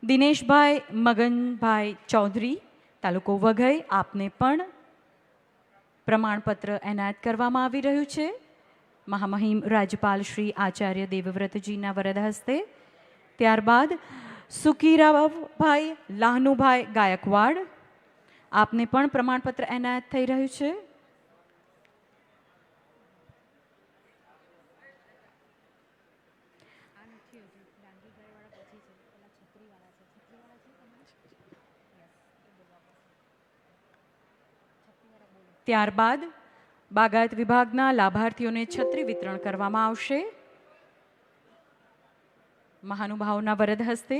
દિનેશભાઈ મગનભાઈ ચૌધરી તાલુકો વઘઈ આપને પણ પ્રમાણપત્ર એનાયત કરવામાં આવી રહ્યું છે મહામહિમ રાજ્યપાલ શ્રી આચાર્ય દેવવ્રતજીના વરદ હસ્તે. ત્યારબાદ સુકીરાવભાઈ લાહનુભાઈ ગાયકવાડ આપને પણ પ્રમાણપત્ર એનાયત થઈ રહ્યું છે. ત્યારબાદ બાગાયત વિભાગના લાભાર્થીઓને છત્રી વિતરણ કરવામાં આવશે મહાનુભાવોના વરદ હસ્તે.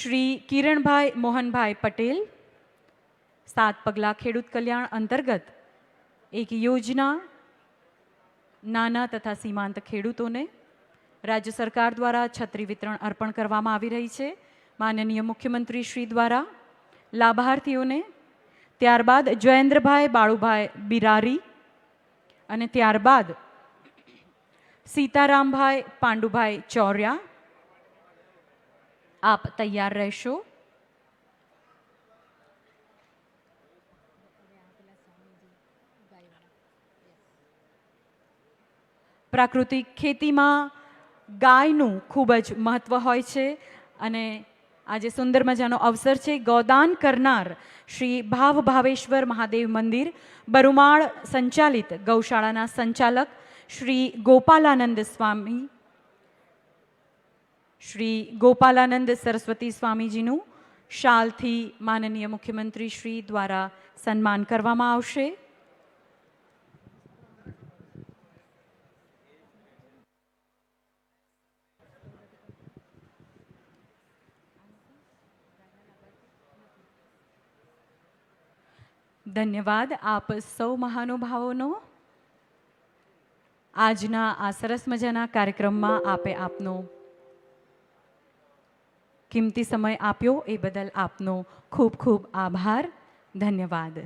શ્રી કિરણભાઈ મોહનભાઈ પટેલ 7 પગલાં ખેડૂત કલ્યાણ અંતર્ગત એક યોજના નાના તથા સીમાંત ખેડૂતોને રાજ્ય સરકાર દ્વારા છત્રી વિતરણ અર્પણ કરવામાં આવી રહી છે માનનીય મુખ્યમંત્રી શ્રી દ્વારા લાભાર્થીઓને. ત્યારબાદ જયેન્દ્રભાઈ બાળુભાઈ બિરારી અને ત્યારબાદ સીતારામભાઈ પાંડુભાઈ ચૌર્યા આપ તૈયાર રહેશો. પ્રાકૃતિક ખેતીમાં ગાયનું ખૂબ જ મહત્વ હોય છે અને આજે સુંદર મજાનો અવસર છે. ગૌદાન કરનાર શ્રી ભાવેશ્વર મહાદેવ મંદિર બરુમાળ સંચાલિત ગૌશાળાના સંચાલક શ્રી ગોપાલાનંદ સરસ્વતી સ્વામીજીનું શાલથી માનનીય મુખ્યમંત્રી શ્રી દ્વારા સન્માન કરવામાં આવશે. ધન્યવાદ આપ સૌ મહાનુભાવોનો. આજના આ સરસ મજાના કાર્યક્રમમાં આપે આપનો કિંમતી સમય આપ્યો એ બદલ આપનો ખૂબ ખૂબ આભાર. ધન્યવાદ.